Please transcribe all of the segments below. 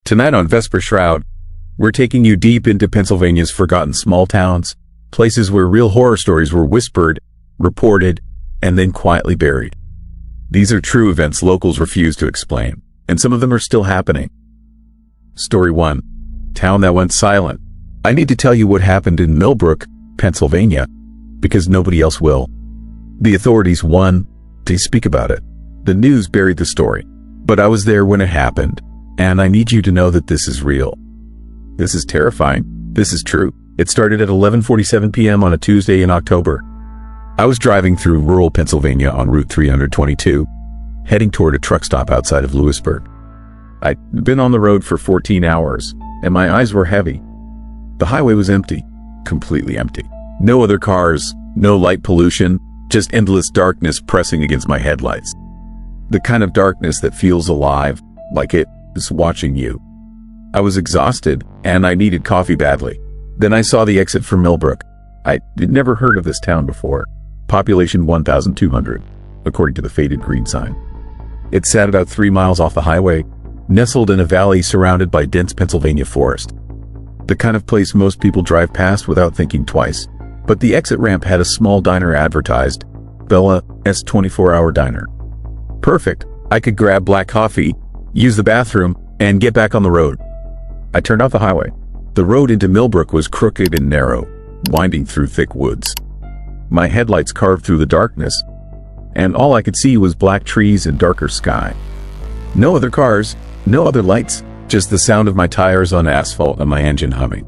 Tonight on Vesper Shroud, we're taking you deep into Pennsylvania's forgotten small towns, places where real horror stories were whispered, reported, and then quietly buried. These are true events locals refuse to explain, and some of them are still happening. Story 1. Town that went silent. I need to tell you what happened in Millbrook, Pennsylvania, because nobody else will. The authorities won. They speak about it. The news buried the story. But I was there when it happened, and I need you to know that this is real. This is terrifying. This is true. It started at 11:47 p.m. on a Tuesday in October. I was driving through rural Pennsylvania on Route 322, heading toward a truck stop outside of Lewisburg. I'd been on the road for 14 hours, and my eyes were heavy. The highway was empty, completely empty. No other cars, no light pollution, just endless darkness pressing against my headlights. The kind of darkness that feels alive, like it is watching you. I was exhausted, and I needed coffee badly. Then I saw the exit for Millbrook. I'd never heard of this town before. Population 1,200, according to the faded green sign. It sat about 3 miles off the highway, nestled in a valley surrounded by dense Pennsylvania forest. The kind of place most people drive past without thinking twice. But the exit ramp had a small diner advertised, Bella's 24-hour diner. Perfect. I could grab black coffee, use the bathroom, and get back on the road. I turned off the highway. The road into Millbrook was crooked and narrow, winding through thick woods. My headlights carved through the darkness, and all I could see was black trees and darker sky. No other cars, no other lights, just the sound of my tires on asphalt and my engine humming.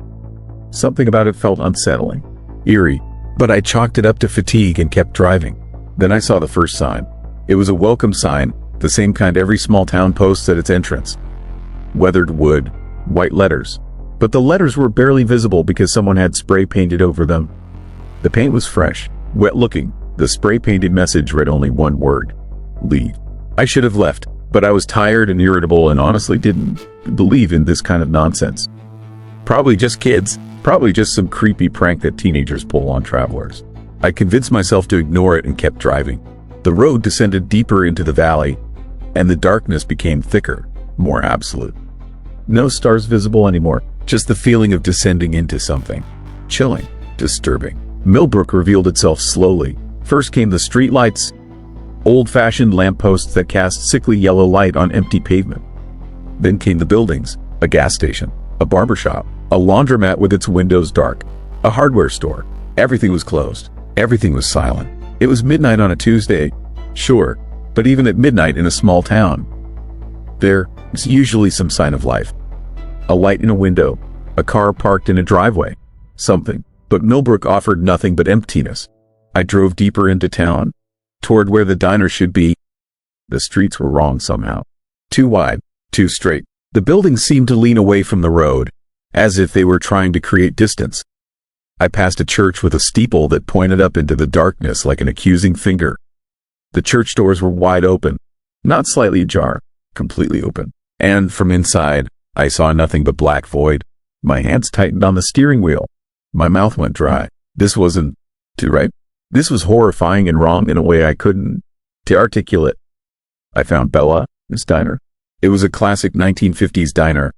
Something about it felt unsettling, eerie, but I chalked it up to fatigue and kept driving. Then I saw the first sign. It was a welcome sign, the same kind every small town posts at its entrance. Weathered wood, white letters. But the letters were barely visible because someone had spray painted over them. The paint was fresh, wet looking. The spray painted message read only one word: leave. I should have left, but I was tired and irritable and honestly didn't believe in this kind of nonsense. Probably just kids, probably just some creepy prank that teenagers pull on travelers. I convinced myself to ignore it and kept driving. The road descended deeper into the valley, and the darkness became thicker, more absolute. No stars visible anymore, just the feeling of descending into something. Chilling, disturbing. Millbrook revealed itself slowly. First came the street lights, old-fashioned lampposts that cast sickly yellow light on empty pavement. Then came the buildings, a gas station, a barbershop, a laundromat with its windows dark, a hardware store. Everything was closed. Everything was silent. It was midnight on a Tuesday, sure, but even at midnight in a small town, there is usually some sign of life. A light in a window, a car parked in a driveway, something. But Millbrook offered nothing but emptiness. I drove deeper into town, toward where the diner should be. The streets were wrong somehow. Too wide, too straight. The buildings seemed to lean away from the road, as if they were trying to create distance. I passed a church with a steeple that pointed up into the darkness like an accusing finger. The church doors were wide open, not slightly ajar, completely open. And from inside, I saw nothing but black void. My hands tightened on the steering wheel. My mouth went dry. This wasn't right. This was horrifying and wrong in a way I couldn't articulate. I found Bella's diner. It was a classic 1950s diner,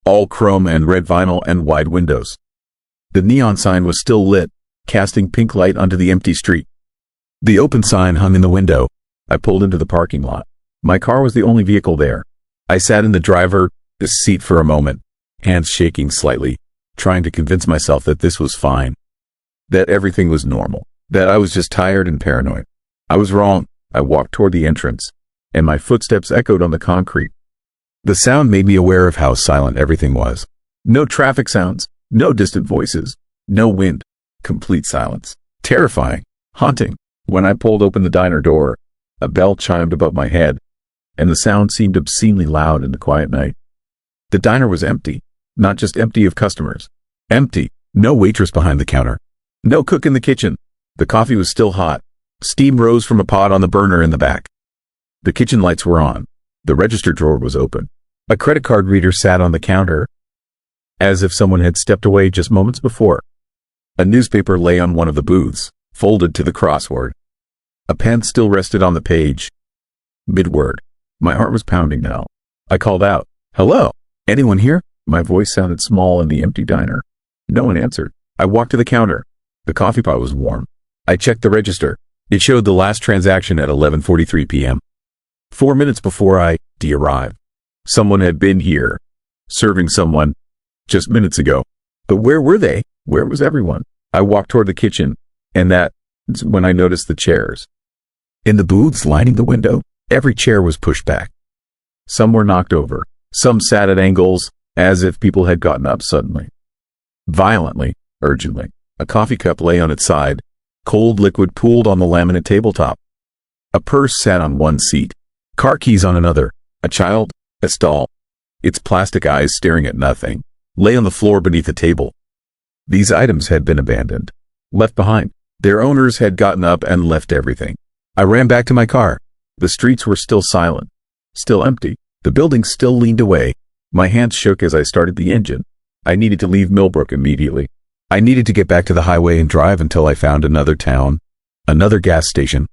all chrome and red vinyl and wide windows. The neon sign was still lit, casting pink light onto the empty street. The open sign hung in the window. I pulled into the parking lot. My car was the only vehicle there. I sat in the driver's seat for a moment, hands shaking slightly, trying to convince myself that this was fine, that everything was normal, that I was just tired and paranoid. I was wrong. I walked toward the entrance, and my footsteps echoed on the concrete. The sound made me aware of how silent everything was. No traffic sounds, no distant voices, no wind, complete silence. Terrifying, haunting. When I pulled open the diner door, a bell chimed above my head, and the sound seemed obscenely loud in the quiet night. The diner was empty. Not just empty of customers. Empty. No waitress behind the counter. No cook in the kitchen. The coffee was still hot. Steam rose from a pot on the burner in the back. The kitchen lights were on. The register drawer was open. A credit card reader sat on the counter, as if someone had stepped away just moments before. A newspaper lay on one of the booths, folded to the crossword. A pen still rested on the page. Mid-word. My heart was pounding now. I called out, "Hello." Anyone here? My voice sounded small in the empty diner. No one answered. I walked to the counter. The coffee pot was warm. I checked the register. It showed the last transaction at 11:43 p.m. 4 minutes before I arrived. Someone had been here, serving someone, just minutes ago. But where were they? Where was everyone? I walked toward the kitchen, and that's when I noticed the chairs. In the booths lining the window, every chair was pushed back. Some were knocked over. Some sat at angles, as if people had gotten up suddenly. Violently, urgently. A coffee cup lay on its side. Cold liquid pooled on the laminate tabletop. A purse sat on one seat. Car keys on another. A child, a doll, its plastic eyes staring at nothing, lay on the floor beneath the table. These items had been abandoned, left behind. Their owners had gotten up and left everything. I ran back to my car. The streets were still silent, still empty. The building still leaned away. My hands shook as I started the engine. I needed to leave Millbrook immediately. I needed to get back to the highway and drive until I found another town, another gas station,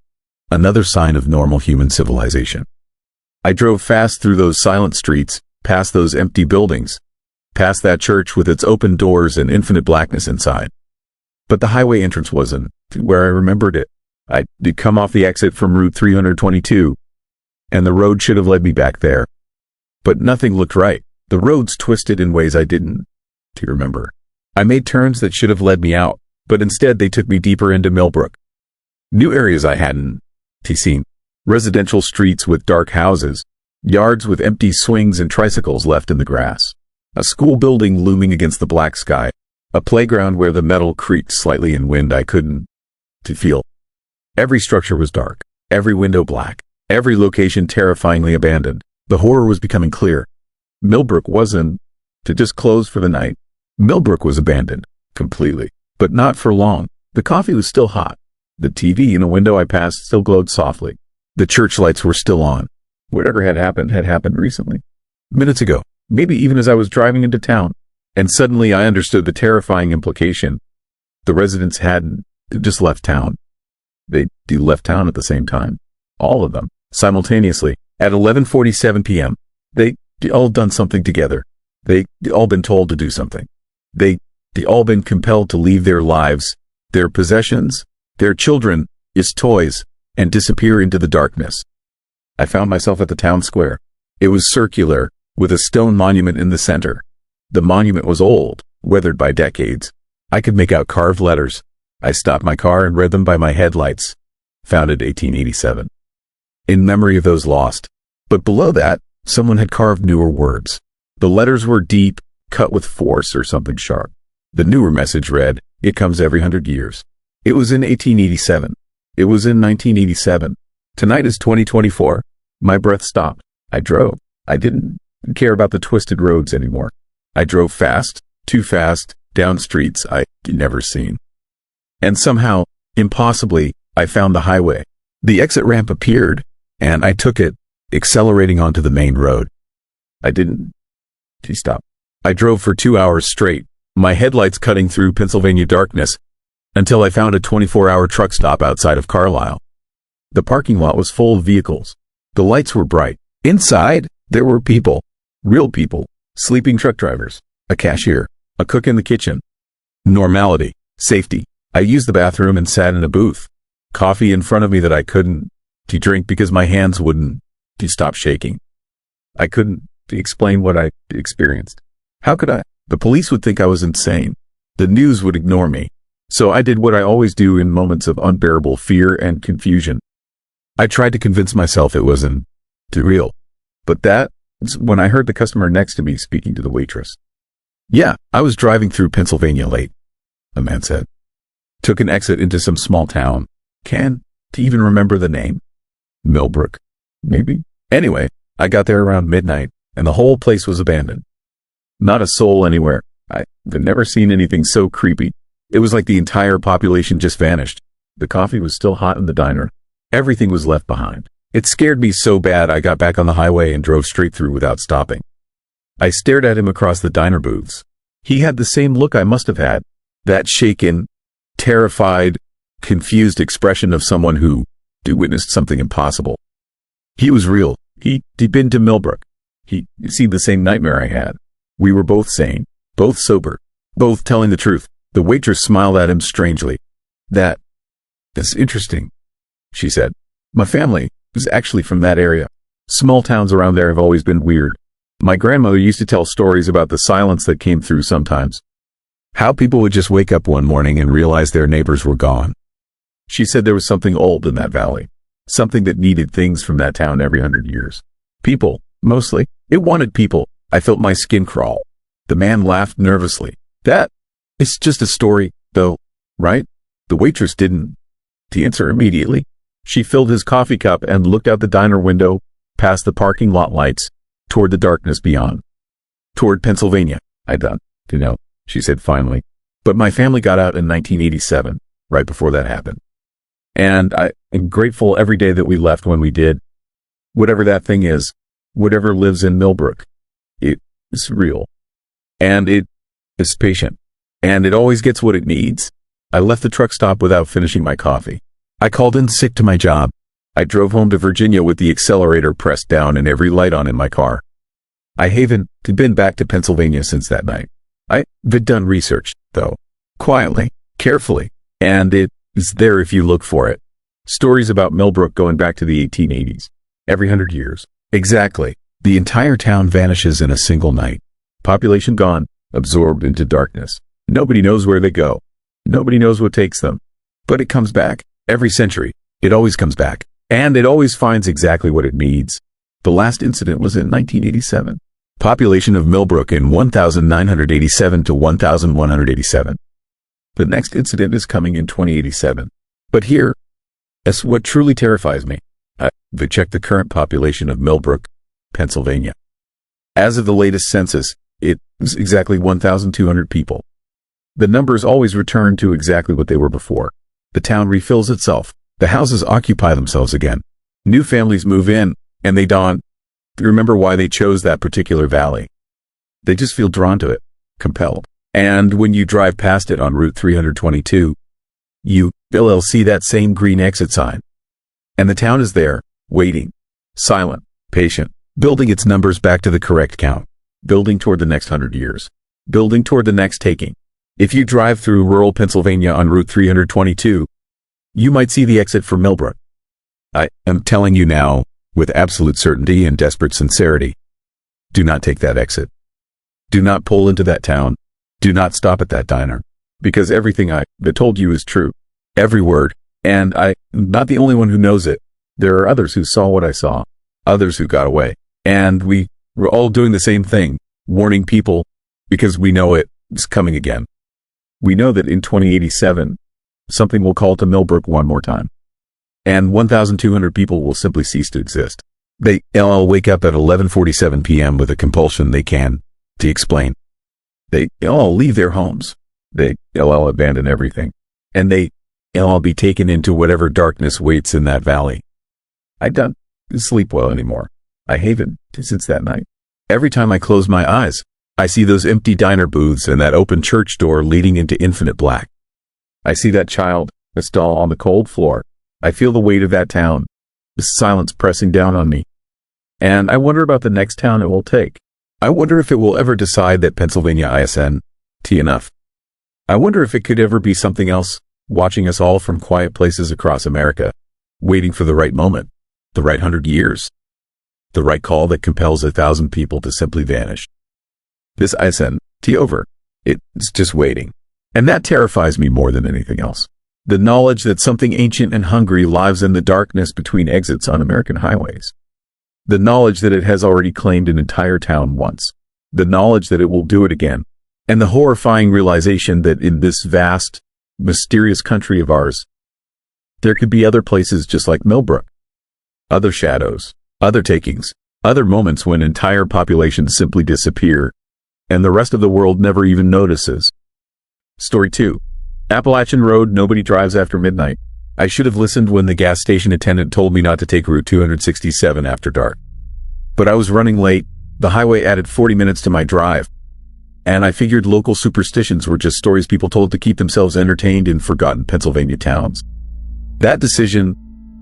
another sign of normal human civilization. I drove fast through those silent streets, past those empty buildings, past that church with its open doors and infinite blackness inside. But the highway entrance wasn't where I remembered it. I did come off the exit from Route 322, and the road should have led me back there. But nothing looked right. The roads twisted in ways I didn't remember. I made turns that should have led me out, but instead they took me deeper into Millbrook. New areas I hadn't seen. Residential streets with dark houses, yards with empty swings and tricycles left in the grass. A school building looming against the black sky. A playground where the metal creaked slightly in wind I couldn't feel. Every structure was dark, every window black, every location terrifyingly abandoned. The horror was becoming clear. Millbrook wasn't just closed for the night. Millbrook was abandoned, completely, but not for long. The coffee was still hot. The TV in a window I passed still glowed softly. The church lights were still on. Whatever had happened recently. Minutes ago, maybe even as I was driving into town. And suddenly I understood the terrifying implication. The residents hadn't just left town. They left town at the same time. All of them, simultaneously, at 11:47 p.m. They all done something together. They all been told to do something. They all been compelled to leave their lives, their possessions, their children, his toys, and disappear into the darkness. I found myself at the town square. It was circular, with a stone monument in the center. The monument was old, weathered by decades. I could make out carved letters. I stopped my car and read them by my headlights. Founded 1887. In memory of those lost. But below that, someone had carved newer words. The letters were deep, cut with force or something sharp. The newer message read, "It comes every 100 years." It was in 1887. It was in 1987. Tonight is 2024. My breath stopped. I drove. I didn't care about the twisted roads anymore. I drove fast, too fast, down streets I'd never seen. And somehow, impossibly, I found the highway. The exit ramp appeared, and I took it, accelerating onto the main road. I didn't stop. I drove for 2 hours straight, my headlights cutting through Pennsylvania darkness, until I found a 24-hour truck stop outside of Carlisle. The parking lot was full of vehicles. The lights were bright. Inside, there were people, real people, sleeping truck drivers, a cashier, a cook in the kitchen. Normality, safety. I used the bathroom and sat in a booth. Coffee in front of me that I couldn't drink because my hands wouldn't stop shaking. I couldn't explain what I experienced. How could I? The police would think I was insane. The news would ignore me. So I did what I always do in moments of unbearable fear and confusion. I tried to convince myself it wasn't real. But that's when I heard the customer next to me speaking to the waitress. "Yeah, I was driving through Pennsylvania late," the man said. "Took an exit into some small town. Can't even remember the name. Millbrook, maybe? Anyway, I got there around midnight, and the whole place was abandoned. Not a soul anywhere. I've never seen anything so creepy. It was like the entire population just vanished. The coffee was still hot in the diner. Everything was left behind. It scared me so bad I got back on the highway and drove straight through without stopping. I stared at him across the diner booths. He had the same look I must have had. That shaken, terrified, confused expression of someone who witnessed something impossible. He was real. He'd been to Millbrook. You see, the same nightmare I had. We were both sane, both sober, both telling the truth. The waitress smiled at him strangely. That's interesting, she said. My family is actually from that area. Small towns around there have always been weird. My grandmother used to tell stories about the silence that came through sometimes. How people would just wake up one morning and realize their neighbors were gone. She said there was something old in that valley, something that needed things from that town every 100 years. People, mostly. It wanted people. I felt my skin crawl. The man laughed nervously. It's just a story, though, right? The waitress didn't answer immediately. She filled his coffee cup and looked out the diner window, past the parking lot lights, toward the darkness beyond. Toward Pennsylvania. I don't know, she said finally. But my family got out in 1987, right before that happened. And I am grateful every day that we left when we did. Whatever that thing is, whatever lives in Millbrook, it is real. And it is patient. And it always gets what it needs. I left the truck stop without finishing my coffee. I called in sick to my job. I drove home to Virginia with the accelerator pressed down and every light on in my car. I haven't been back to Pennsylvania since that night. I've done research, though, quietly, carefully, and it is there if you look for it. Stories about Millbrook going back to the 1880s. Every 100 years. Exactly. The entire town vanishes in a single night. Population gone, absorbed into darkness. Nobody knows where they go. Nobody knows what takes them. But it comes back. Every century. It always comes back. And it always finds exactly what it needs. The last incident was in 1987. Population of Millbrook in 1987 to 1187. The next incident is coming in 2087. But here, that's what truly terrifies me. They checked the current population of Millbrook, Pennsylvania. As of the latest census, it is exactly 1,200 people. The numbers always return to exactly what they were before. The town refills itself. The houses occupy themselves again. New families move in, and they remember why they chose that particular valley. They just feel drawn to it, compelled. And when you drive past it on Route 322, you'll see that same green exit sign. And the town is there, waiting, silent, patient, building its numbers back to the correct count, building toward the next 100 years, building toward the next taking. If you drive through rural Pennsylvania on Route 322, you might see the exit for Millbrook. I am telling you now, with absolute certainty and desperate sincerity, do not take that exit. Do not pull into that town. Do not stop at that diner. Because everything I told you is true. Every word. And I'm not the only one who knows it. There are others who saw what I saw. Others who got away. And we were all doing the same thing. Warning people. Because we know it's coming again. We know that in 2087, something will call to Millbrook one more time. And 1,200 people will simply cease to exist. They'll wake up at 11:47 p.m. with a compulsion they can to explain. They'll all leave their homes. They'll all abandon everything. And they'll all be taken into whatever darkness waits in that valley. I don't sleep well anymore. I haven't since that night. Every time I close my eyes, I see those empty diner booths and that open church door leading into infinite black. I see that child, a doll on the cold floor. I feel the weight of that town, the silence pressing down on me. And I wonder about the next town it will take. I wonder if it will ever decide that Pennsylvania isn't enough. I wonder if it could ever be something else, watching us all from quiet places across America, waiting for the right moment, the right 100 years, the right call that compels 1,000 people to simply vanish. This isn't over. It's just waiting. And that terrifies me more than anything else. The knowledge that something ancient and hungry lives in the darkness between exits on American highways. The knowledge that it has already claimed an entire town once. The knowledge that it will do it again. And the horrifying realization that in this vast, mysterious country of ours, there could be other places just like Millbrook. Other shadows, other takings, other moments when entire populations simply disappear, and the rest of the world never even notices. Story 2. Appalachian Road, nobody drives after midnight. I should have listened when the gas station attendant told me not to take Route 267 after dark. But I was running late. The highway added 40 minutes to my drive. And I figured local superstitions were just stories people told to keep themselves entertained in forgotten Pennsylvania towns. That decision,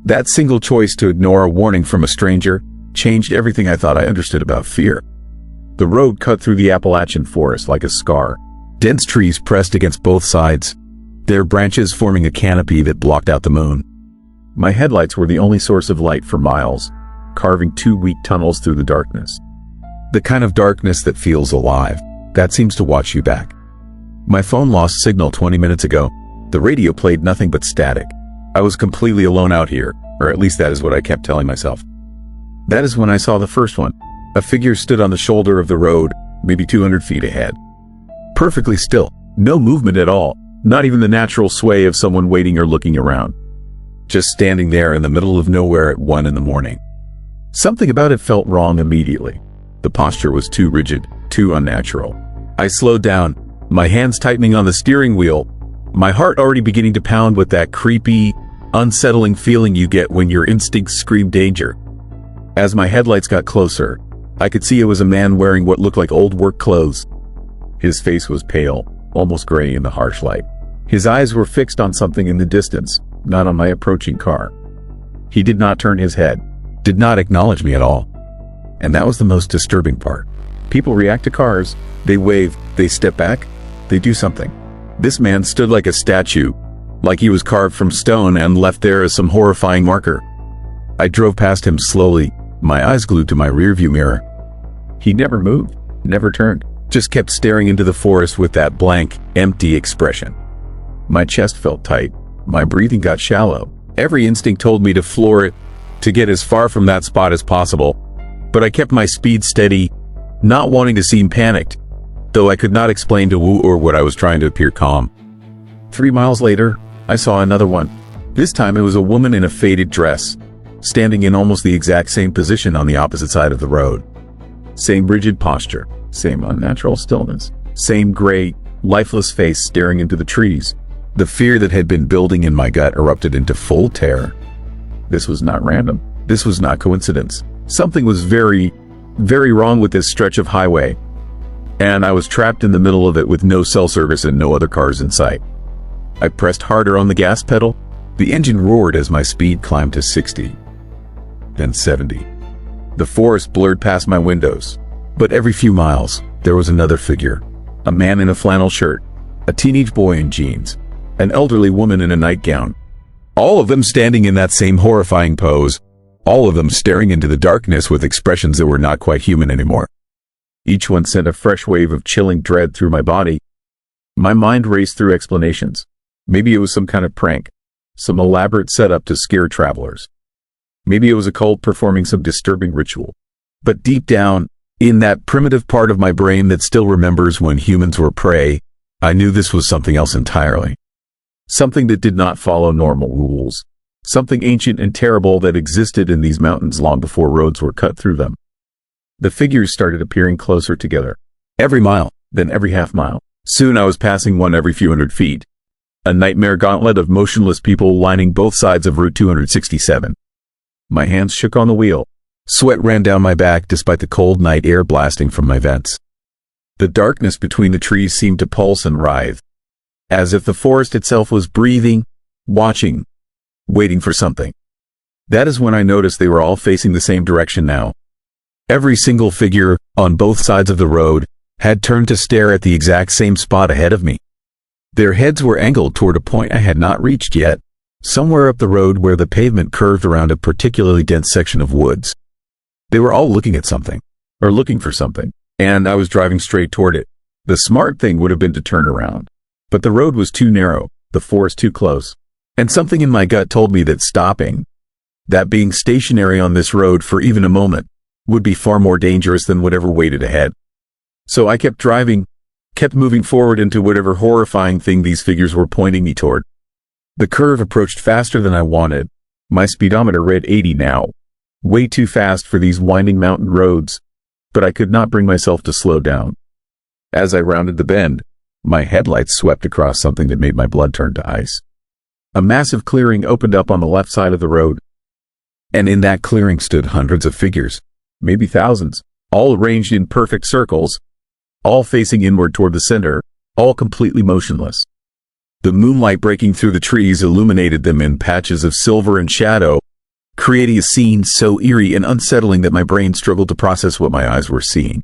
that single choice to ignore a warning from a stranger, changed everything I thought I understood about fear. The road cut through the Appalachian forest like a scar. Dense trees pressed against both sides, their branches forming a canopy that blocked out the moon. My headlights were the only source of light for miles, carving 2 weak tunnels through the darkness. The kind of darkness that feels alive, that seems to watch you back. My phone lost signal 20 minutes ago. The radio played nothing but static. I was completely alone out here, or at least that is what I kept telling myself. That is when I saw the first one. A figure stood on the shoulder of the road, maybe 200 feet ahead. Perfectly still, no movement at all, not even the natural sway of someone waiting or looking around. Just standing there in the middle of nowhere at 1 in the morning. Something about it felt wrong immediately. The posture was too rigid, too unnatural. I slowed down, my hands tightening on the steering wheel, my heart already beginning to pound with that creepy, unsettling feeling you get when your instincts scream danger. As my headlights got closer, I could see it was a man wearing what looked like old work clothes. His face was pale, almost gray in the harsh light. His eyes were fixed on something in the distance, not on my approaching car. He did not turn his head, did not acknowledge me at all. And that was the most disturbing part. People react to cars, they wave, they step back, they do something. This man stood like a statue, like he was carved from stone and left there as some horrifying marker. I drove past him slowly, my eyes glued to my rearview mirror. He never moved, never turned, just kept staring into the forest with that blank, empty expression. My chest felt tight, my breathing got shallow. Every instinct told me to floor it, to get as far from that spot as possible. But I kept my speed steady, not wanting to seem panicked, though I could not explain to Wu or what I was trying to appear calm. 3 miles later, I saw another one. This time it was a woman in a faded dress, standing in almost the exact same position on the opposite side of the road. Same rigid posture, same unnatural stillness, same gray, lifeless face staring into the trees. The fear that had been building in my gut erupted into full terror. This was not random. This was not coincidence. Something was very, very wrong with this stretch of highway, and I was trapped in the middle of it with no cell service and no other cars in sight. I pressed harder on the gas pedal. The engine roared as my speed climbed to 60, then 70. The forest blurred past my windows, but every few miles, there was another figure. A man in a flannel shirt, a teenage boy in jeans, an elderly woman in a nightgown. All of them standing in that same horrifying pose, all of them staring into the darkness with expressions that were not quite human anymore. Each one sent a fresh wave of chilling dread through my body. My mind raced through explanations. Maybe it was some kind of prank, some elaborate setup to scare travelers. Maybe it was a cult performing some disturbing ritual. But deep down, in that primitive part of my brain that still remembers when humans were prey, I knew this was something else entirely. Something that did not follow normal rules. Something ancient and terrible that existed in these mountains long before roads were cut through them. The figures started appearing closer together. Every mile, then every half mile. Soon I was passing one every few hundred feet. A nightmare gauntlet of motionless people lining both sides of Route 267. My hands shook on the wheel. Sweat ran down my back despite the cold night air blasting from my vents. The darkness between the trees seemed to pulse and writhe, as if the forest itself was breathing, watching, waiting for something. That is when I noticed they were all facing the same direction now. Every single figure, on both sides of the road, had turned to stare at the exact same spot ahead of me. Their heads were angled toward a point I had not reached yet, somewhere up the road where the pavement curved around a particularly dense section of woods. They were all looking at something, or looking for something, and I was driving straight toward it. The smart thing would have been to turn around, but the road was too narrow, the forest too close, and something in my gut told me that stopping, that being stationary on this road for even a moment, would be far more dangerous than whatever waited ahead. So I kept driving, kept moving forward into whatever horrifying thing these figures were pointing me toward. The curve approached faster than I wanted. My speedometer read 80 now. Way too fast for these winding mountain roads, but I could not bring myself to slow down. As I rounded the bend, my headlights swept across something that made my blood turn to ice. A massive clearing opened up on the left side of the road, and in that clearing stood hundreds of figures, maybe thousands, all arranged in perfect circles, all facing inward toward the center, all completely motionless. The moonlight breaking through the trees illuminated them in patches of silver and shadow, creating a scene so eerie and unsettling that my brain struggled to process what my eyes were seeing.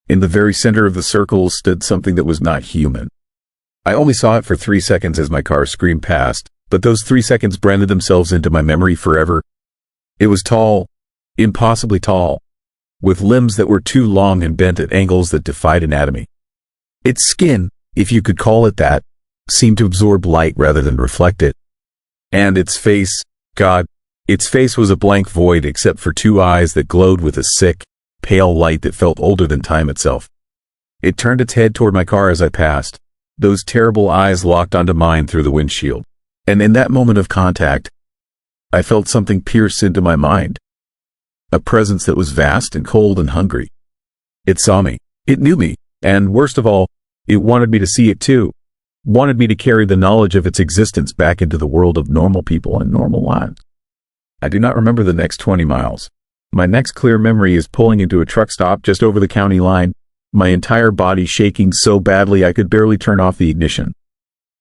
In the very center of the circle stood something that was not human. I only saw it for 3 seconds as my car screamed past, but those 3 seconds branded themselves into my memory forever. It was tall, impossibly tall, with limbs that were too long and bent at angles that defied anatomy. Its skin, if you could call it that, seemed to absorb light rather than reflect it. And its face, God, its face was a blank void except for 2 eyes that glowed with a sick, pale light that felt older than time itself. It turned its head toward my car as I passed. Those terrible eyes locked onto mine through the windshield. And in that moment of contact, I felt something pierce into my mind. A presence that was vast and cold and hungry. It saw me. It knew me. And worst of all, it wanted me to see it too. Wanted me to carry the knowledge of its existence back into the world of normal people and normal lives. I do not remember the next 20 miles. My next clear memory is pulling into a truck stop just over the county line, my entire body shaking so badly I could barely turn off the ignition.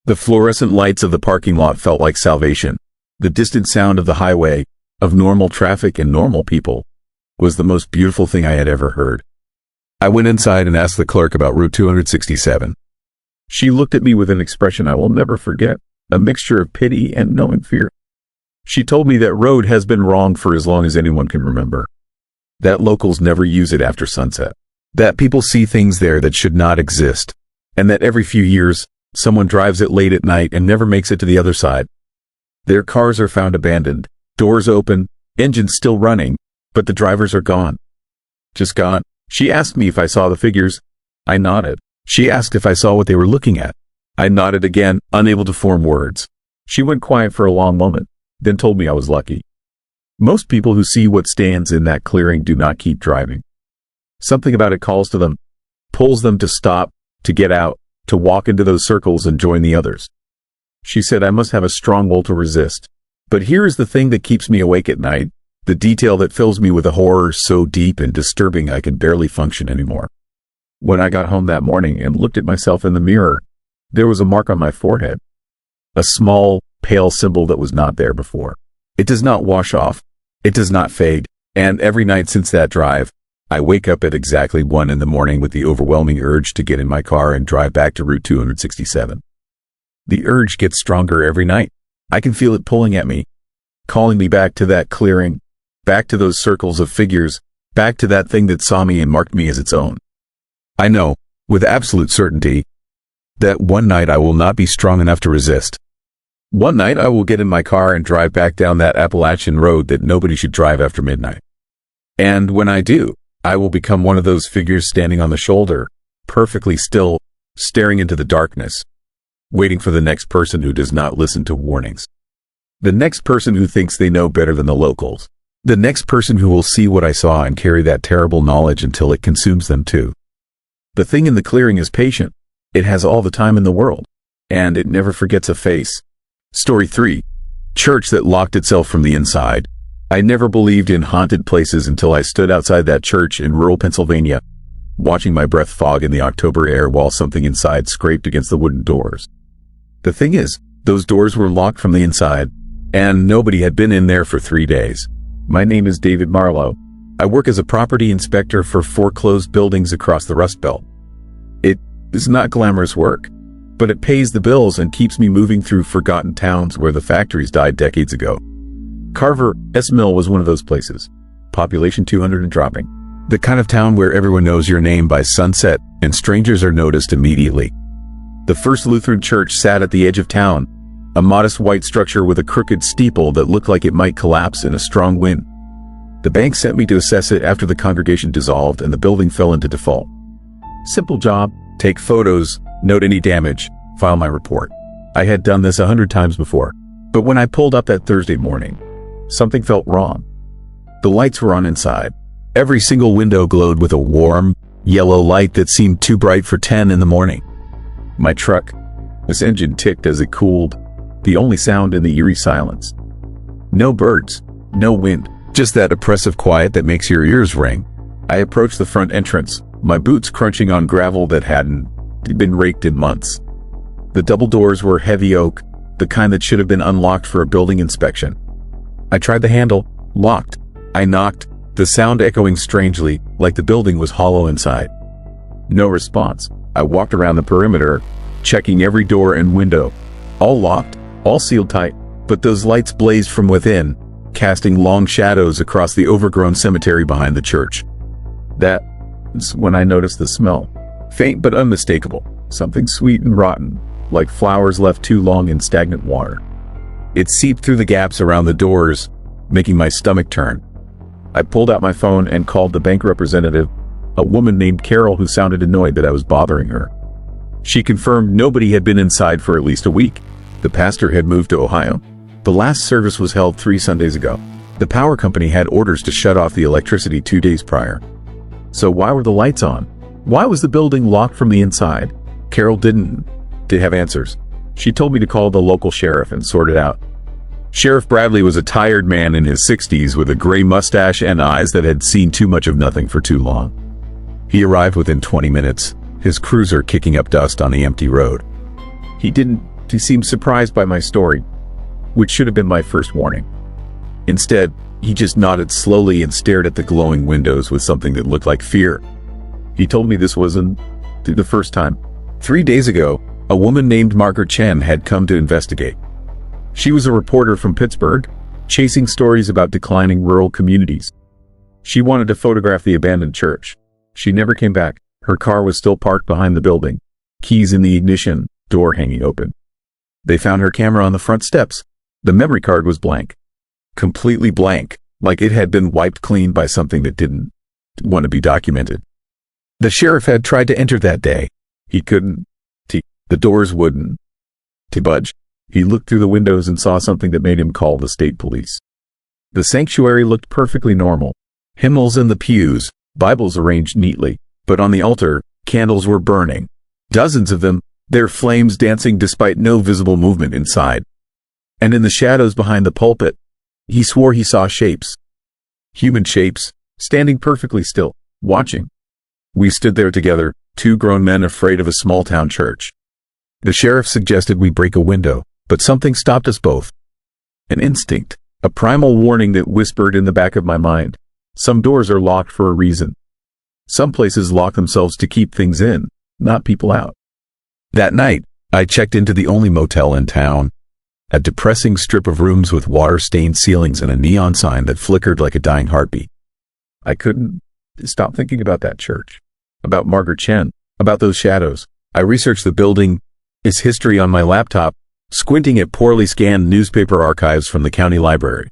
The fluorescent lights of the parking lot felt like salvation. The distant sound of the highway, of normal traffic and normal people, was the most beautiful thing I had ever heard. I went inside and asked the clerk about Route 267. She looked at me with an expression I will never forget, a mixture of pity and knowing fear. She told me that road has been wrong for as long as anyone can remember. That locals never use it after sunset. That people see things there that should not exist. And that every few years, someone drives it late at night and never makes it to the other side. Their cars are found abandoned, doors open, engines still running, but the drivers are gone. Just gone. She asked me if I saw the figures. I nodded. She asked if I saw what they were looking at. I nodded again, unable to form words. She went quiet for a long moment, then told me I was lucky. Most people who see what stands in that clearing do not keep driving. Something about it calls to them, pulls them to stop, to get out, to walk into those circles and join the others. She said I must have a strong will to resist. But here is the thing that keeps me awake at night, the detail that fills me with a horror so deep and disturbing I can barely function anymore. When I got home that morning and looked at myself in the mirror, there was a mark on my forehead. A small, pale symbol that was not there before. It does not wash off. It does not fade. And every night since that drive, I wake up at exactly 1 a.m. with the overwhelming urge to get in my car and drive back to Route 267. The urge gets stronger every night. I can feel it pulling at me, calling me back to that clearing, back to those circles of figures, back to that thing that saw me and marked me as its own. I know, with absolute certainty, that one night I will not be strong enough to resist. One night I will get in my car and drive back down that Appalachian road that nobody should drive after midnight. And when I do, I will become one of those figures standing on the shoulder, perfectly still, staring into the darkness, waiting for the next person who does not listen to warnings. The next person who thinks they know better than the locals. The next person who will see what I saw and carry that terrible knowledge until it consumes them too. The thing in the clearing is patient. It has all the time in the world. And it never forgets a face. Story 3. Church that locked itself from the inside. I never believed in haunted places until I stood outside that church in rural Pennsylvania, watching my breath fog in the October air while something inside scraped against the wooden doors. The thing is, those doors were locked from the inside, and nobody had been in there for 3 days. My name is David Marlowe. I work as a property inspector for foreclosed buildings across the Rust Belt. It is not glamorous work, but it pays the bills and keeps me moving through forgotten towns where the factories died decades ago. Carver S. Mill was one of those places. Population 200 and dropping. The kind of town where everyone knows your name by sunset and strangers are noticed immediately. The First Lutheran Church sat at the edge of town, a modest white structure with a crooked steeple that looked like it might collapse in a strong wind. The bank sent me to assess it after the congregation dissolved and the building fell into default. Simple job: take photos, note any damage, file my report. I had done this 100 times before, but when I pulled up that Thursday morning, something felt wrong. The lights were on inside. Every single window glowed with a warm, yellow light that seemed too bright for 10 in the morning. My truck, its engine ticked as it cooled, the only sound in the eerie silence. No birds, no wind, just that oppressive quiet that makes your ears ring. I approached the front entrance, my boots crunching on gravel that hadn't been raked in months. The double doors were heavy oak, the kind that should have been unlocked for a building inspection. I tried the handle, locked. I knocked, the sound echoing strangely, like the building was hollow inside. No response. I walked around the perimeter, checking every door and window. All locked, all sealed tight, but those lights blazed from within, casting long shadows across the overgrown cemetery behind the church. That's when I noticed the smell. Faint but unmistakable. Something sweet and rotten, like flowers left too long in stagnant water. It seeped through the gaps around the doors, making my stomach turn. I pulled out my phone and called the bank representative, a woman named Carol who sounded annoyed that I was bothering her. She confirmed nobody had been inside for at least a week. The pastor had moved to Ohio. The last service was held 3 Sundays ago. The power company had orders to shut off the electricity 2 days prior. So why were the lights on? Why was the building locked from the inside? Carol didn't have answers. She told me to call the local sheriff and sort it out. Sheriff Bradley was a tired man in his 60s with a gray mustache and eyes that had seen too much of nothing for too long. He arrived within 20 minutes, his cruiser kicking up dust on the empty road. He seemed surprised by my story, which should have been my first warning. Instead, he just nodded slowly and stared at the glowing windows with something that looked like fear. He told me this wasn't the first time. 3 days ago, a woman named Margaret Chen had come to investigate. She was a reporter from Pittsburgh, chasing stories about declining rural communities. She wanted to photograph the abandoned church. She never came back. Her car was still parked behind the building, keys in the ignition, door hanging open. They found her camera on the front steps. The memory card was blank. Completely blank, like it had been wiped clean by something that didn't want to be documented. The sheriff had tried to enter that day. He couldn't. The doors wouldn't budge. He looked through the windows and saw something that made him call the state police. The sanctuary looked perfectly normal. Hymnals in the pews, Bibles arranged neatly, but on the altar, candles were burning. Dozens of them, their flames dancing despite no visible movement inside. And in the shadows behind the pulpit, he swore he saw shapes. Human shapes, standing perfectly still, watching. We stood there together, 2 grown men afraid of a small-town church. The sheriff suggested we break a window, but something stopped us both. An instinct, a primal warning that whispered in the back of my mind. Some doors are locked for a reason. Some places lock themselves to keep things in, not people out. That night, I checked into the only motel in town. A depressing strip of rooms with water-stained ceilings and a neon sign that flickered like a dying heartbeat. I couldn't stop thinking about that church, about Margaret Chen, about those shadows. I researched the building, its history on my laptop, squinting at poorly scanned newspaper archives from the county library.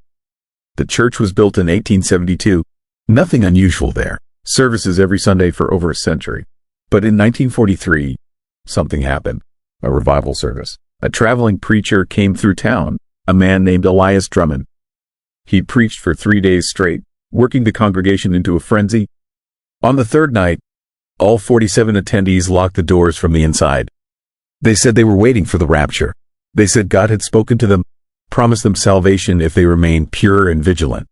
The church was built in 1872. Nothing unusual there. Services every Sunday for over a century. But in 1943, something happened. A revival service. A traveling preacher came through town, a man named Elias Drummond. He preached for 3 days straight, working the congregation into a frenzy. On the third night, all 47 attendees locked the doors from the inside. They said they were waiting for the rapture. They said God had spoken to them, promised them salvation if they remained pure and vigilant.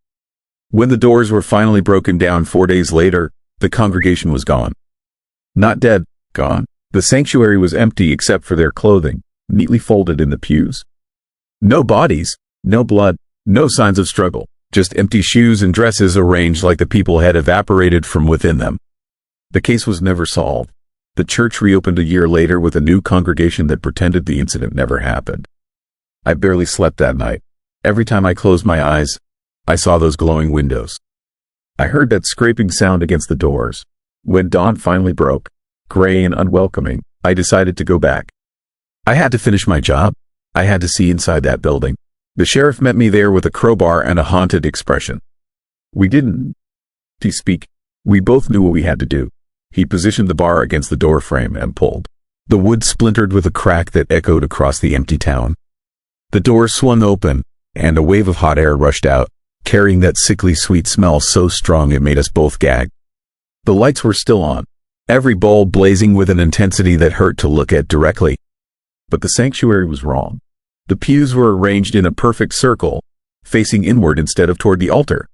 When the doors were finally broken down 4 days later, the congregation was gone. Not dead, gone. The sanctuary was empty except for their clothing, neatly folded in the pews. No bodies, no blood, no signs of struggle, just empty shoes and dresses arranged like the people had evaporated from within them. The case was never solved. The church reopened a year later with a new congregation that pretended the incident never happened. I barely slept that night. Every time I closed my eyes, I saw those glowing windows. I heard that scraping sound against the doors. When dawn finally broke, gray and unwelcoming, I decided to go back. I had to finish my job. I had to see inside that building. The sheriff met me there with a crowbar and a haunted expression. We didn't speak. We both knew what we had to do. He positioned the bar against the door frame and pulled. The wood splintered with a crack that echoed across the empty town. The door swung open, and a wave of hot air rushed out, carrying that sickly sweet smell so strong it made us both gag. The lights were still on, every bulb blazing with an intensity that hurt to look at directly. But the sanctuary was wrong. The pews were arranged in a perfect circle, facing inward instead of toward the altar.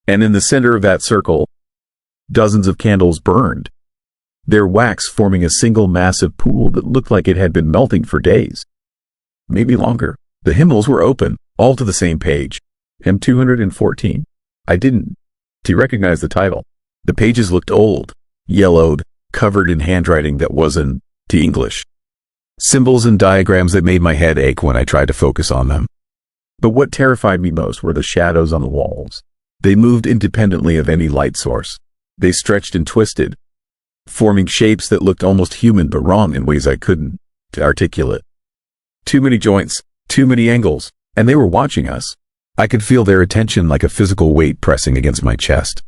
And in the center of that circle, dozens of candles burned, their wax forming a single massive pool that looked like it had been melting for days. Maybe longer. The hymnals were open, all to the same page. M214. I didn't recognize the title. The pages looked old, yellowed, covered in handwriting that wasn't English. Symbols and diagrams that made my head ache when I tried to focus on them. But what terrified me most were the shadows on the walls. They moved independently of any light source. They stretched and twisted, forming shapes that looked almost human but wrong in ways I couldn't articulate. Too many joints, too many angles, and they were watching us. I could feel their attention like a physical weight pressing against my chest.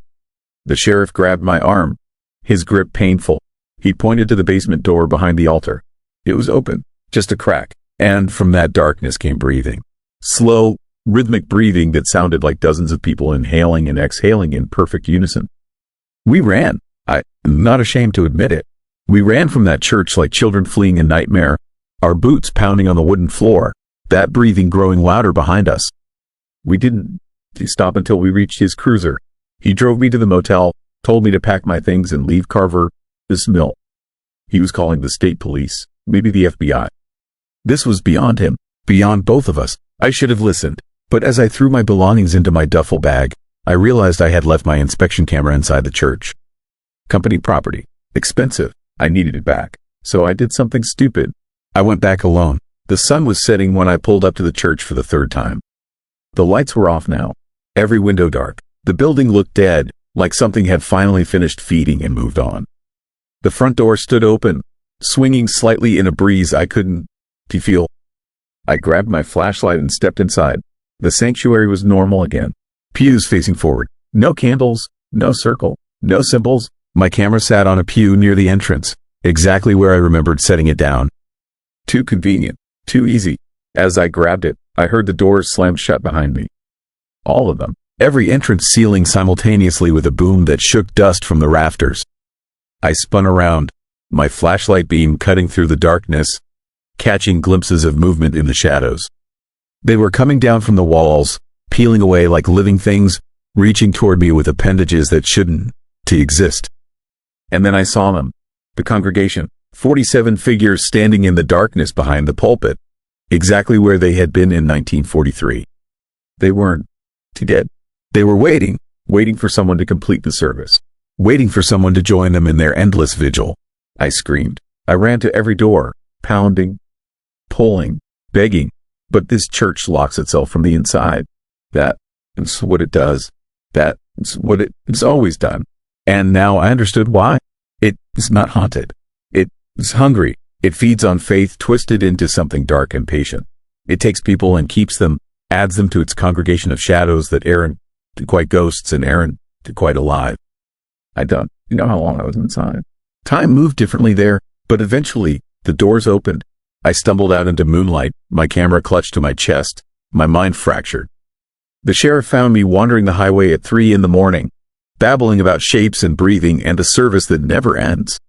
The sheriff grabbed my arm, his grip painful. He pointed to the basement door behind the altar. It was open, just a crack, and from that darkness came breathing. Slow, rhythmic breathing that sounded like dozens of people inhaling and exhaling in perfect unison. We ran. I'm not ashamed to admit it. We ran from that church like children fleeing a nightmare, our boots pounding on the wooden floor, that breathing growing louder behind us. We didn't stop until we reached his cruiser. He drove me to the motel, told me to pack my things and leave Carver, this mill. He was calling the state police, maybe the FBI. This was beyond him, beyond both of us. I should have listened, but as I threw my belongings into my duffel bag, I realized I had left my inspection camera inside the church. Company property. Expensive. I needed it back. So I did something stupid. I went back alone. The sun was setting when I pulled up to the church for the third time. The lights were off now. Every window dark. The building looked dead, like something had finally finished feeding and moved on. The front door stood open, swinging slightly in a breeze I couldn't feel. I grabbed my flashlight and stepped inside. The sanctuary was normal again. Pews facing forward. No candles, no circle, no symbols. My camera sat on a pew near the entrance, exactly where I remembered setting it down. Too convenient, too easy. As I grabbed it, I heard the doors slam shut behind me. All of them. Every entrance sealing simultaneously with a boom that shook dust from the rafters. I spun around, my flashlight beam cutting through the darkness, catching glimpses of movement in the shadows. They were coming down from the walls, peeling away like living things, reaching toward me with appendages that shouldn't exist. And then I saw them. The congregation, 47 figures standing in the darkness behind the pulpit, exactly where they had been in 1943. They weren't dead. They were waiting for someone to complete the service, waiting for someone to join them in their endless vigil. I screamed. I ran to every door, pounding, pulling, begging, but this church locks itself from the inside. That's what it does. That's what it's always done. And now I understood why. It is not haunted. It is hungry. It feeds on faith twisted into something dark and patient. It takes people and keeps them, adds them to its congregation of shadows that aren't quite ghosts and aren't quite alive. I don't know how long I was inside. Time moved differently there, but eventually, the doors opened. I stumbled out into moonlight, my camera clutched to my chest, my mind fractured. The sheriff found me wandering the highway at 3 a.m, babbling about shapes and breathing and a service that never ends.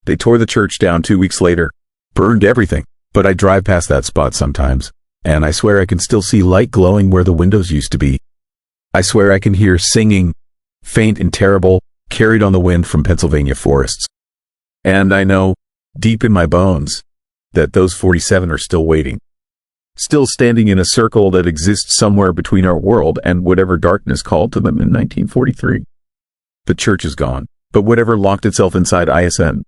They tore the church down 2 weeks later, burned everything, but I drive past that spot sometimes, and I swear I can still see light glowing where the windows used to be. I swear I can hear singing, faint and terrible, carried on the wind from Pennsylvania forests. And I know, deep in my bones, that those 47 are still waiting. Still standing in a circle that exists somewhere between our world and whatever darkness called to them in 1943. The church is gone, but whatever locked itself inside ISN,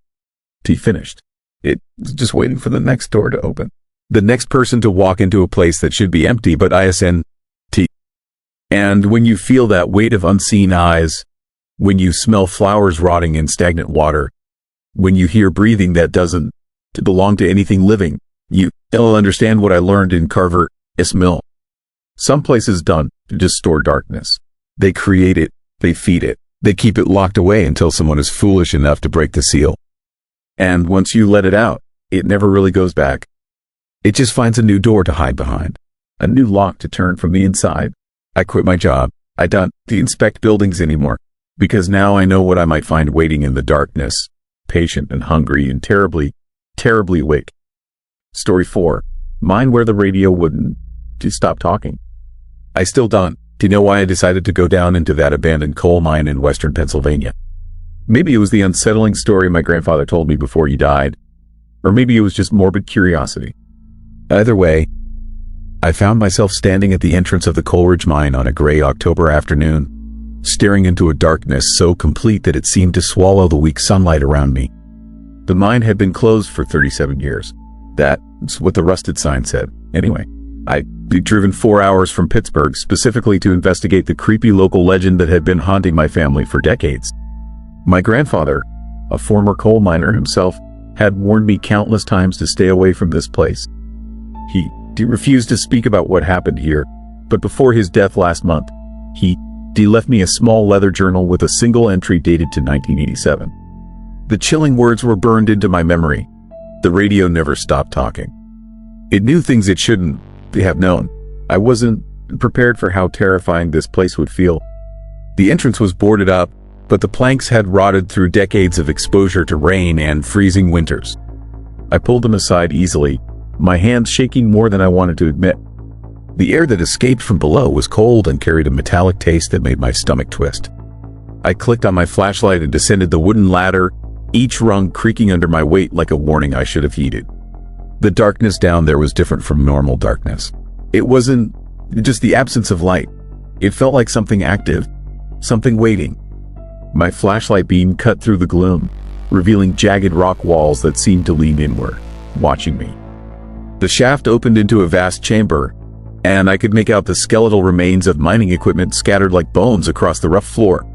finished. It's just waiting for the next door to open. The next person to walk into a place that should be empty but ISN. And when you feel that weight of unseen eyes, when you smell flowers rotting in stagnant water, when you hear breathing that doesn't belong to anything living, you'll understand what I learned in Carver, mill. Some places done to just store darkness. They create it, they feed it, they keep it locked away until someone is foolish enough to break the seal. And once you let it out, it never really goes back. It just finds a new door to hide behind, a new lock to turn from the inside. I quit my job. I don't inspect buildings anymore, because now I know what I might find waiting in the darkness, patient and hungry and terribly, terribly awake. Story 4. Mine where the radio wouldn't stop talking. I still don't. Do you know why I decided to go down into that abandoned coal mine in western Pennsylvania? Maybe it was the unsettling story my grandfather told me before he died, or maybe it was just morbid curiosity. Either way, I found myself standing at the entrance of the Coleridge mine on a gray October afternoon, staring into a darkness so complete that it seemed to swallow the weak sunlight around me. The mine had been closed for 37 years. That's what the rusted sign said. Anyway, I'd driven 4 hours from Pittsburgh specifically to investigate the creepy local legend that had been haunting my family for decades. My grandfather, a former coal miner himself, had warned me countless times to stay away from this place. He refused to speak about what happened here, but before his death last month, he left me a small leather journal with a single entry dated to 1987. The chilling words were burned into my memory. The radio never stopped talking. It knew things it shouldn't have known. I wasn't prepared for how terrifying this place would feel. The entrance was boarded up, but the planks had rotted through decades of exposure to rain and freezing winters. I pulled them aside easily, my hands shaking more than I wanted to admit. The air that escaped from below was cold and carried a metallic taste that made my stomach twist. I clicked on my flashlight and descended the wooden ladder, each rung creaking under my weight like a warning I should have heeded. The darkness down there was different from normal darkness. It wasn't just the absence of light. It felt like something active, something waiting. My flashlight beam cut through the gloom, revealing jagged rock walls that seemed to lean inward, watching me. The shaft opened into a vast chamber, and I could make out the skeletal remains of mining equipment scattered like bones across the rough floor.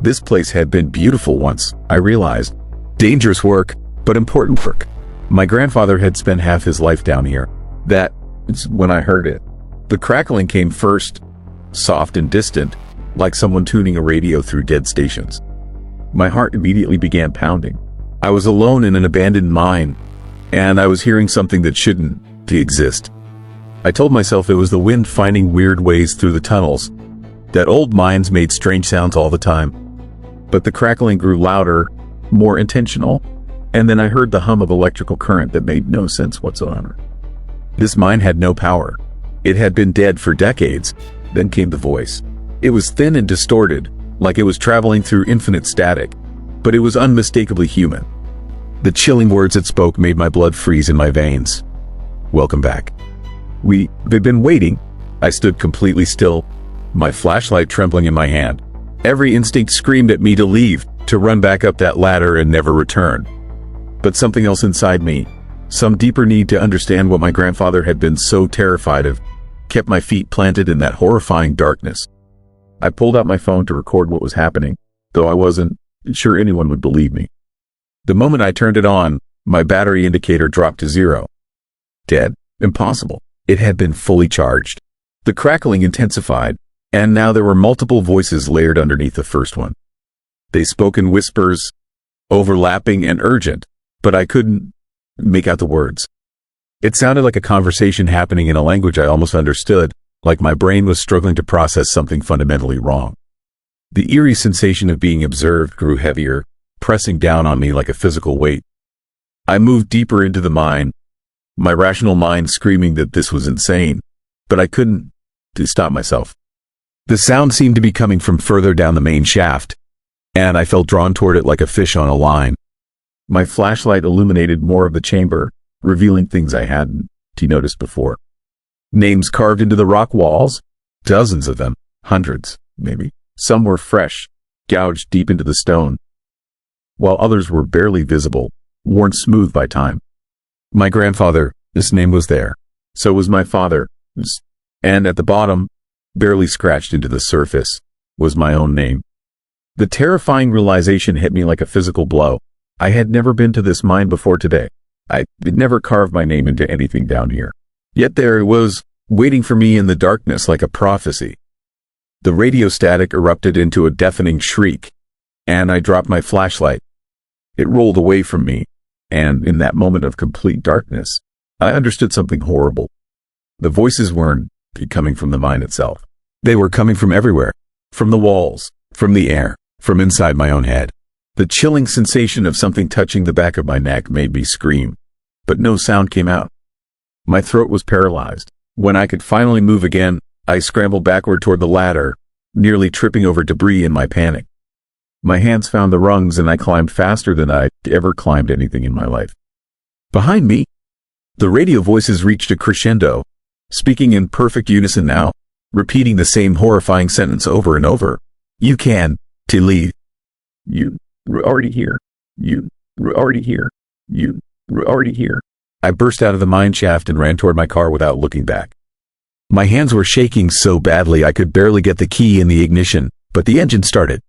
This place had been beautiful once, I realized. Dangerous work, but important work. My grandfather had spent half his life down here. That's when I heard it. The crackling came first, soft and distant, like someone tuning a radio through dead stations. My heart immediately began pounding. I was alone in an abandoned mine, and I was hearing something that shouldn't exist. I told myself it was the wind finding weird ways through the tunnels, that old mines made strange sounds all the time. But the crackling grew louder, more intentional, and then I heard the hum of electrical current that made no sense whatsoever. This mine had no power. It had been dead for decades. Then came the voice. It was thin and distorted, like it was traveling through infinite static, but it was unmistakably human. The chilling words it spoke made my blood freeze in my veins. Welcome back. We've been waiting. I stood completely still, my flashlight trembling in my hand. Every instinct screamed at me to leave, to run back up that ladder and never return. But something else inside me, some deeper need to understand what my grandfather had been so terrified of, kept my feet planted in that horrifying darkness. I pulled out my phone to record what was happening, though I wasn't sure anyone would believe me. The moment I turned it on, my battery indicator dropped to 0. Dead? Impossible. It had been fully charged. The crackling intensified, and now there were multiple voices layered underneath the first one. They spoke in whispers, overlapping and urgent, but I couldn't make out the words. It sounded like a conversation happening in a language I almost understood, like my brain was struggling to process something fundamentally wrong. The eerie sensation of being observed grew heavier, pressing down on me like a physical weight. I moved deeper into the mine, my rational mind screaming that this was insane, but I couldn't stop myself. The sound seemed to be coming from further down the main shaft, and I felt drawn toward it like a fish on a line. My flashlight illuminated more of the chamber, revealing things I hadn't noticed before. Names carved into the rock walls, dozens of them, hundreds, maybe. Some were fresh, gouged deep into the stone, while others were barely visible, worn smooth by time. My grandfather, his name was there. So was my father, and at the bottom, barely scratched into the surface, was my own name. The terrifying realization hit me like a physical blow. I had never been to this mine before today. I had never carved my name into anything down here. Yet there it was, waiting for me in the darkness like a prophecy. The radio static erupted into a deafening shriek, and I dropped my flashlight. It rolled away from me, and in that moment of complete darkness, I understood something horrible. The voices weren't coming from the mine itself. They were coming from everywhere, from the walls, from the air, from inside my own head. The chilling sensation of something touching the back of my neck made me scream, but no sound came out. My throat was paralyzed. When I could finally move again, I scrambled backward toward the ladder, nearly tripping over debris in my panic. My hands found the rungs and I climbed faster than I'd ever climbed anything in my life. Behind me, the radio voices reached a crescendo, speaking in perfect unison now, repeating the same horrifying sentence over and over. You can, to leave. You were already here. You were already here. You were already here. I burst out of the mine shaft and ran toward my car without looking back. My hands were shaking so badly I could barely get the key in the ignition, but the engine started.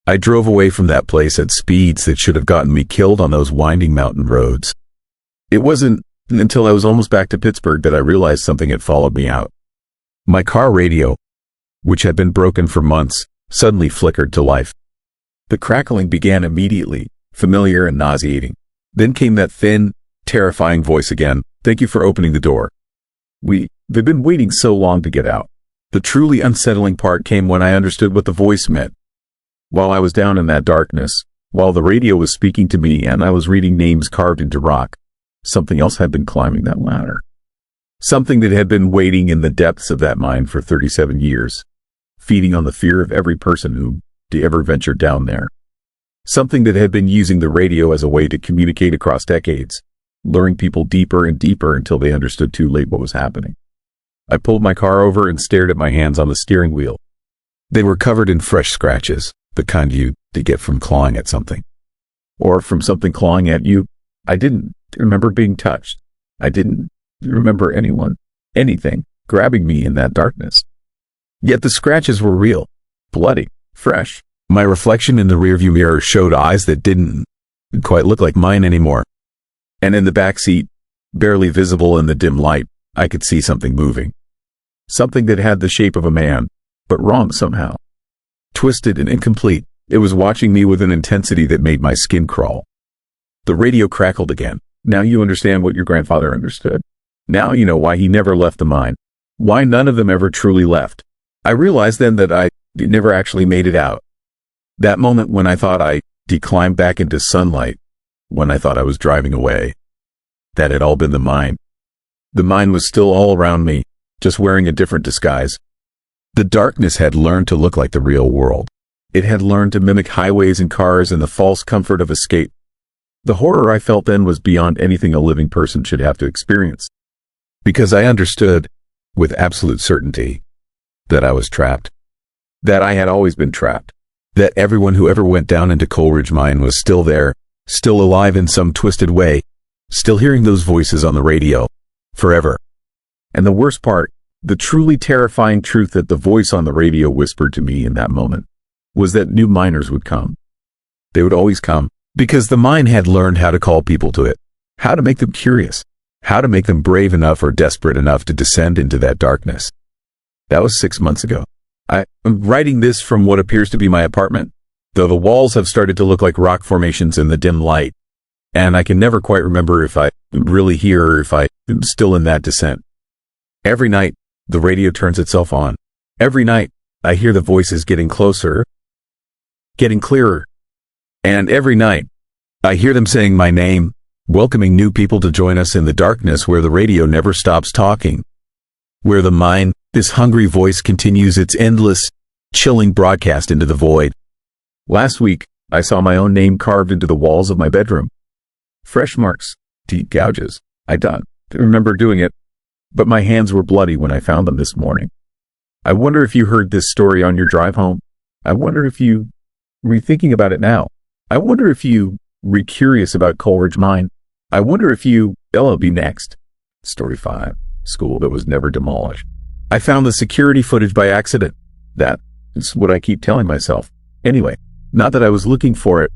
I drove away from that place at speeds that should have gotten me killed on those winding mountain roads. It wasn't until I was almost back to Pittsburgh that I realized something had followed me out. My car radio, which had been broken for months, suddenly flickered to life. The crackling began immediately, familiar and nauseating. Then came that thin, terrifying voice again. Thank you for opening the door. They've been waiting so long to get out. The truly unsettling part came when I understood what the voice meant. While I was down in that darkness, while the radio was speaking to me and I was reading names carved into rock, something else had been climbing that ladder. Something that had been waiting in the depths of that mine for 37 years, feeding on the fear of every person who ever ventured down there. Something that had been using the radio as a way to communicate across decades, luring people deeper and deeper until they understood too late what was happening. I pulled my car over and stared at my hands on the steering wheel. They were covered in fresh scratches, the kind you get from clawing at something. Or from something clawing at you. I didn't remember being touched. I didn't remember anything, grabbing me in that darkness. Yet the scratches were real, bloody, fresh. My reflection in the rearview mirror showed eyes that didn't quite look like mine anymore. And in the back seat, barely visible in the dim light, I could see something moving. Something that had the shape of a man, but wrong somehow. Twisted and incomplete, it was watching me with an intensity that made my skin crawl. The radio crackled again. Now you understand what your grandfather understood. Now you know why he never left the mine. Why none of them ever truly left. I realized then that I never actually made it out. That moment when I thought I climbed back into sunlight, when I thought I was driving away, that had all been the mine. The mine was still all around me, just wearing a different disguise. The darkness had learned to look like the real world. It had learned to mimic highways and cars and the false comfort of escape. The horror I felt then was beyond anything a living person should have to experience. Because I understood, with absolute certainty, that I was trapped. That I had always been trapped. That everyone who ever went down into Coleridge Mine was still there, still alive in some twisted way, still hearing those voices on the radio, forever. And the worst part, the truly terrifying truth that the voice on the radio whispered to me in that moment, was that new miners would come. They would always come, because the mine had learned how to call people to it, how to make them curious, how to make them brave enough or desperate enough to descend into that darkness. That was 6 months ago. I'm writing this from what appears to be my apartment, though the walls have started to look like rock formations in the dim light, and I can never quite remember if I'm really here or if I'm still in that descent. Every night, the radio turns itself on. Every night, I hear the voices getting closer, getting clearer. And every night, I hear them saying my name, welcoming new people to join us in the darkness where the radio never stops talking. Where the mine, this hungry voice, continues its endless, chilling broadcast into the void. Last week, I saw my own name carved into the walls of my bedroom. Fresh marks, deep gouges. I don't remember doing it, but my hands were bloody when I found them this morning. I wonder if you heard this story on your drive home. I wonder if you were thinking about it now. I wonder if you were curious about Coleridge Mine. I wonder if it'll be next. Story 5. School that was never demolished. I found the security footage by accident. That is what I keep telling myself. Anyway, not that I was looking for it.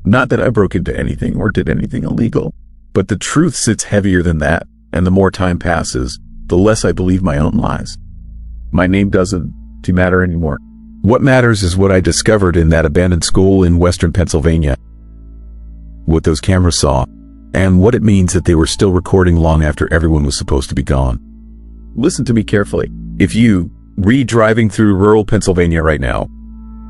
Not that I broke into anything or did anything illegal. But the truth sits heavier than that, and the more time passes, the less I believe my own lies. My name doesn't matter anymore. What matters is what I discovered in that abandoned school in western Pennsylvania. What those cameras saw, and what it means that they were still recording long after everyone was supposed to be gone. Listen to me carefully. If you driving through rural Pennsylvania right now,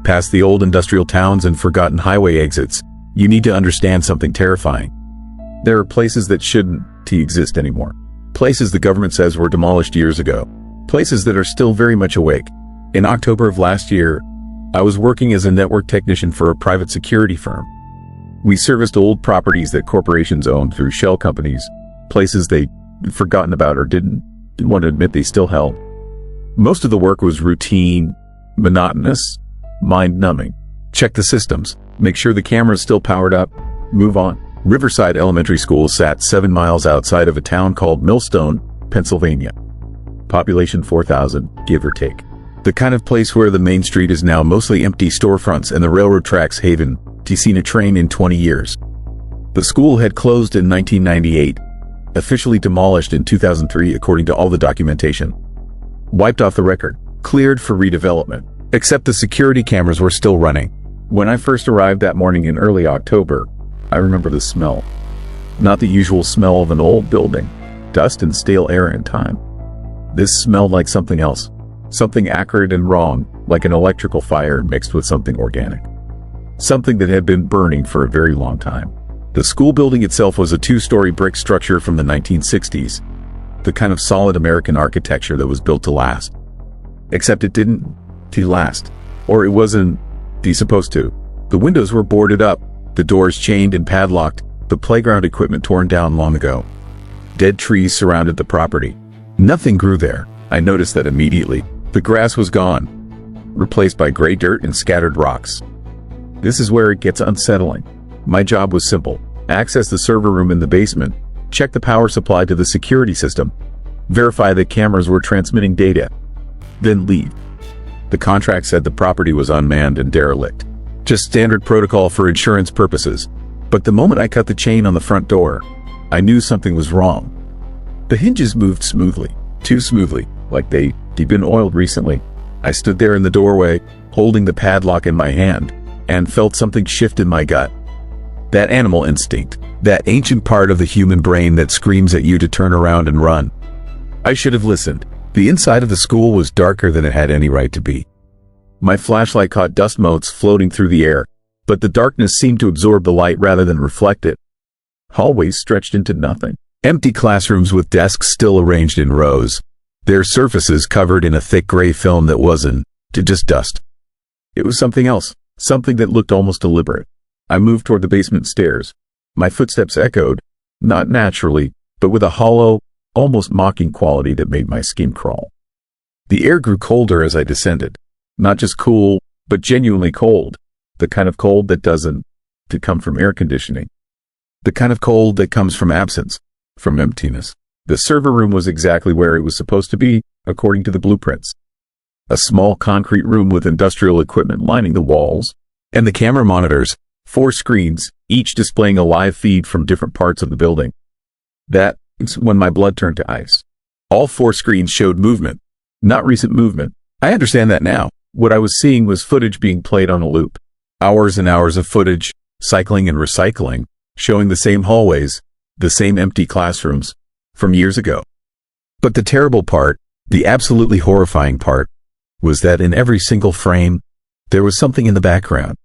past the old industrial towns and forgotten highway exits, you need to understand something terrifying. There are places that shouldn't exist anymore. Places the government says were demolished years ago. Places that are still very much awake. In October of last year, I was working as a network technician for a private security firm. We serviced old properties that corporations owned through shell companies, places they'd forgotten about or didn't didn't want to admit they still held. Most of the work was routine, monotonous, mind-numbing. Check the systems, make sure the camera's still powered up, move on. Riverside Elementary School sat 7 miles outside of a town called Millstone, Pennsylvania. Population 4,000, give or take. The kind of place where the main street is now mostly empty storefronts and the railroad tracks haven to seen a train in 20 years. The school had closed in 1998, officially demolished in 2003 according to all the documentation. Wiped off the record, cleared for redevelopment, except the security cameras were still running. When I first arrived that morning in early October, I remember the smell. Not the usual smell of an old building, dust and stale air and time. This smelled like something else, something acrid and wrong, like an electrical fire mixed with something organic. Something that had been burning for a very long time. The school building itself was a 2-story brick structure from the 1960s, the kind of solid American architecture that was built to last. Except it didn't last, or it wasn't supposed to. The windows were boarded up, the doors chained and padlocked, the playground equipment torn down long ago. Dead trees surrounded the property. Nothing grew there. I noticed that immediately. The grass was gone, replaced by gray dirt and scattered rocks. This is where it gets unsettling. My job was simple. Access the server room in the basement, check the power supply to the security system, verify that cameras were transmitting data, then leave. The contract said the property was unmanned and derelict. Just standard protocol for insurance purposes. But the moment I cut the chain on the front door, I knew something was wrong. The hinges moved smoothly, too smoothly, like they'd been oiled recently. I stood there in the doorway, holding the padlock in my hand, and felt something shift in my gut. That animal instinct, that ancient part of the human brain that screams at you to turn around and run. I should have listened. The inside of the school was darker than it had any right to be. My flashlight caught dust motes floating through the air, but the darkness seemed to absorb the light rather than reflect it. Hallways stretched into nothing. Empty classrooms with desks still arranged in rows, their surfaces covered in a thick gray film that wasn't just dust. It was something else, something that looked almost deliberate. I moved toward the basement stairs. My footsteps echoed, not naturally, but with a hollow, almost mocking quality that made my skin crawl. The air grew colder as I descended. Not just cool, but genuinely cold. The kind of cold that doesn't come from air conditioning. The kind of cold that comes from absence, from emptiness. The server room was exactly where it was supposed to be, according to the blueprints. A small concrete room with industrial equipment lining the walls, and the camera monitors, 4 screens, each displaying a live feed from different parts of the building. That's when my blood turned to ice. All 4 screens showed movement, not recent movement. I understand that now. What I was seeing was footage being played on a loop. Hours and hours of footage, cycling and recycling, showing the same hallways, the same empty classrooms, from years ago. But the terrible part, the absolutely horrifying part, was that in every single frame, there was something in the background.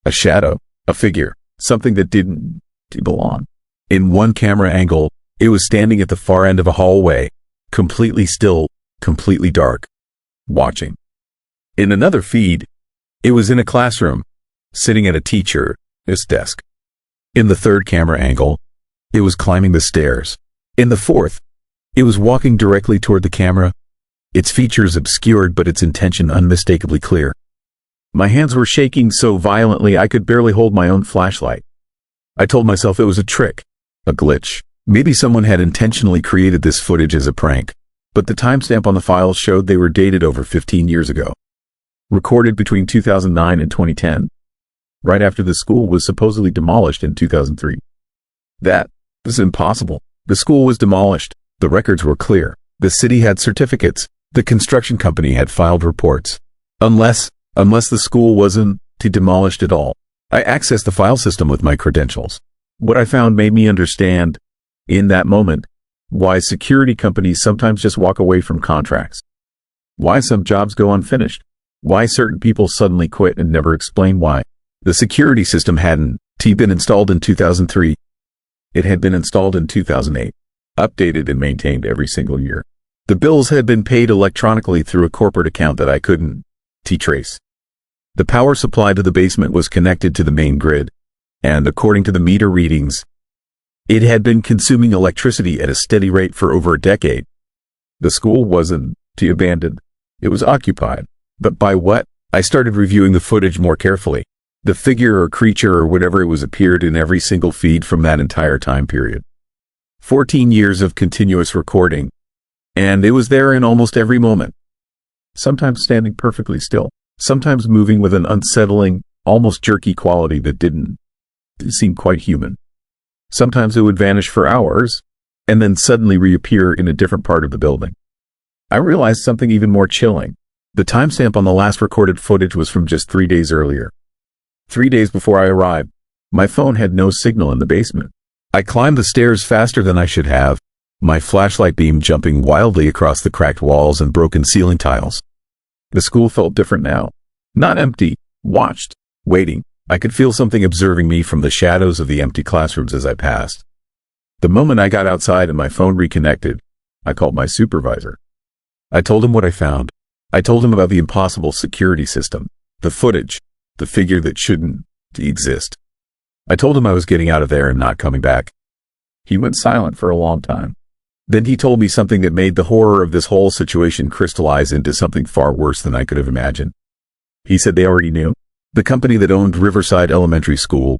A shadow, a figure, something that didn't belong. In one camera angle, it was standing at the far end of a hallway, completely still, completely dark, watching. In another feed, it was in a classroom, sitting at a teacher's desk. In the third camera angle, it was climbing the stairs. In the fourth, it was walking directly toward the camera, its features obscured but its intention unmistakably clear. My hands were shaking so violently I could barely hold my own flashlight. I told myself it was a trick, a glitch. Maybe someone had intentionally created this footage as a prank, but the timestamp on the files showed they were dated over 15 years ago. Recorded between 2009 and 2010, right after the school was supposedly demolished in 2003. That was impossible. The school was demolished. The records were clear. The city had certificates. The construction company had filed reports. Unless the school wasn't demolished at all. I accessed the file system with my credentials. What I found made me understand, in that moment, why security companies sometimes just walk away from contracts. Why some jobs go unfinished. Why certain people suddenly quit and never explain why. The security system hadn't been installed in 2003. It had been installed in 2008, updated and maintained every single year. The bills had been paid electronically through a corporate account that I couldn't trace. The power supply to the basement was connected to the main grid, and according to the meter readings, it had been consuming electricity at a steady rate for over a decade. The school wasn't abandoned. It was occupied. But by what? I started reviewing the footage more carefully. The figure or creature or whatever it was appeared in every single feed from that entire time period. 14 years of continuous recording. And it was there in almost every moment. Sometimes standing perfectly still. Sometimes moving with an unsettling, almost jerky quality that didn't seem quite human. Sometimes it would vanish for hours, and then suddenly reappear in a different part of the building. I realized something even more chilling. The timestamp on the last recorded footage was from just 3 days earlier. 3 days before I arrived, my phone had no signal in the basement. I climbed the stairs faster than I should have, my flashlight beam jumping wildly across the cracked walls and broken ceiling tiles. The school felt different now. Not empty, watched, waiting. I could feel something observing me from the shadows of the empty classrooms as I passed. The moment I got outside and my phone reconnected, I called my supervisor. I told him what I found. I told him about the impossible security system, the footage, the figure that shouldn't exist. I told him I was getting out of there and not coming back. He went silent for a long time. Then he told me something that made the horror of this whole situation crystallize into something far worse than I could have imagined. He said they already knew. The company that owned Riverside Elementary School,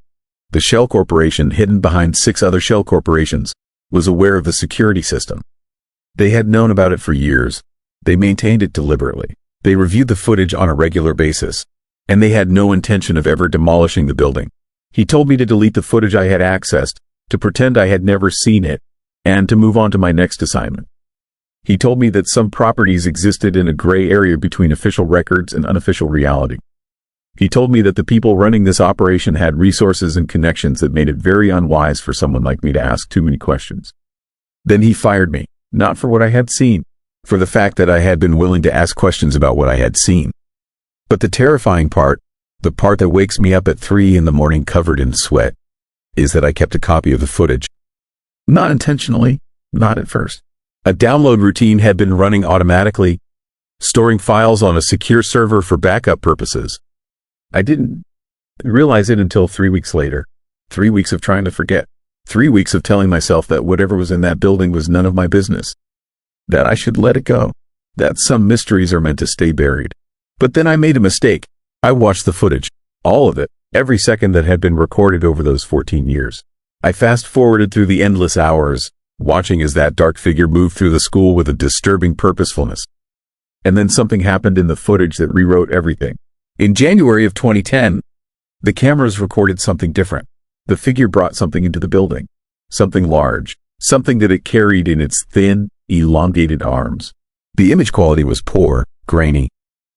the shell corporation hidden behind 6 other shell corporations, was aware of the security system. They had known about it for years. They maintained it deliberately. They reviewed the footage on a regular basis, and they had no intention of ever demolishing the building. He told me to delete the footage I had accessed, to pretend I had never seen it, and to move on to my next assignment. He told me that some properties existed in a gray area between official records and unofficial reality. He told me that the people running this operation had resources and connections that made it very unwise for someone like me to ask too many questions. Then he fired me, not for what I had seen, for the fact that I had been willing to ask questions about what I had seen. But the terrifying part, the part that wakes me up at 3 a.m. covered in sweat, is that I kept a copy of the footage. Not intentionally, not at first. A download routine had been running automatically, storing files on a secure server for backup purposes. I didn't realize it until 3 weeks later. 3 weeks of trying to forget. 3 weeks of telling myself that whatever was in that building was none of my business. That I should let it go. That some mysteries are meant to stay buried. But then I made a mistake. I watched the footage. All of it. Every second that had been recorded over those 14 years. I fast-forwarded through the endless hours, watching as that dark figure moved through the school with a disturbing purposefulness. And then something happened in the footage that rewrote everything. In January of 2010, the cameras recorded something different. The figure brought something into the building. Something large. Something that it carried in its thin, elongated arms. The image quality was poor, grainy,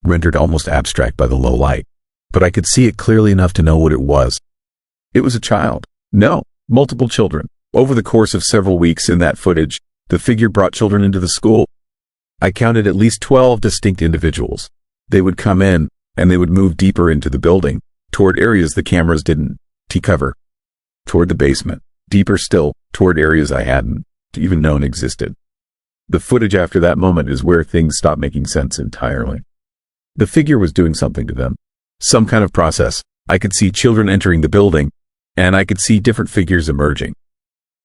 rendered almost abstract by the low light. But I could see it clearly enough to know what it was. It was a child. No, multiple children. Over the course of several weeks in that footage, the figure brought children into the school. I counted at least 12 distinct individuals. They would come in, and they would move deeper into the building, toward areas the cameras didn't cover, toward the basement, deeper still, toward areas I hadn't even known existed. The footage after that moment is where things stop making sense entirely. The figure was doing something to them. Some kind of process. I could see children entering the building, and I could see different figures emerging.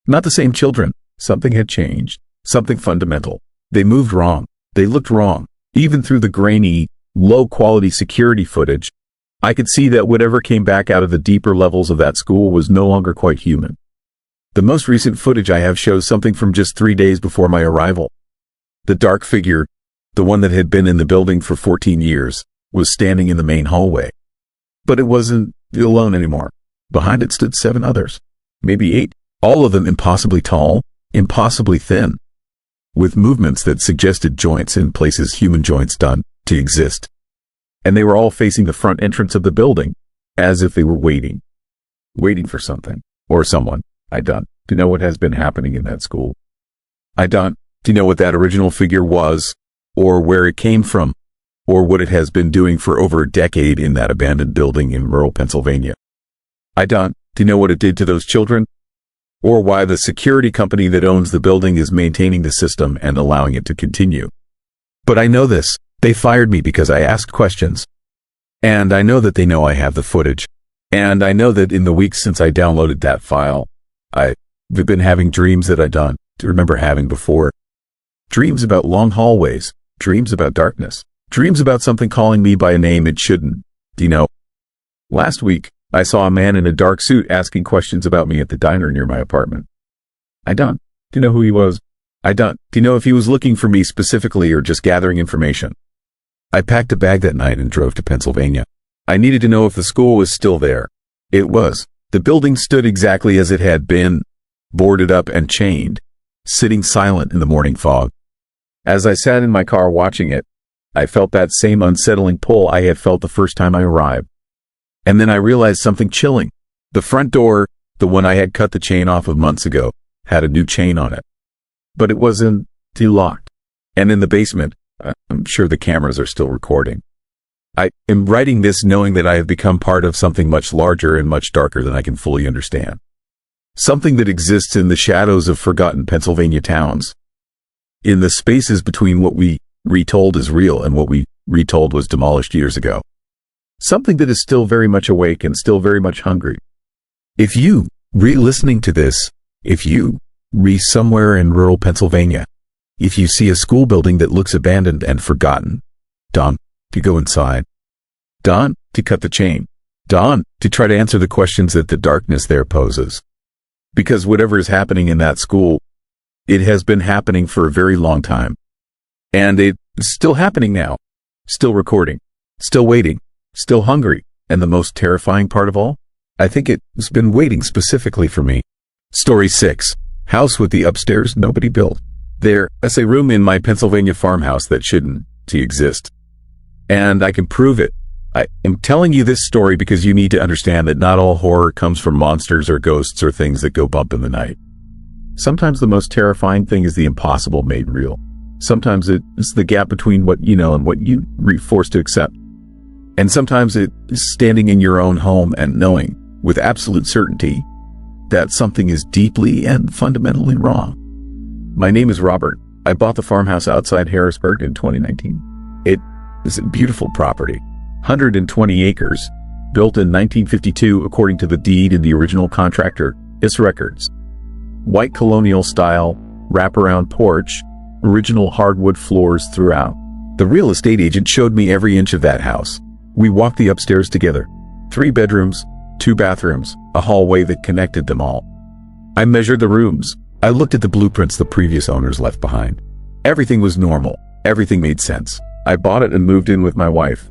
Not the same children. Something had changed. Something fundamental. They moved wrong. They looked wrong. Even through the grainy, low-quality security footage, I could see that whatever came back out of the deeper levels of that school was no longer quite human. The most recent footage I have shows something from just 3 days before my arrival. The dark figure, the one that had been in the building for 14 years, was standing in the main hallway. But it wasn't alone anymore. Behind it stood 7 others, maybe 8, all of them impossibly tall, impossibly thin, with movements that suggested joints in places human joints don't exist. And they were all facing the front entrance of the building, as if they were waiting for something, or someone. I don't know what has been happening in that school. I don't know what that original figure was, or where it came from, or what it has been doing for over a decade in that abandoned building in rural Pennsylvania. I don't know what it did to those children, or why the security company that owns the building is maintaining the system and allowing it to continue. But I know this. They fired me because I asked questions. And I know that they know I have the footage. And I know that in the weeks since I downloaded that file, I've been having dreams that I don't remember having before. Dreams about long hallways. Dreams about darkness. Dreams about something calling me by a name it shouldn't. Do you know? Last week, I saw a man in a dark suit asking questions about me at the diner near my apartment. I don't. Do you know who he was? I don't. Do you know if he was looking for me specifically or just gathering information? I packed a bag that night and drove to Pennsylvania. I needed to know if the school was still there. It was. The building stood exactly as it had been, boarded up and chained, sitting silent in the morning fog. As I sat in my car watching it, I felt that same unsettling pull I had felt the first time I arrived. And then I realized something chilling. The front door, the one I had cut the chain off of months ago, had a new chain on it. But it wasn't locked. And in the basement, I'm sure the cameras are still recording. I am writing this knowing that I have become part of something much larger and much darker than I can fully understand. Something that exists in the shadows of forgotten Pennsylvania towns. In the spaces between what we retold is real and what we retold was demolished years ago. Something that is still very much awake and still very much hungry. If you, re-listening to this, if you, somewhere in rural Pennsylvania, if you see a school building that looks abandoned and forgotten, dawn to go inside. Dawn to cut the chain. Dawn to try to answer the questions that the darkness there poses. Because whatever is happening in that school, it has been happening for a very long time. And it's still happening now. Still recording. Still waiting. Still hungry. And the most terrifying part of all? I think it's been waiting specifically for me. Story 6. House with the upstairs nobody built. There is a room in my Pennsylvania farmhouse that shouldn't exist. And I can prove it. I am telling you this story because you need to understand that not all horror comes from monsters or ghosts or things that go bump in the night. Sometimes the most terrifying thing is the impossible made real. Sometimes it's the gap between what you know and what you are forced to accept. And sometimes it is standing in your own home and knowing, with absolute certainty, that something is deeply and fundamentally wrong. My name is Robert. I bought the farmhouse outside Harrisburg in 2019. It is a beautiful property, 120 acres, built in 1952 according to the deed and the original contractor, IS Records. White colonial style, wraparound porch, original hardwood floors throughout. The real estate agent showed me every inch of that house. We walked the upstairs together. 3 bedrooms, 2 bathrooms, a hallway that connected them all. I measured the rooms. I looked at the blueprints the previous owners left behind. Everything was normal. Everything made sense. I bought it and moved in with my wife,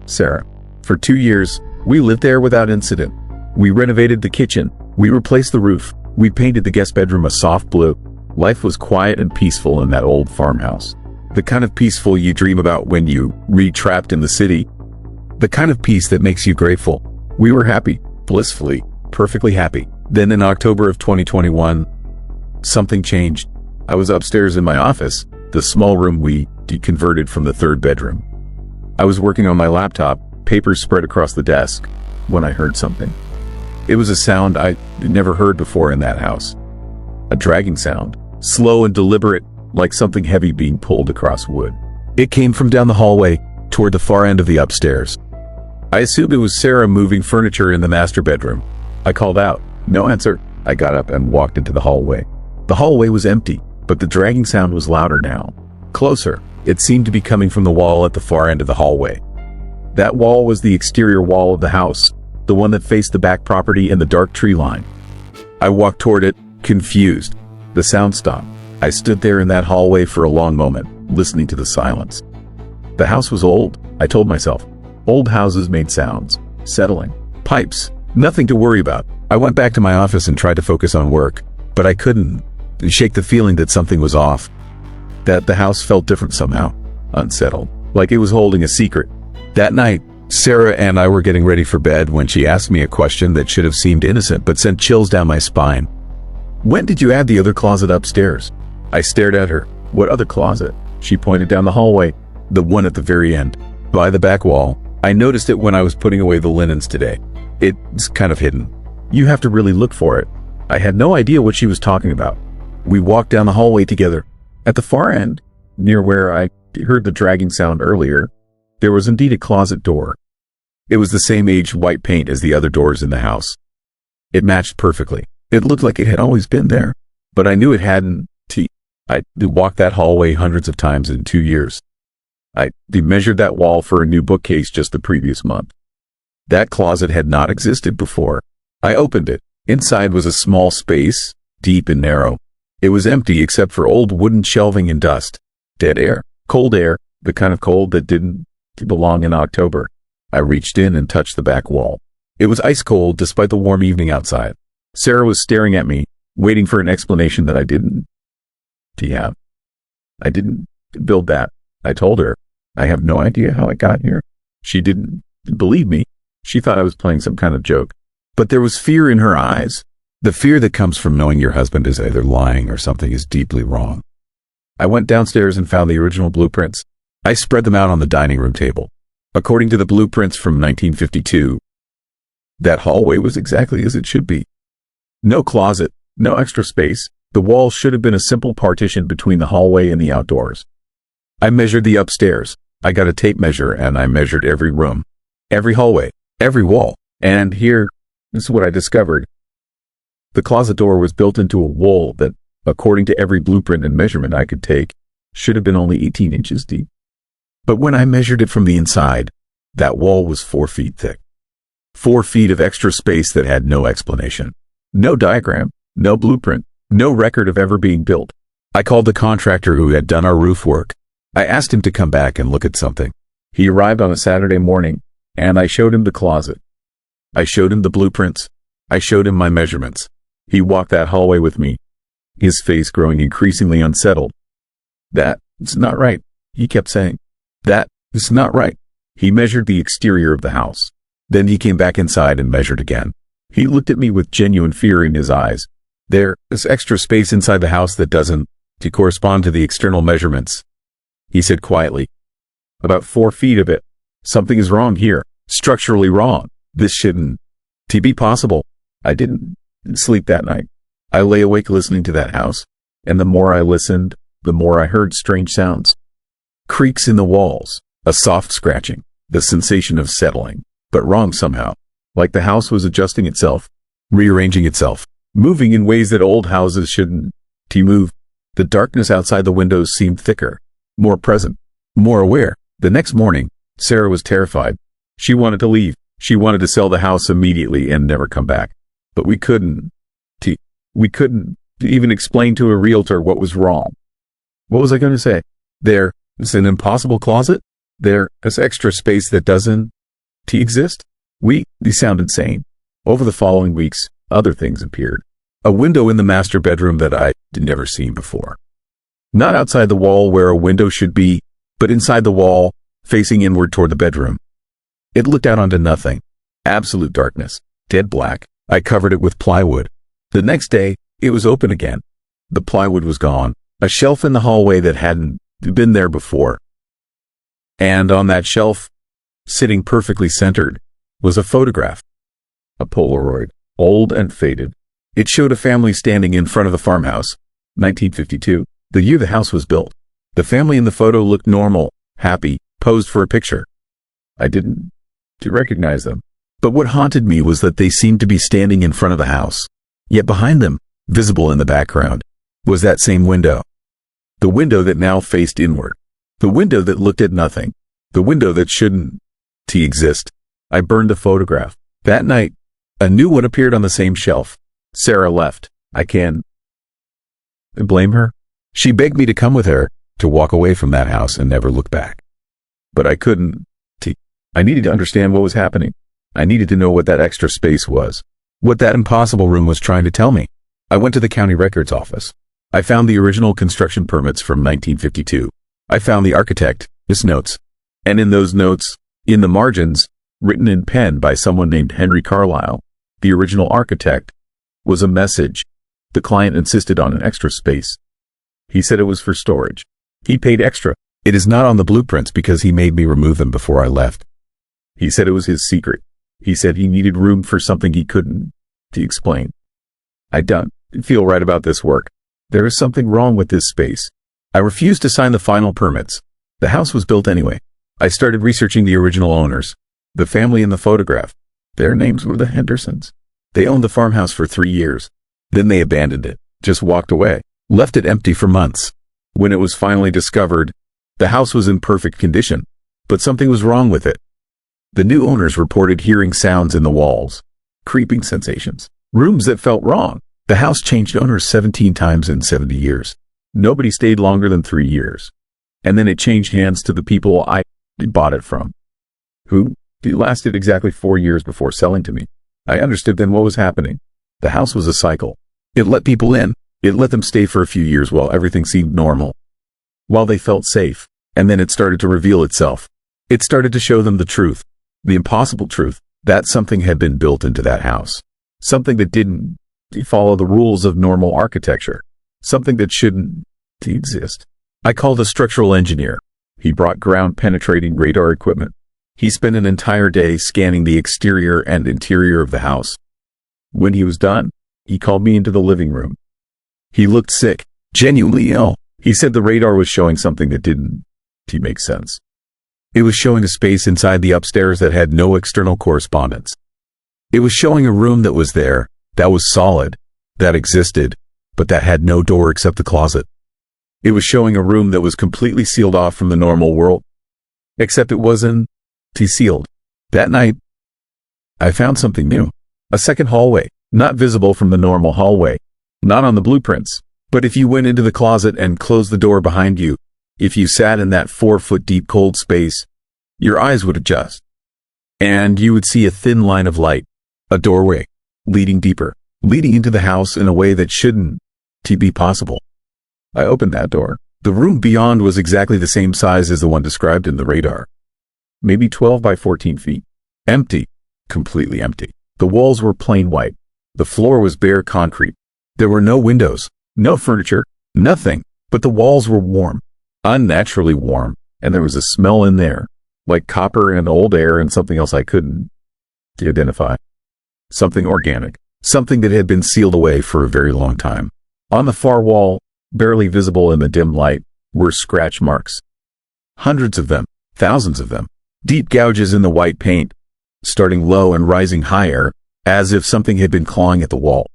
Sarah. For 2 years, we lived there without incident. We renovated the kitchen. We replaced the roof. We painted the guest bedroom a soft blue. Life was quiet and peaceful in that old farmhouse. The kind of peaceful you dream about when you trapped in the city. The kind of peace that makes you grateful. We were happy, blissfully, perfectly happy. Then in October of 2021, something changed. I was upstairs in my office, the small room we deconverted from the 3rd bedroom. I was working on my laptop, papers spread across the desk, when I heard something. It was a sound I'd never heard before in that house. A dragging sound, slow and deliberate, like something heavy being pulled across wood. It came from down the hallway, toward the far end of the upstairs. I assumed it was Sarah moving furniture in the master bedroom. I called out. No answer. I got up and walked into the hallway. The hallway was empty, but the dragging sound was louder now. Closer. It seemed to be coming from the wall at the far end of the hallway. That wall was the exterior wall of the house, the one that faced the back property and the dark tree line. I walked toward it, confused. The sound stopped. I stood there in that hallway for a long moment, listening to the silence. The house was old, I told myself. Old houses made sounds, settling, pipes, nothing to worry about. I went back to my office and tried to focus on work, but I couldn't shake the feeling that something was off. That the house felt different somehow, unsettled, like it was holding a secret. That night, Sarah and I were getting ready for bed when she asked me a question that should have seemed innocent but sent chills down my spine. When did you add the other closet upstairs? I stared at her. What other closet? She pointed down the hallway, the one at the very end, by the back wall. I noticed it when I was putting away the linens today. It's kind of hidden. You have to really look for it. I had no idea what she was talking about. We walked down the hallway together. At the far end, near where I heard the dragging sound earlier, there was indeed a closet door. It was the same aged white paint as the other doors in the house. It matched perfectly. It looked like it had always been there, but I knew it hadn't. I walked that hallway hundreds of times in 2 years. I measured that wall for a new bookcase just the previous month. That closet had not existed before. I opened it. Inside was a small space, deep and narrow. It was empty except for old wooden shelving and dust. Dead air. Cold air, the kind of cold that didn't belong in October. I reached in and touched the back wall. It was ice cold despite the warm evening outside. Sarah was staring at me, waiting for an explanation that I didn't have. I didn't build that. I told her. I have no idea how it got here. She didn't believe me. She thought I was playing some kind of joke. But there was fear in her eyes. The fear that comes from knowing your husband is either lying or something is deeply wrong. I went downstairs and found the original blueprints. I spread them out on the dining room table. According to the blueprints from 1952, that hallway was exactly as it should be. No closet, no extra space. The wall should have been a simple partition between the hallway and the outdoors. I measured the upstairs. I got a tape measure and I measured every room, every hallway, every wall. And here is what I discovered. The closet door was built into a wall that, according to every blueprint and measurement I could take, should have been only 18 inches deep. But when I measured it from the inside, that wall was 4 feet thick. 4 feet of extra space that had no explanation. No diagram, no blueprint, no record of ever being built. I called the contractor who had done our roof work. I asked him to come back and look at something. He arrived on a Saturday morning, and I showed him the closet. I showed him the blueprints. I showed him my measurements. He walked that hallway with me, his face growing increasingly unsettled. "That's not right," he kept saying. "That's not right." He measured the exterior of the house. Then he came back inside and measured again. He looked at me with genuine fear in his eyes. "There's extra space inside the house that doesn't correspond to the external measurements," he said quietly. "About 4 feet of it. Something is wrong here. Structurally wrong. This shouldn't be possible." I didn't sleep that night. I lay awake listening to that house, and the more I listened, the more I heard strange sounds. Creaks in the walls, a soft scratching, the sensation of settling, but wrong somehow, like the house was adjusting itself, rearranging itself, moving in ways that old houses shouldn't move. The darkness outside the windows seemed thicker, more present, more aware. The next morning, Sarah was terrified. She wanted to leave. She wanted to sell the house immediately and never come back. But we couldn't even explain to a realtor what was wrong. What was I going to say? There is an impossible closet? There is extra space that doesn't exist? These sound insane. Over the following weeks, other things appeared. A window in the master bedroom that I'd never seen before. Not outside the wall where a window should be, but inside the wall, facing inward toward the bedroom. It looked out onto nothing. Absolute darkness. Dead black. I covered it with plywood. The next day, it was open again. The plywood was gone. A shelf in the hallway that hadn't been there before. And on that shelf, sitting perfectly centered, was a photograph. A Polaroid, old and faded. It showed a family standing in front of the farmhouse. 1952, the year the house was built. The family in the photo looked normal, happy, posed for a picture. I didn't recognize them. But what haunted me was that they seemed to be standing in front of the house. Yet behind them, visible in the background, was that same window. The window that now faced inward. The window that looked at nothing. The window that shouldn't exist. I burned the photograph. That night, a new one appeared on the same shelf. Sarah left. I can't blame her. She begged me to come with her, to walk away from that house and never look back. But I couldn't. I needed to understand what was happening. I needed to know what that extra space was. What that impossible room was trying to tell me. I went to the county records office. I found the original construction permits from 1952. I found the architect, his notes. And in those notes, in the margins, written in pen by someone named Henry Carlisle, the original architect, was a message. The client insisted on an extra space. He said it was for storage. He paid extra. It is not on the blueprints because he made me remove them before I left. He said it was his secret. He said he needed room for something he couldn't explain. I don't feel right about this work. There is something wrong with this space. I refused to sign the final permits. The house was built anyway. I started researching the original owners. The family in the photograph. Their names were the Hendersons. They owned the farmhouse for 3 years. Then they abandoned it, just walked away. left it empty for months. When it was finally discovered, the house was in perfect condition, but something was wrong with it. The new owners reported hearing sounds in the walls, creeping sensations, rooms that felt wrong. The house changed owners 17 times in 70 years. Nobody stayed longer than 3 years. And then it changed hands to the people I bought it from, who lasted exactly 4 years before selling to me. I understood then what was happening. The house was a cycle. It let people in. It let them stay for a few years while everything seemed normal, while they felt safe. And then it started to reveal itself. It started to show them the truth, the impossible truth, that something had been built into that house. Something that didn't follow the rules of normal architecture. Something that shouldn't exist. I called a structural engineer. He brought ground-penetrating radar equipment. He spent an entire day scanning the exterior and interior of the house. When he was done, he called me into the living room. He looked sick, genuinely ill. He said the radar was showing something that didn't make sense. It was showing a space inside the upstairs that had no external correspondence. It was showing a room that was there, that was solid, that existed, but that had no door except the closet. It was showing a room that was completely sealed off from the normal world, except it wasn't sealed. That night, I found something new. A second hallway, not visible from the normal hallway, not on the blueprints. But if you went into the closet and closed the door behind you, if you sat in that 4-foot deep cold space, your eyes would adjust. And you would see a thin line of light, a doorway, leading deeper, leading into the house in a way that shouldn't be possible. I opened that door. The room beyond was exactly the same size as the one described in the radar. Maybe 12 by 14 feet. Empty. Completely empty. The walls were plain white. The floor was bare concrete. There were no windows, no furniture, nothing. But the walls were warm, unnaturally warm, and there was a smell in there, like copper and old air and something else I couldn't identify. Something organic. Something that had been sealed away for a very long time. On the far wall, barely visible in the dim light, were scratch marks. Hundreds of them, thousands of them. Deep gouges in the white paint, starting low and rising higher, as if something had been clawing at the wall,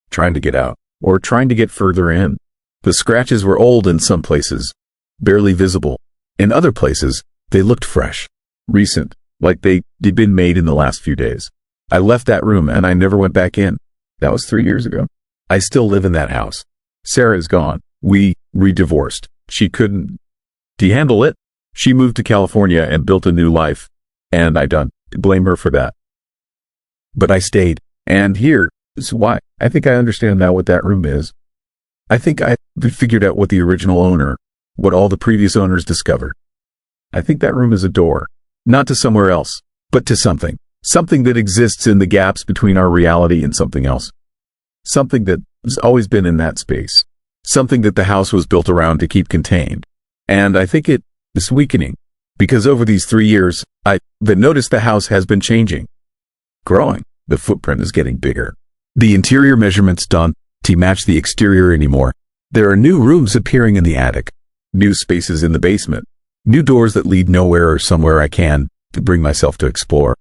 trying to get out, or trying to get further in. The scratches were old in some places, barely visible. In other places, they looked fresh, recent, like they'd been made in the last few days. I left that room and I never went back in. That was 3 years ago. I still live in that house. Sarah is gone. We divorced. She couldn't handle it. She moved to California and built a new life, and I don't blame her for that. But I stayed, and here is why. I think I understand now what that room is. I think I figured out what the original owner, what all the previous owners discovered. I think that room is a door, not to somewhere else, but to something. Something that exists in the gaps between our reality and something else. Something that has always been in that space. Something that the house was built around to keep contained. And I think it is weakening, because over these 3 years, I've noticed the house has been changing, growing. The footprint is getting bigger. The interior measurements don't match the exterior anymore. There are new rooms appearing in the attic, new spaces in the basement, new doors that lead nowhere or somewhere I can bring myself to explore.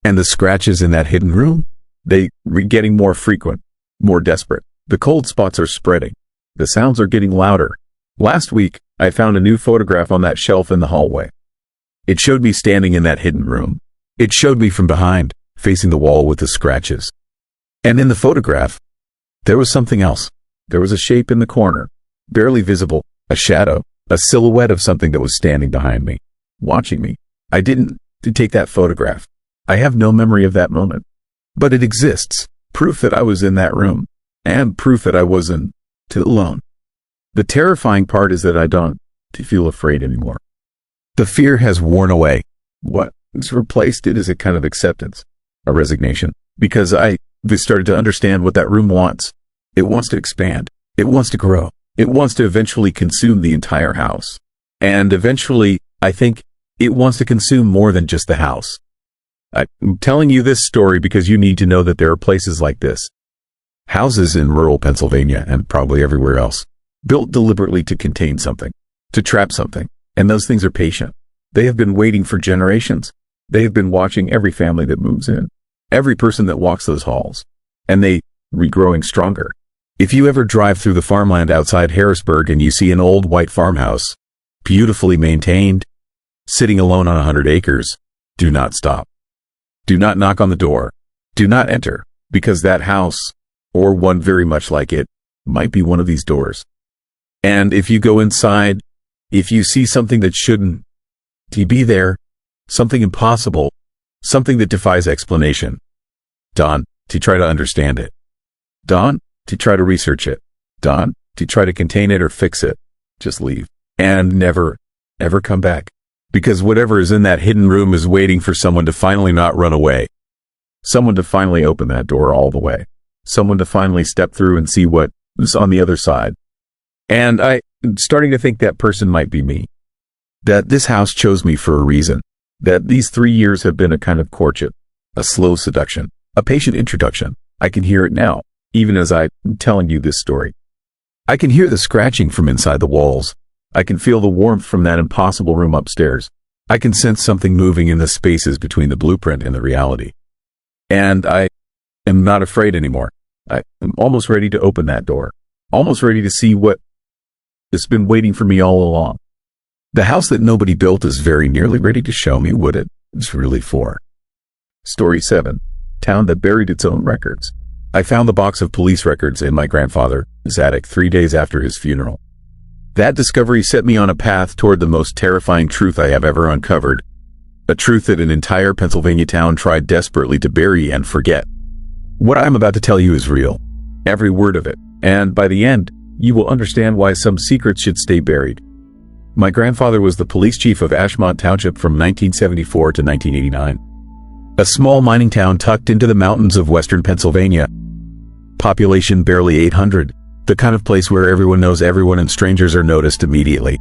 And the scratches in that hidden room, they're getting more frequent, more desperate. The cold spots are spreading. The sounds are getting louder. Last week, I found a new photograph on that shelf in the hallway. It showed me standing in that hidden room. It showed me from behind, facing the wall with the scratches. And in the photograph, there was something else. There was a shape in the corner, barely visible, a shadow, a silhouette of something that was standing behind me, watching me. I didn't take that photograph. I have no memory of that moment. But it exists, proof that I was in that room, and proof that I wasn't alone. The terrifying part is that I don't feel afraid anymore. The fear has worn away. What's replaced it is a kind of acceptance, a resignation, because I started to understand what that room wants. It wants to expand. It wants to grow. It wants to eventually consume the entire house. And eventually, I think, it wants to consume more than just the house. I'm telling you this story because you need to know that there are places like this. Houses in rural Pennsylvania and probably everywhere else, built deliberately to contain something, to trap something. And those things are patient. They have been waiting for generations. They have been watching every family that moves in, every person that walks those halls, and they regrowing stronger. If you ever drive through the farmland outside Harrisburg and you see an old white farmhouse, beautifully maintained, sitting alone on 100 acres, do not stop. Do not knock on the door. Do not enter, because that house, or one very much like it, might be one of these doors. And if you go inside, if you see something that shouldn't be there, something impossible, something that defies explanation, don't to try to understand it. Don't to try to research it. Don't to try to contain it or fix it. Just leave. And never, ever come back. Because whatever is in that hidden room is waiting for someone to finally not run away. Someone to finally open that door all the way. Someone to finally step through and see what is on the other side. And I'm starting to think that person might be me. That this house chose me for a reason. That these 3 years have been a kind of courtship. A slow seduction. A patient introduction. I can hear it now, even as I'm telling you this story. I can hear the scratching from inside the walls. I can feel the warmth from that impossible room upstairs. I can sense something moving in the spaces between the blueprint and the reality. And I am not afraid anymore. I am almost ready to open that door. Almost ready to see what has been waiting for me all along. The house that nobody built is very nearly ready to show me what it's really for. Story 7. Town that buried its own records. I found the box of police records in my grandfather's attic 3 days after his funeral. That discovery set me on a path toward the most terrifying truth I have ever uncovered. A truth that an entire Pennsylvania town tried desperately to bury and forget. What I'm about to tell you is real. Every word of it. And by the end, you will understand why some secrets should stay buried. My grandfather was the police chief of Ashmont Township from 1974 to 1989. A small mining town tucked into the mountains of western Pennsylvania. Population barely 800, the kind of place where everyone knows everyone and strangers are noticed immediately.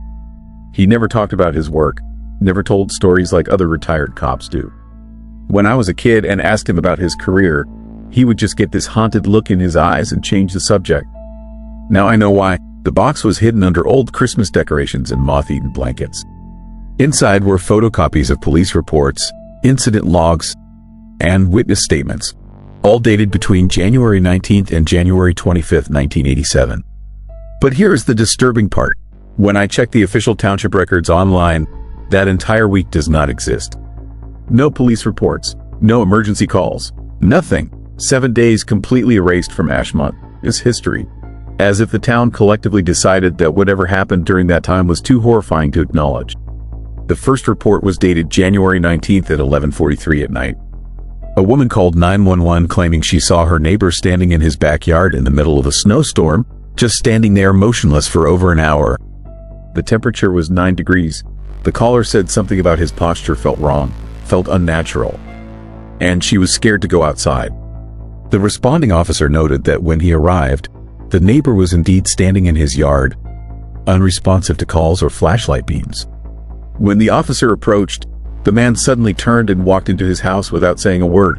He never talked about his work, never told stories like other retired cops do. When I was a kid and asked him about his career, he would just get this haunted look in his eyes and change the subject. Now I know why. The box was hidden under old Christmas decorations and moth-eaten blankets. Inside were photocopies of police reports, incident logs, and witness statements, all dated between January 19th and January 25th, 1987. But here is the disturbing part. When I checked the official township records online, that entire week does not exist. No police reports, no emergency calls, nothing. 7 days completely erased from Ashmont is history, as if the town collectively decided that whatever happened during that time was too horrifying to acknowledge. The first report was dated January 19th at 11:43 at night. A woman called 911 claiming she saw her neighbor standing in his backyard in the middle of a snowstorm, just standing there motionless for over an hour. The temperature was 9 degrees. The caller said something about his posture felt wrong, felt unnatural, and she was scared to go outside. The responding officer noted that when he arrived, the neighbor was indeed standing in his yard, unresponsive to calls or flashlight beams. When the officer approached, the man suddenly turned and walked into his house without saying a word.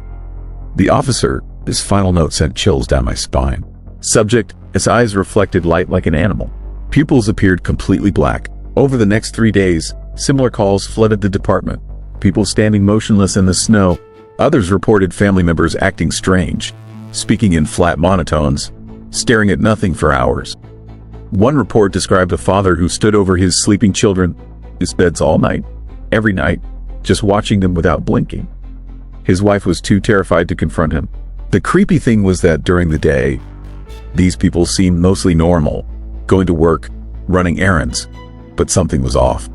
The officer, this final note sent chills down my spine. Subject, his eyes reflected light like an animal. Pupils appeared completely black. Over the next 3 days, similar calls flooded the department. People standing motionless in the snow. Others reported family members acting strange, speaking in flat monotones, staring at nothing for hours. One report described a father who stood over his sleeping children, his beds all night, every night, just watching them without blinking. His wife was too terrified to confront him. The creepy thing was that during the day, these people seemed mostly normal, going to work, running errands, but something was off.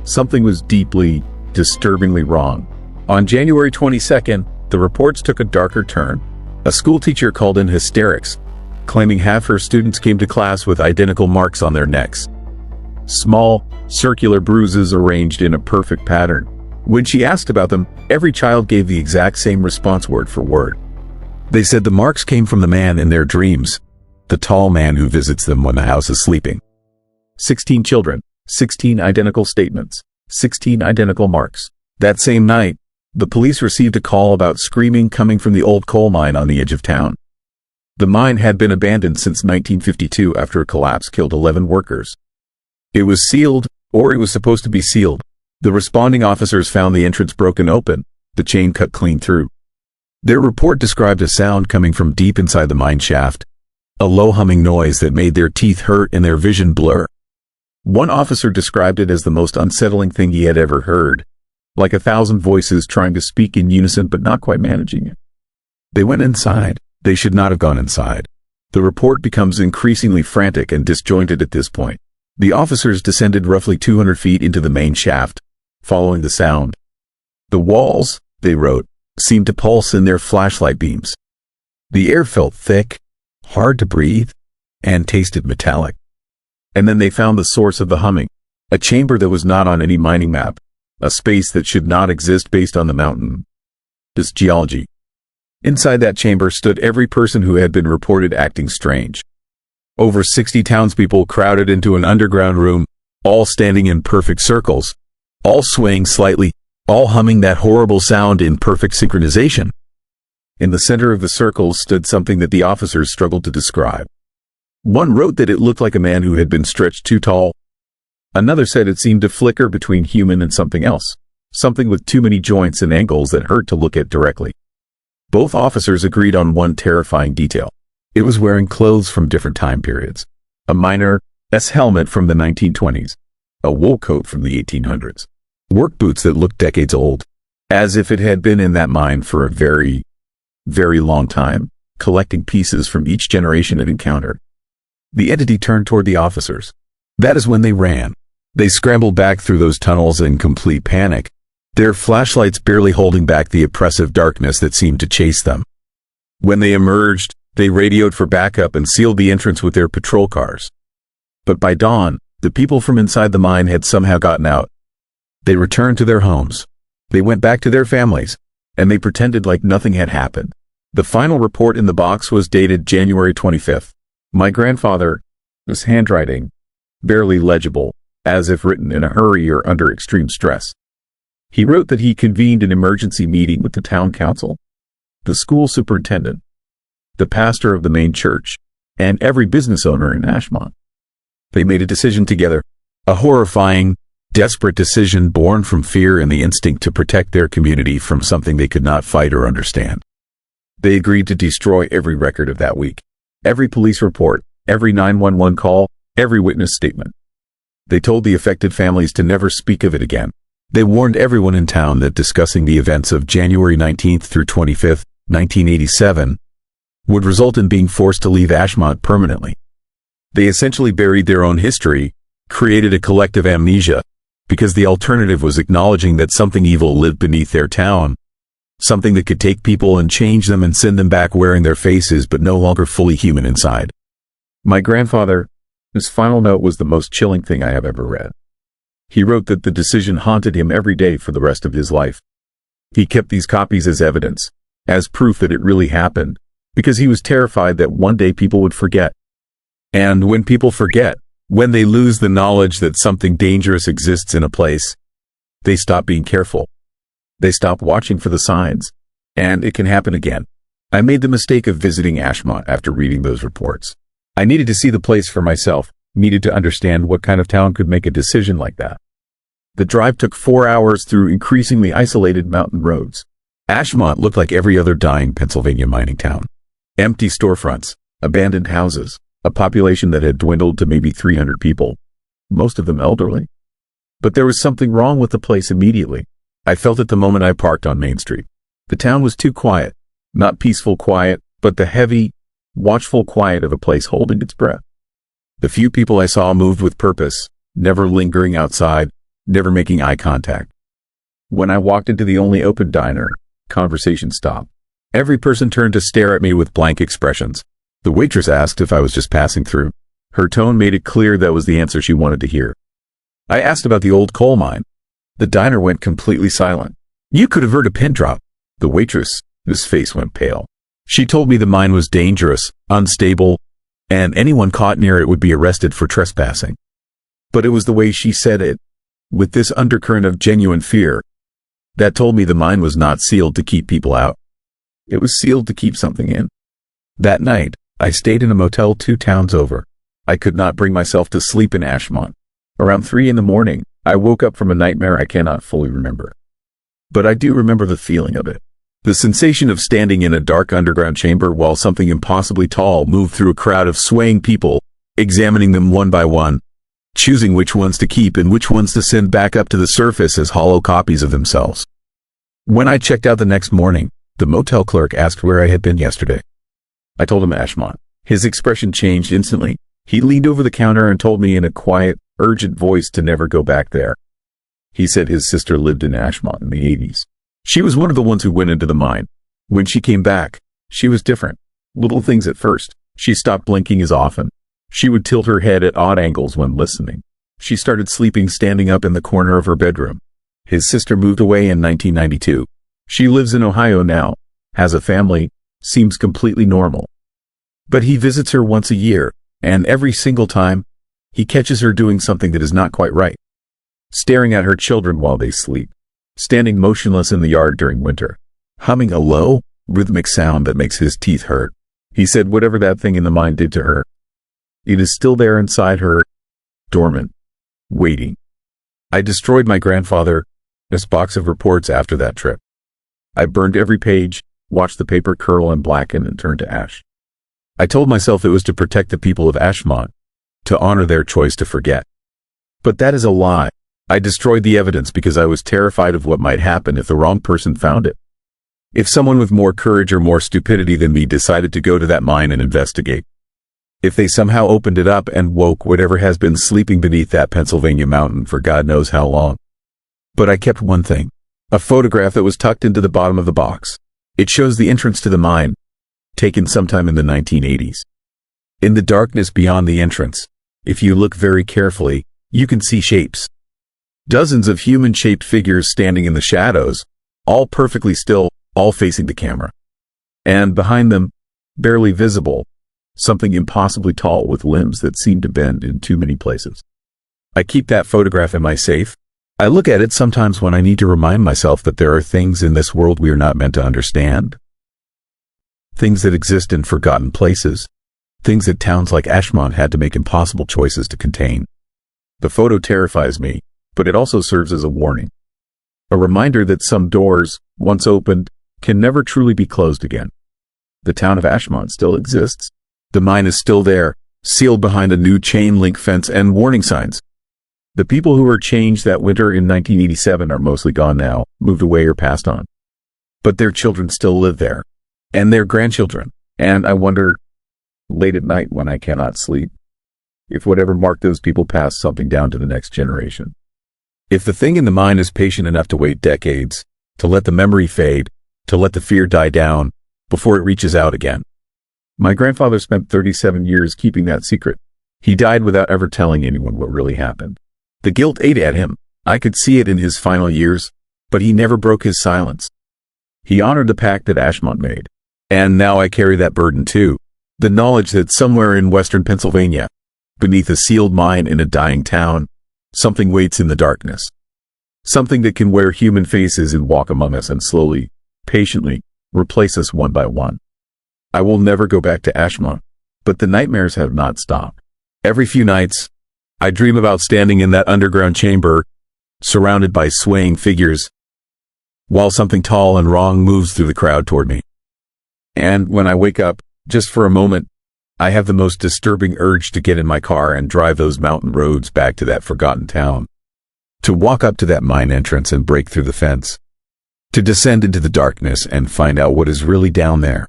Something was deeply, disturbingly wrong. On January 22nd, the reports took a darker turn. A schoolteacher called in hysterics, claiming half her students came to class with identical marks on their necks. Small, circular bruises arranged in a perfect pattern. When she asked about them, every child gave the exact same response word for word. They said the marks came from the man in their dreams, the tall man who visits them when the house is sleeping. 16 children, 16 identical statements, 16 identical marks. That same night, the police received a call about screaming coming from the old coal mine on the edge of town. The mine had been abandoned since 1952 after a collapse killed 11 workers. It was sealed, or it was supposed to be sealed. The responding officers found the entrance broken open, the chain cut clean through. Their report described a sound coming from deep inside the mine shaft, a low humming noise that made their teeth hurt and their vision blur. One officer described it as the most unsettling thing he had ever heard, like 1,000 voices trying to speak in unison but not quite managing it. They went inside. They should not have gone inside. The report becomes increasingly frantic and disjointed at this point. The officers descended roughly 200 feet into the main shaft, following the sound. The walls, they wrote, seemed to pulse in their flashlight beams. The air felt thick, hard to breathe, and tasted metallic. And then they found the source of the humming, a chamber that was not on any mining map, a space that should not exist based on the mountain's geology. Inside that chamber stood every person who had been reported acting strange. Over 60 townspeople crowded into an underground room, all standing in perfect circles, all swaying slightly, all humming that horrible sound in perfect synchronization. In the center of the circles stood something that the officers struggled to describe. One wrote that it looked like a man who had been stretched too tall. Another said it seemed to flicker between human and something else, something with too many joints and angles that hurt to look at directly. Both officers agreed on one terrifying detail. It was wearing clothes from different time periods. A miner's helmet from the 1920s, a wool coat from the 1800s, work boots that looked decades old, as if it had been in that mine for a very, very long time, collecting pieces from each generation it encountered. The entity turned toward the officers. That is when they ran. They scrambled back through those tunnels in complete panic, their flashlights barely holding back the oppressive darkness that seemed to chase them. When they emerged, they radioed for backup and sealed the entrance with their patrol cars. But by dawn, the people from inside the mine had somehow gotten out. They returned to their homes. They went back to their families, and they pretended like nothing had happened. The final report in the box was dated January 25th. My grandfather's handwriting, barely legible, as if written in a hurry or under extreme stress. He wrote that he convened an emergency meeting with the town council, the school superintendent, the pastor of the main church, and every business owner in Ashmont. They made a decision together, a horrifying, desperate decision born from fear and the instinct to protect their community from something they could not fight or understand. They agreed to destroy every record of that week, every police report, every 911 call, every witness statement. They told the affected families to never speak of it again. They warned everyone in town that discussing the events of January 19th through 25th, 1987, would result in being forced to leave Ashmont permanently. They essentially buried their own history, created a collective amnesia, because the alternative was acknowledging that something evil lived beneath their town, something that could take people and change them and send them back wearing their faces but no longer fully human inside. My grandfather, his final note was the most chilling thing I have ever read. He wrote that the decision haunted him every day for the rest of his life. He kept these copies as evidence, as proof that it really happened, because he was terrified that one day people would forget. And when people forget, when they lose the knowledge that something dangerous exists in a place, they stop being careful. They stop watching for the signs, and it can happen again. I made the mistake of visiting Ashmont after reading those reports. I needed to see the place for myself, needed to understand what kind of town could make a decision like that. The drive took 4 hours through increasingly isolated mountain roads. Ashmont looked like every other dying Pennsylvania mining town. Empty storefronts, abandoned houses, a population that had dwindled to maybe 300 people, most of them elderly. But there was something wrong with the place immediately. I felt it the moment I parked on Main Street. The town was too quiet, not peaceful quiet, but the heavy, watchful quiet of a place holding its breath. The few people I saw moved with purpose, never lingering outside, never making eye contact. When I walked into the only open diner, conversation stopped. Every person turned to stare at me with blank expressions. The waitress asked if I was just passing through. Her tone made it clear that was the answer she wanted to hear. I asked about the old coal mine. The diner went completely silent. You could have heard a pin drop. The waitress, whose face went pale. She told me the mine was dangerous, unstable, and anyone caught near it would be arrested for trespassing. But it was the way she said it, with this undercurrent of genuine fear, that told me the mine was not sealed to keep people out. It was sealed to keep something in. That night, I stayed in a motel 2 towns over. I could not bring myself to sleep in Ashmont. Around 3 a.m, I woke up from a nightmare I cannot fully remember. But I do remember the feeling of it. The sensation of standing in a dark underground chamber while something impossibly tall moved through a crowd of swaying people, examining them one by one, choosing which ones to keep and which ones to send back up to the surface as hollow copies of themselves. When I checked out the next morning, the motel clerk asked where I had been yesterday. I told him Ashmont. His expression changed instantly. He leaned over the counter and told me in a quiet, urgent voice to never go back there. He said his sister lived in Ashmont in the 80s. She was one of the ones who went into the mine. When she came back, she was different. Little things at first. She stopped blinking as often. She would tilt her head at odd angles when listening. She started sleeping standing up in the corner of her bedroom. His sister moved away in 1992. She lives in Ohio now, has a family, seems completely normal. But he visits her once a year, and every single time, he catches her doing something that is not quite right. Staring at her children while they sleep. Standing motionless in the yard during winter, humming a low, rhythmic sound that makes his teeth hurt. He said whatever that thing in the mine did to her, it is still there inside her, dormant, waiting. I destroyed my grandfather's box of reports after that trip. I burned every page, watched the paper curl and blacken and turn to ash. I told myself it was to protect the people of Ashmont, to honor their choice to forget. But that is a lie. I destroyed the evidence because I was terrified of what might happen if the wrong person found it. If someone with more courage or more stupidity than me decided to go to that mine and investigate. If they somehow opened it up and woke whatever has been sleeping beneath that Pennsylvania mountain for God knows how long. But I kept one thing. A photograph that was tucked into the bottom of the box. It shows the entrance to the mine, taken sometime in the 1980s. In the darkness beyond the entrance, if you look very carefully, you can see shapes. Dozens of human-shaped figures standing in the shadows, all perfectly still, all facing the camera. And behind them, barely visible, something impossibly tall with limbs that seem to bend in too many places. I keep that photograph in my safe. I look at it sometimes when I need to remind myself that there are things in this world we are not meant to understand. Things that exist in forgotten places. Things that towns like Ashmont had to make impossible choices to contain. The photo terrifies me, but it also serves as a warning. A reminder that some doors, once opened, can never truly be closed again. The town of Ashmont still exists. The mine is still there, sealed behind a new chain link fence and warning signs. The people who were changed that winter in 1987 are mostly gone now, moved away or passed on. But their children still live there, and their grandchildren. And I wonder, late at night when I cannot sleep, if whatever marked those people passed something down to the next generation. If the thing in the mine is patient enough to wait decades, to let the memory fade, to let the fear die down, before it reaches out again. My grandfather spent 37 years keeping that secret. He died without ever telling anyone what really happened. The guilt ate at him. I could see it in his final years, but he never broke his silence. He honored the pact that Ashmont made. And now I carry that burden too. The knowledge that somewhere in western Pennsylvania, beneath a sealed mine in a dying town, something waits in the darkness. Something that can wear human faces and walk among us and slowly, patiently, replace us one by one. I will never go back to Ashmont, but the nightmares have not stopped. Every few nights, I dream about standing in that underground chamber, surrounded by swaying figures, while something tall and wrong moves through the crowd toward me. And when I wake up, just for a moment, I have the most disturbing urge to get in my car and drive those mountain roads back to that forgotten town. To walk up to that mine entrance and break through the fence. To descend into the darkness and find out what is really down there.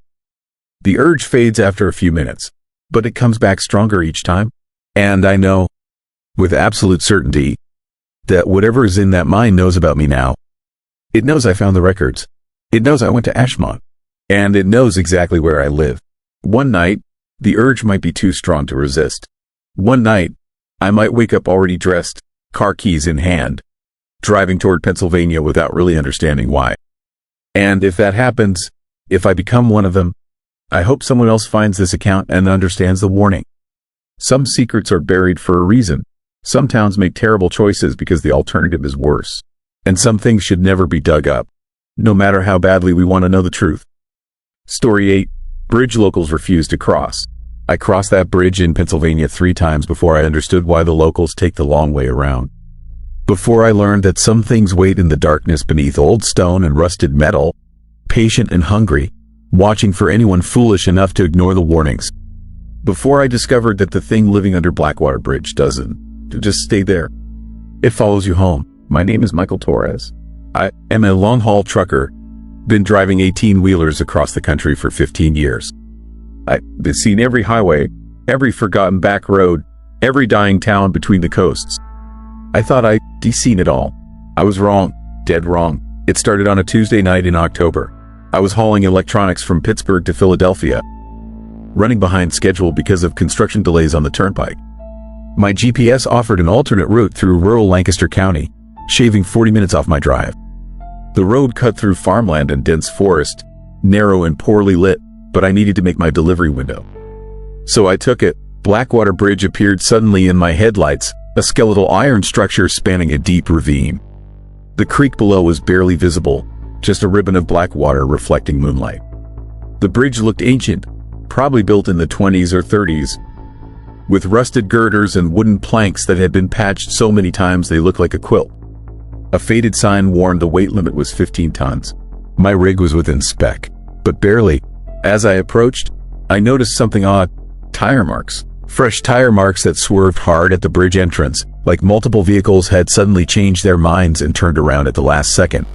The urge fades after a few minutes, but it comes back stronger each time. And I know, with absolute certainty, that whatever is in that mine knows about me now. It knows I found the records. It knows I went to Ashmont. And it knows exactly where I live. One night, the urge might be too strong to resist. One night, I might wake up already dressed, car keys in hand, driving toward Pennsylvania without really understanding why. And if that happens, if I become one of them, I hope someone else finds this account and understands the warning. Some secrets are buried for a reason. Some towns make terrible choices because the alternative is worse. And some things should never be dug up, no matter how badly we want to know the truth. Story 8. Bridge locals refuse to cross. I crossed that bridge in Pennsylvania 3 times before I understood why the locals take the long way around. Before I learned that some things wait in the darkness beneath old stone and rusted metal, impatient and hungry, watching for anyone foolish enough to ignore the warnings. Before I discovered that the thing living under Blackwater Bridge doesn't just stay there. It follows you home. My name is Michael Torres. I am a long-haul trucker, been driving 18-wheelers across the country for 15 years. I've seen every highway, every forgotten back road, every dying town between the coasts. I thought I'd seen it all. I was wrong, dead wrong. It started on a Tuesday night in October. I was hauling electronics from Pittsburgh to Philadelphia, running behind schedule because of construction delays on the turnpike. My GPS offered an alternate route through rural Lancaster County, shaving 40 minutes off my drive. The road cut through farmland and dense forest, narrow and poorly lit, but I needed to make my delivery window. So I took it. Blackwater Bridge appeared suddenly in my headlights, a skeletal iron structure spanning a deep ravine. The creek below was barely visible, just a ribbon of black water reflecting moonlight. The bridge looked ancient, probably built in the 20s or 30s, with rusted girders and wooden planks that had been patched so many times they looked like a quilt. A faded sign warned the weight limit was 15 tons. My rig was within spec, but barely. As I approached, I noticed something odd. Tire marks. Fresh tire marks that swerved hard at the bridge entrance, like multiple vehicles had suddenly changed their minds and turned around at the last second.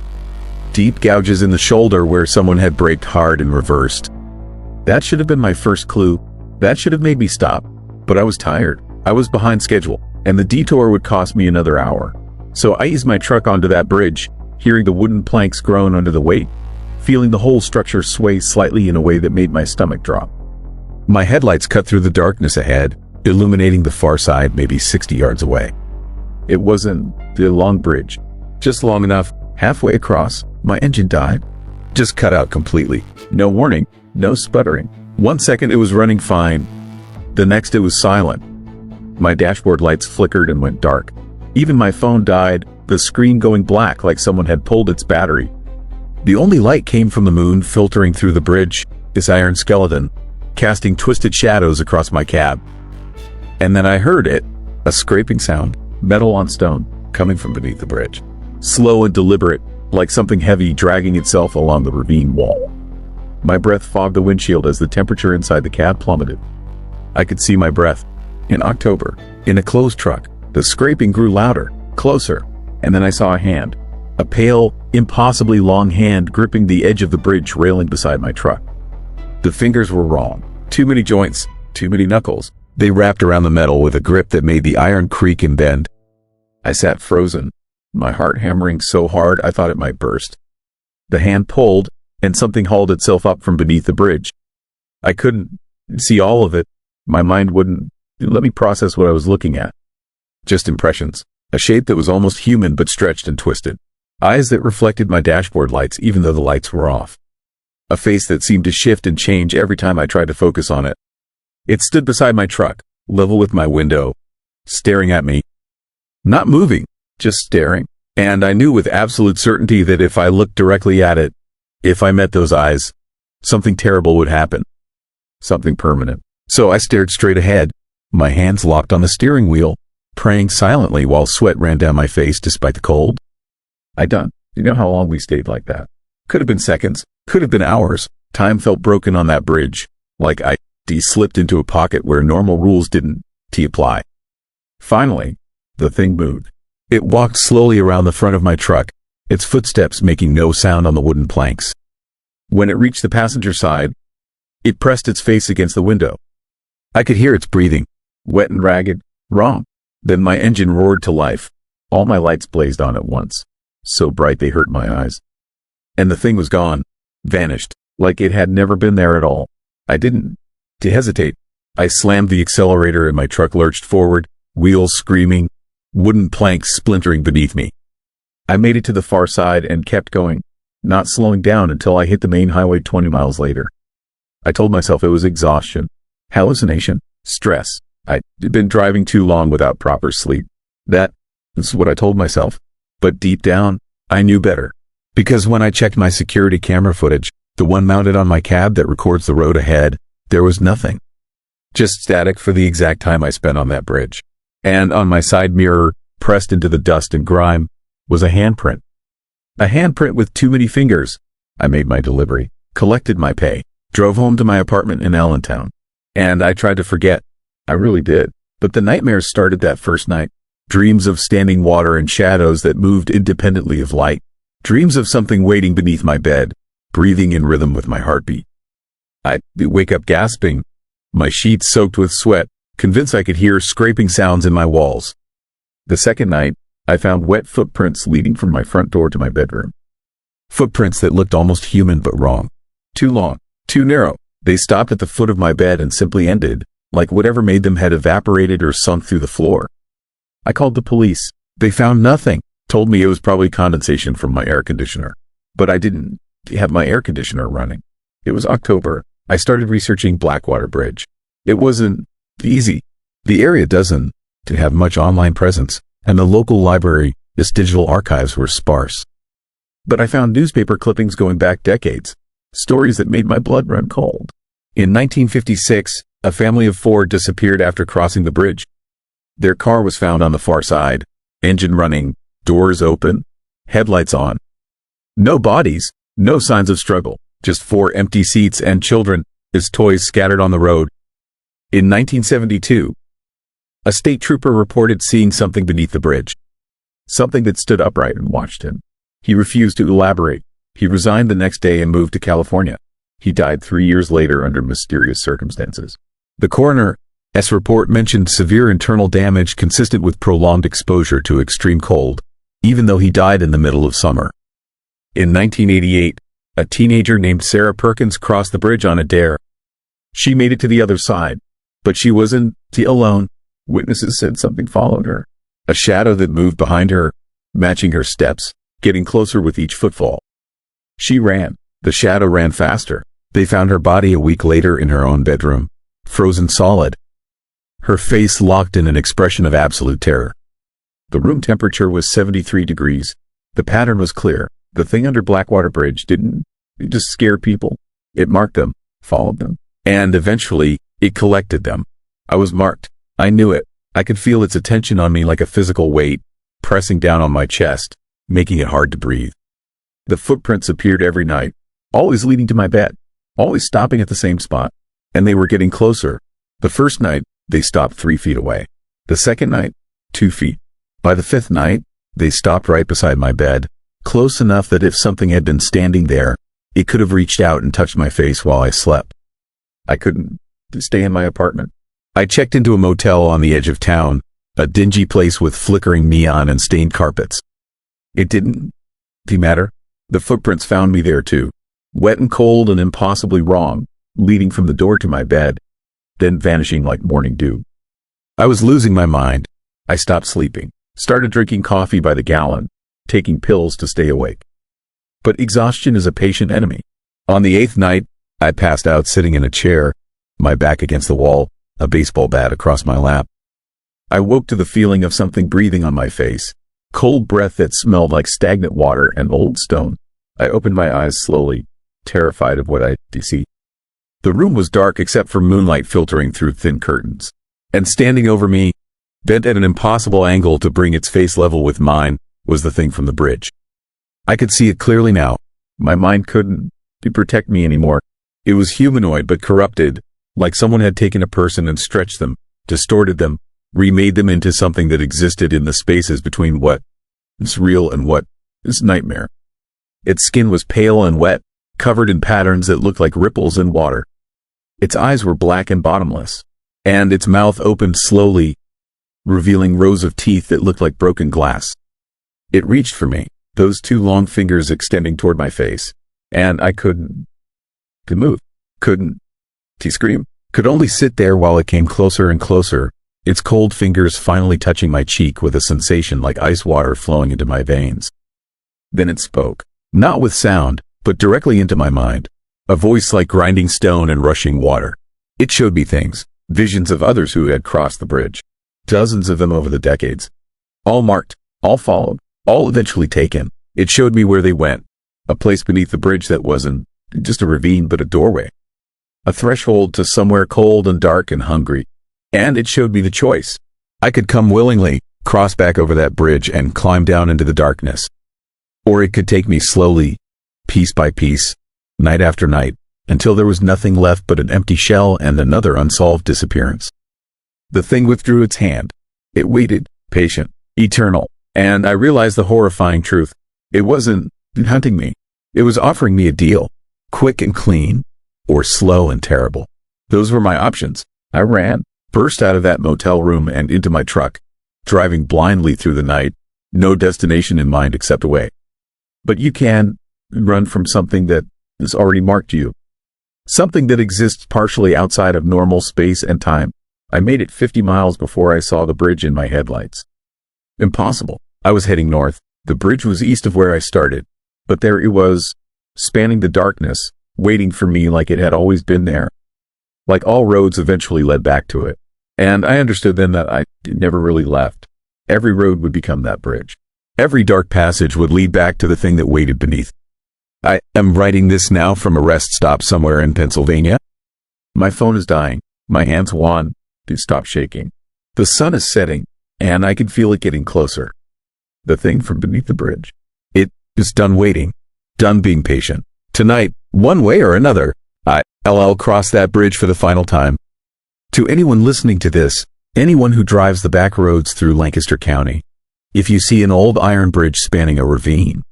Deep gouges in the shoulder where someone had braked hard and reversed. That should have been my first clue. That should have made me stop. But I was tired. I was behind schedule, and the detour would cost me another hour. So I eased my truck onto that bridge, hearing the wooden planks groan under the weight, feeling the whole structure sway slightly in a way that made my stomach drop. My headlights cut through the darkness ahead, illuminating the far side maybe 60 yards away. It wasn't the long bridge, just long enough. Halfway across, my engine died. Just cut out completely. No warning, no sputtering. 1 second it was running fine. The next it was silent. My dashboard lights flickered and went dark. Even my phone died, the screen going black like someone had pulled its battery. The only light came from the moon filtering through the bridge, this iron skeleton, casting twisted shadows across my cab. And then I heard it, a scraping sound, metal on stone, coming from beneath the bridge. Slow and deliberate, like something heavy dragging itself along the ravine wall. My breath fogged the windshield as the temperature inside the cab plummeted. I could see my breath. In October, in a closed truck, the scraping grew louder, closer, and then I saw a hand. A pale, impossibly long hand gripping the edge of the bridge railing beside my truck. The fingers were wrong. Too many joints, too many knuckles. They wrapped around the metal with a grip that made the iron creak and bend. I sat frozen, my heart hammering so hard I thought it might burst. The hand pulled, and something hauled itself up from beneath the bridge. I couldn't see all of it. My mind wouldn't let me process what I was looking at. Just impressions. A shape that was almost human but stretched and twisted. Eyes that reflected my dashboard lights even though the lights were off. A face that seemed to shift and change every time I tried to focus on it. It stood beside my truck, level with my window, staring at me. Not moving, just staring. And I knew with absolute certainty that if I looked directly at it, if I met those eyes, something terrible would happen. Something permanent. So I stared straight ahead, my hands locked on the steering wheel, praying silently while sweat ran down my face despite the cold. You know how long we stayed like that? Could have been seconds, could have been hours. Time felt broken on that bridge, like I slipped into a pocket where normal rules didn't apply. Finally, the thing moved. It walked slowly around the front of my truck, its footsteps making no sound on the wooden planks. When it reached the passenger side, it pressed its face against the window. I could hear its breathing, wet and ragged. Wrong. Then my engine roared to life. All my lights blazed on at once, so bright they hurt my eyes. And the thing was gone, vanished, like it had never been there at all. I didn't hesitate. I slammed the accelerator and my truck lurched forward, wheels screaming, wooden planks splintering beneath me. I made it to the far side and kept going, not slowing down until I hit the main highway 20 miles later. I told myself it was exhaustion, hallucination, stress. I'd been driving too long without proper sleep. That's what I told myself. But deep down, I knew better. Because when I checked my security camera footage, the one mounted on my cab that records the road ahead, there was nothing. Just static for the exact time I spent on that bridge. And on my side mirror, pressed into the dust and grime, was a handprint. A handprint with too many fingers, I made my delivery, collected my pay, drove home to my apartment in Allentown. And I tried to forget. I really did. But the nightmares started that first night. Dreams of standing water and shadows that moved independently of light. Dreams of something waiting beneath my bed, breathing in rhythm with my heartbeat. I'd wake up gasping, my sheets soaked with sweat, convinced I could hear scraping sounds in my walls. The second night, I found wet footprints leading from my front door to my bedroom. Footprints that looked almost human but wrong. Too long, too narrow. They stopped at the foot of my bed and simply ended, like whatever made them had evaporated or sunk through the floor. I called the police. They found nothing, told me it was probably condensation from my air conditioner. But I didn't have my air conditioner running. It was October. I started researching Blackwater Bridge. It wasn't easy. The area doesn't have much online presence, and the local library, its digital archives were sparse. But I found newspaper clippings going back decades, stories that made my blood run cold. In 1956, a family of 4 disappeared after crossing the bridge. Their car was found on the far side, engine running, doors open, headlights on. No bodies, no signs of struggle, just 4 empty seats and children, as toys scattered on the road. In 1972, a state trooper reported seeing something beneath the bridge. Something that stood upright and watched him. He refused to elaborate. He resigned the next day and moved to California. He died 3 years later under mysterious circumstances. The coroner's report mentioned severe internal damage consistent with prolonged exposure to extreme cold, even though he died in the middle of summer. In 1988, a teenager named Sarah Perkins crossed the bridge on a dare. She made it to the other side, but she wasn't alone. Witnesses said something followed her. A shadow that moved behind her, matching her steps, getting closer with each footfall. She ran. The shadow ran faster. They found her body a week later in her own bedroom, frozen solid. Her face locked in an expression of absolute terror. The room temperature was 73 degrees. The pattern was clear. The thing under Blackwater Bridge didn't just scare people. It marked them, followed them, and eventually, it collected them. I was marked. I knew it. I could feel its attention on me like a physical weight, pressing down on my chest, making it hard to breathe. The footprints appeared every night, always leading to my bed, always stopping at the same spot, and they were getting closer. The first night, they stopped 3 feet away. The second night, 2 feet. By the 5th night, they stopped right beside my bed, close enough that if something had been standing there, it could have reached out and touched my face while I slept. I couldn't stay in my apartment. I checked into a motel on the edge of town, a dingy place with flickering neon and stained carpets. It didn't matter. The footprints found me there too, wet and cold and impossibly wrong, leading from the door to my bed, then vanishing like morning dew. I was losing my mind. I stopped sleeping, started drinking coffee by the gallon, taking pills to stay awake. But exhaustion is a patient enemy. On the 8th night, I passed out sitting in a chair, my back against the wall, a baseball bat across my lap. I woke to the feeling of something breathing on my face, cold breath that smelled like stagnant water and old stone. I opened my eyes slowly, terrified of what I'd see. The room was dark except for moonlight filtering through thin curtains. And standing over me, bent at an impossible angle to bring its face level with mine, was the thing from the bridge. I could see it clearly now. My mind couldn't protect me anymore. It was humanoid but corrupted, like someone had taken a person and stretched them, distorted them, remade them into something that existed in the spaces between what is real and what is nightmare. Its skin was pale and wet, covered in patterns that looked like ripples in water. Its eyes were black and bottomless, and its mouth opened slowly, revealing rows of teeth that looked like broken glass. It reached for me, those 2 long fingers extending toward my face, and I couldn't move, couldn't scream, could only sit there while it came closer and closer, its cold fingers finally touching my cheek with a sensation like ice water flowing into my veins. Then it spoke, not with sound, but directly into my mind, a voice like grinding stone and rushing water. It showed me things, visions of others who had crossed the bridge, dozens of them over the decades, all marked, all followed, all eventually taken. It showed me where they went, a place beneath the bridge that wasn't just a ravine but a doorway, a threshold to somewhere cold and dark and hungry. And it showed me the choice. I could come willingly, cross back over that bridge and climb down into the darkness. Or it could take me slowly, piece by piece, night after night, until there was nothing left but an empty shell and another unsolved disappearance. The thing withdrew its hand. It waited, patient, eternal, and I realized the horrifying truth. It wasn't hunting me. It was offering me a deal, quick and clean, or slow and terrible. Those were my options. I ran, burst out of that motel room and into my truck, driving blindly through the night, no destination in mind except away. But you can run from something that has already marked you. Something that exists partially outside of normal space and time. I made it 50 miles before I saw the bridge in my headlights. Impossible. I was heading north. The bridge was east of where I started, but there it was, spanning the darkness, waiting for me like it had always been there. Like all roads eventually led back to it. And I understood then that I never really left. Every road would become that bridge. Every dark passage would lead back to the thing that waited beneath. I am writing this now from a rest stop somewhere in Pennsylvania. My phone is dying. My hands want to stop shaking. The sun is setting, and I can feel it getting closer. The thing from beneath the bridge. It is done waiting, done being patient. Tonight, one way or another, I'll cross that bridge for the final time. To anyone listening to this, anyone who drives the back roads through Lancaster County, if you see an old iron bridge spanning a ravine,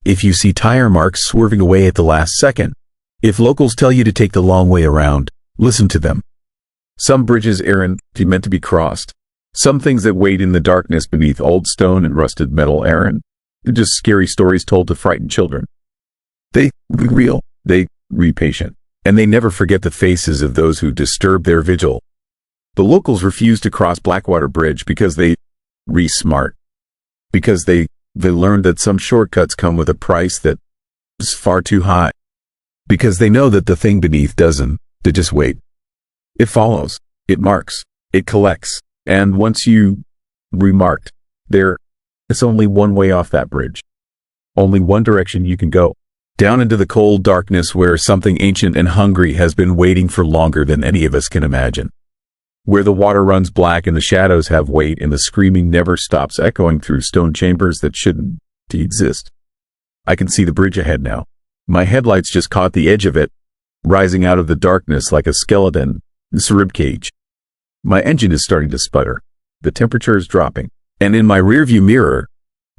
if you see tire marks swerving away at the last second, if locals tell you to take the long way around, listen to them. Some bridges aren't meant to be crossed. Some things that wait in the darkness beneath old stone and rusted metal aren't just scary stories told to frighten children. They be real, they be patient, and they never forget the faces of those who disturb their vigil. The locals refuse to cross Blackwater Bridge because they smart, because they learned that some shortcuts come with a price that is far too high, because they know that the thing beneath doesn't, they just wait. It follows, it marks, it collects, and once you remarked, there is only one way off that bridge. Only one direction you can go. Down into the cold darkness where something ancient and hungry has been waiting for longer than any of us can imagine. Where the water runs black and the shadows have weight and the screaming never stops echoing through stone chambers that shouldn't exist. I can see the bridge ahead now. My headlights just caught the edge of it, rising out of the darkness like a skeleton. This ribcage. My engine is starting to sputter. The temperature is dropping. And in my rearview mirror,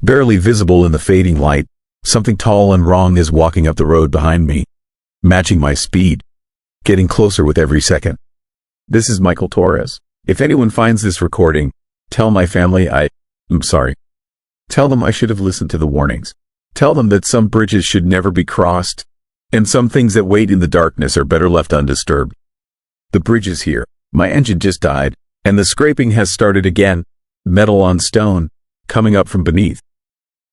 barely visible in the fading light, something tall and wrong is walking up the road behind me, matching my speed, getting closer with every second. This is Michael Torres. If anyone finds this recording, tell my family I'm sorry. Tell them I should have listened to the warnings. Tell them that some bridges should never be crossed, and some things that wait in the darkness are better left undisturbed. The bridge is here. My engine just died, and the scraping has started again. Metal on stone, coming up from beneath.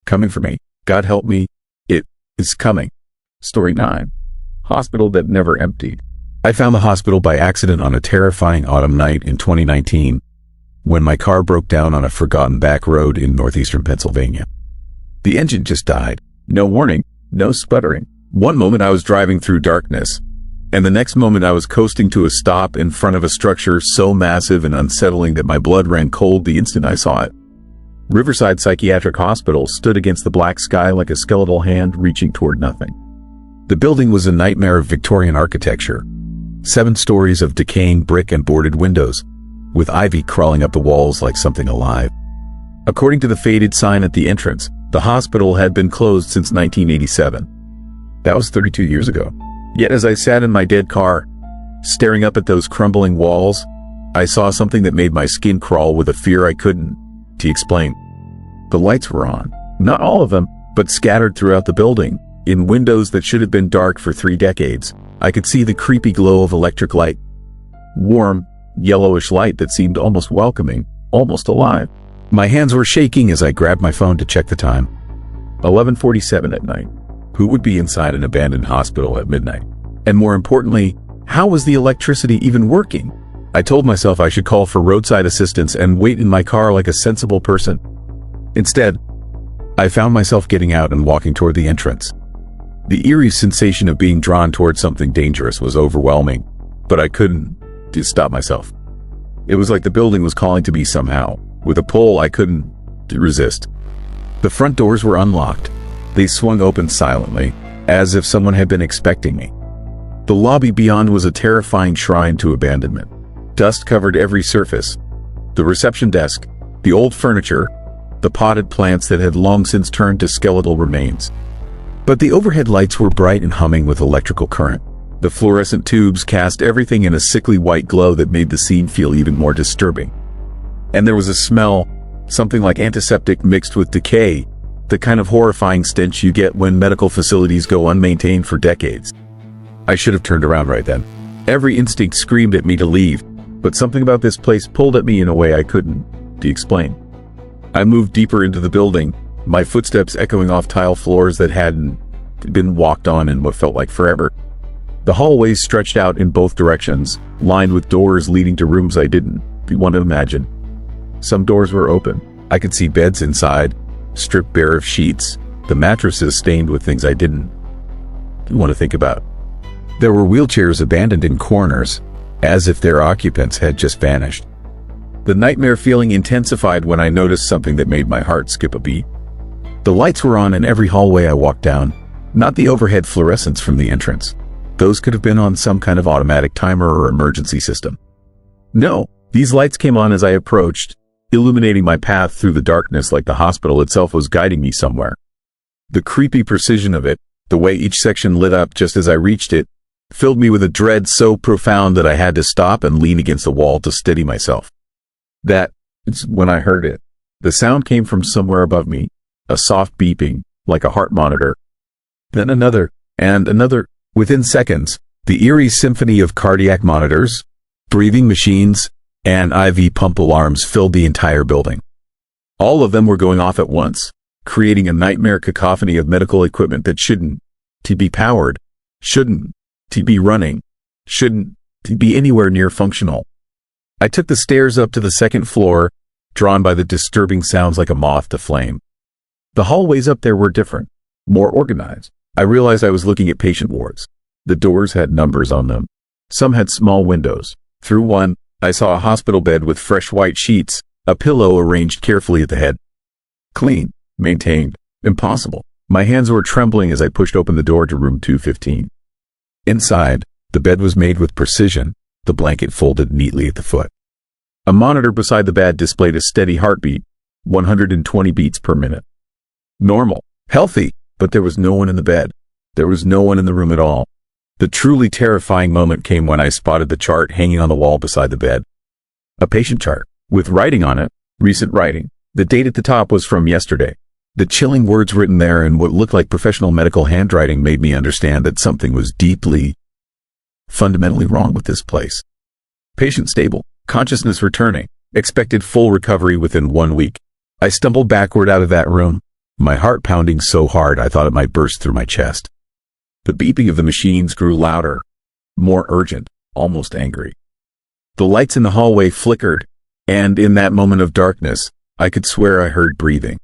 Coming for me. God help me. It is coming. Story 9. Hospital that never emptied. I found the hospital by accident on a terrifying autumn night in 2019, when my car broke down on a forgotten back road in northeastern Pennsylvania. The engine just died. No warning, no sputtering. One moment I was driving through darkness, and the next moment I was coasting to a stop in front of a structure so massive and unsettling that my blood ran cold the instant I saw it. Riverside Psychiatric Hospital stood against the black sky like a skeletal hand reaching toward nothing. The building was a nightmare of Victorian architecture. 7 stories of decaying brick and boarded windows, with ivy crawling up the walls like something alive. According to the faded sign at the entrance, the hospital had been closed since 1987. That was 32 years ago. Yet as I sat in my dead car, staring up at those crumbling walls, I saw something that made my skin crawl with a fear I couldn't explain. The lights were on. Not all of them, but scattered throughout the building, in windows that should have been dark for 3 decades. I could see the creepy glow of electric light. Warm, yellowish light that seemed almost welcoming, almost alive. My hands were shaking as I grabbed my phone to check the time. 11:47 at night. Who would be inside an abandoned hospital at midnight? And more importantly, how was the electricity even working? I told myself I should call for roadside assistance and wait in my car like a sensible person. Instead, I found myself getting out and walking toward the entrance. The eerie sensation of being drawn toward something dangerous was overwhelming, but I couldn't stop myself. It was like the building was calling to me somehow, with a pull I couldn't resist. The front doors were unlocked. They swung open silently, as if someone had been expecting me. The lobby beyond was a terrifying shrine to abandonment. Dust covered every surface. The reception desk, the old furniture, the potted plants that had long since turned to skeletal remains. But the overhead lights were bright and humming with electrical current. The fluorescent tubes cast everything in a sickly white glow that made the scene feel even more disturbing. And there was a smell, something like antiseptic mixed with decay, the kind of horrifying stench you get when medical facilities go unmaintained for decades. I should have turned around right then. Every instinct screamed at me to leave, but something about this place pulled at me in a way I couldn't explain. I moved deeper into the building, my footsteps echoing off tile floors that hadn't been walked on in what felt like forever. The hallways stretched out in both directions, lined with doors leading to rooms I didn't want to imagine. Some doors were open. I could see beds inside, stripped bare of sheets, the mattresses stained with things I didn't want to think about. There were wheelchairs abandoned in corners, as if their occupants had just vanished. The nightmare feeling intensified when I noticed something that made my heart skip a beat. The lights were on in every hallway I walked down, not the overhead fluorescents from the entrance. Those could have been on some kind of automatic timer or emergency system. No, these lights came on as I approached, illuminating my path through the darkness like the hospital itself was guiding me somewhere. The creepy precision of it, the way each section lit up just as I reached it, filled me with a dread so profound that I had to stop and lean against the wall to steady myself. That's when I heard it. The sound came from somewhere above me, a soft beeping, like a heart monitor. Then another, and another. Within seconds, the eerie symphony of cardiac monitors, breathing machines, and IV pump alarms filled the entire building. All of them were going off at once, creating a nightmare cacophony of medical equipment that shouldn't be powered, shouldn't be running, shouldn't be anywhere near functional. I took the stairs up to the second floor, drawn by the disturbing sounds like a moth to flame. The hallways up there were different, more organized. I realized I was looking at patient wards. The doors had numbers on them. Some had small windows. Through one, I saw a hospital bed with fresh white sheets, a pillow arranged carefully at the head. Clean, maintained, impossible. My hands were trembling as I pushed open the door to room 215. Inside, the bed was made with precision, the blanket folded neatly at the foot. A monitor beside the bed displayed a steady heartbeat, 120 beats per minute. Normal, healthy, but there was no one in the bed. There was no one in the room at all. The truly terrifying moment came when I spotted the chart hanging on the wall beside the bed. A patient chart, with writing on it, recent writing. The date at the top was from yesterday. The chilling words written there in what looked like professional medical handwriting made me understand that something was deeply, fundamentally wrong with this place. Patient stable, consciousness returning, expected full recovery within 1 week. I stumbled backward out of that room, my heart pounding so hard I thought it might burst through my chest. The beeping of the machines grew louder, more urgent, almost angry. The lights in the hallway flickered, and in that moment of darkness, I could swear I heard breathing.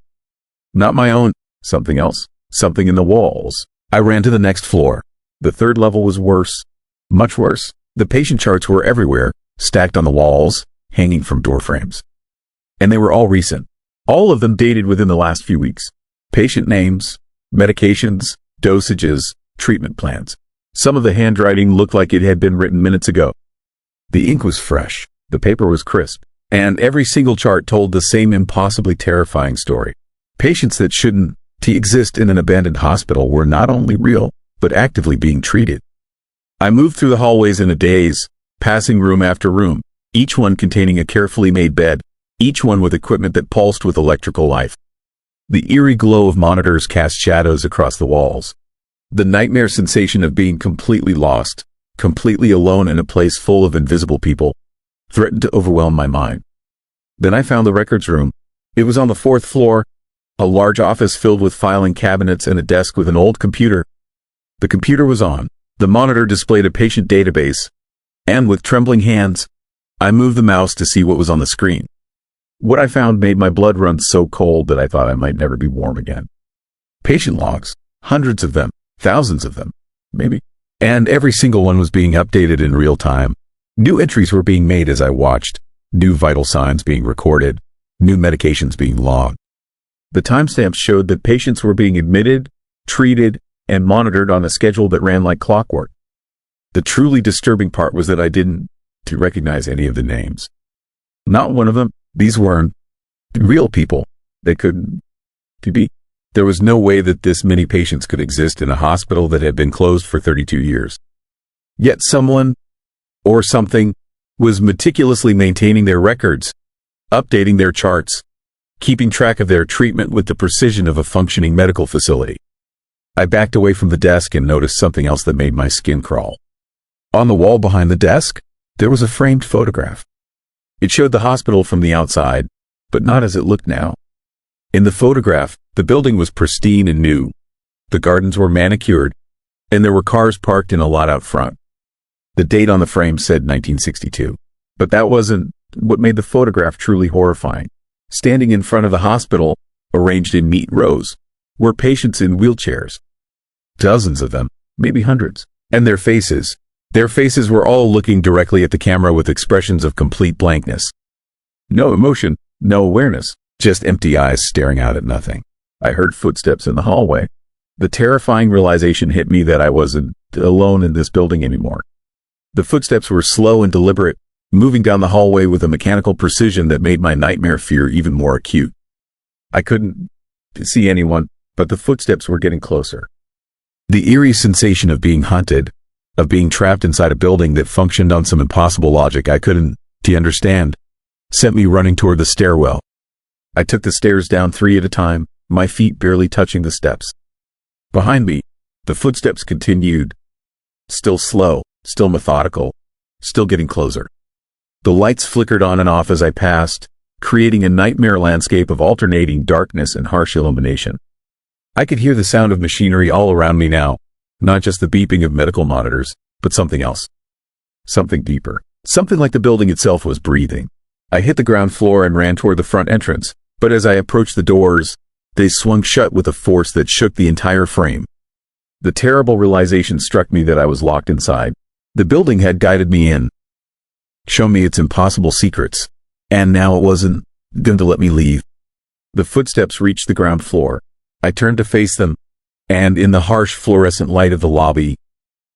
Not my own, something else, something in the walls. I ran to the next floor. The third level was worse, much worse. The patient charts were everywhere, stacked on the walls, hanging from door frames. And they were all recent. All of them dated within the last few weeks. Patient names, medications, dosages, treatment plans. Some of the handwriting looked like it had been written minutes ago. The ink was fresh, the paper was crisp, and every single chart told the same impossibly terrifying story. Patients that shouldn't exist in an abandoned hospital were not only real, but actively being treated. I moved through the hallways in a daze, passing room after room, each one containing a carefully made bed, each one with equipment that pulsed with electrical life. The eerie glow of monitors cast shadows across the walls. The nightmare sensation of being completely lost, completely alone in a place full of invisible people, threatened to overwhelm my mind. Then I found the records room. It was on the 4th floor, a large office filled with filing cabinets and a desk with an old computer. The computer was on. The monitor displayed a patient database, and with trembling hands, I moved the mouse to see what was on the screen. What I found made my blood run so cold that I thought I might never be warm again. Patient logs, hundreds of them, thousands of them, maybe. And every single one was being updated in real time. New entries were being made as I watched, new vital signs being recorded, new medications being logged. The timestamps showed that patients were being admitted, treated, and monitored on a schedule that ran like clockwork. The truly disturbing part was that I didn't recognize any of the names. Not one of them. These weren't real people. They couldn't be. There was no way that this many patients could exist in a hospital that had been closed for 32 years. Yet someone, or something, was meticulously maintaining their records, updating their charts, keeping track of their treatment with the precision of a functioning medical facility. I backed away from the desk and noticed something else that made my skin crawl. On the wall behind the desk, there was a framed photograph. It showed the hospital from the outside, but not as it looked now. In the photograph, the building was pristine and new. The gardens were manicured, and there were cars parked in a lot out front. The date on the frame said 1962. But that wasn't what made the photograph truly horrifying. Standing in front of the hospital, arranged in neat rows, were patients in wheelchairs. Dozens of them, maybe hundreds. And their faces were all looking directly at the camera with expressions of complete blankness. No emotion, no awareness, just empty eyes staring out at nothing. I heard footsteps in the hallway. The terrifying realization hit me that I wasn't alone in this building anymore. The footsteps were slow and deliberate, moving down the hallway with a mechanical precision that made my nightmare fear even more acute. I couldn't see anyone, but the footsteps were getting closer. The eerie sensation of being hunted, of being trapped inside a building that functioned on some impossible logic I couldn't understand, sent me running toward the stairwell. I took the stairs down 3 at a time, my feet barely touching the steps. Behind me, the footsteps continued. Still slow, still methodical, still getting closer. The lights flickered on and off as I passed, creating a nightmare landscape of alternating darkness and harsh illumination. I could hear the sound of machinery all around me now, not just the beeping of medical monitors, but something else. Something deeper. Something like the building itself was breathing. I hit the ground floor and ran toward the front entrance, but as I approached the doors, they swung shut with a force that shook the entire frame. The terrible realization struck me that I was locked inside. The building had guided me in, shown me its impossible secrets, and now it wasn't going to let me leave. The footsteps reached the ground floor. I turned to face them, and in the harsh fluorescent light of the lobby,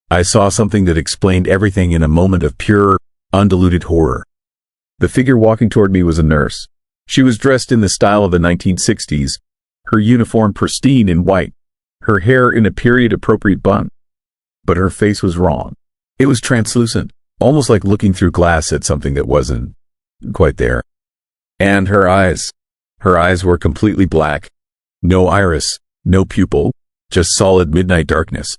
I saw something that explained everything in a moment of pure, undiluted horror. The figure walking toward me was a nurse. She was dressed in the style of the 1960s, her uniform pristine in white, her hair in a period-appropriate bun. But her face was wrong. It was translucent, almost like looking through glass at something that wasn't quite there. And her eyes were completely black. No iris, no pupil, just solid midnight darkness.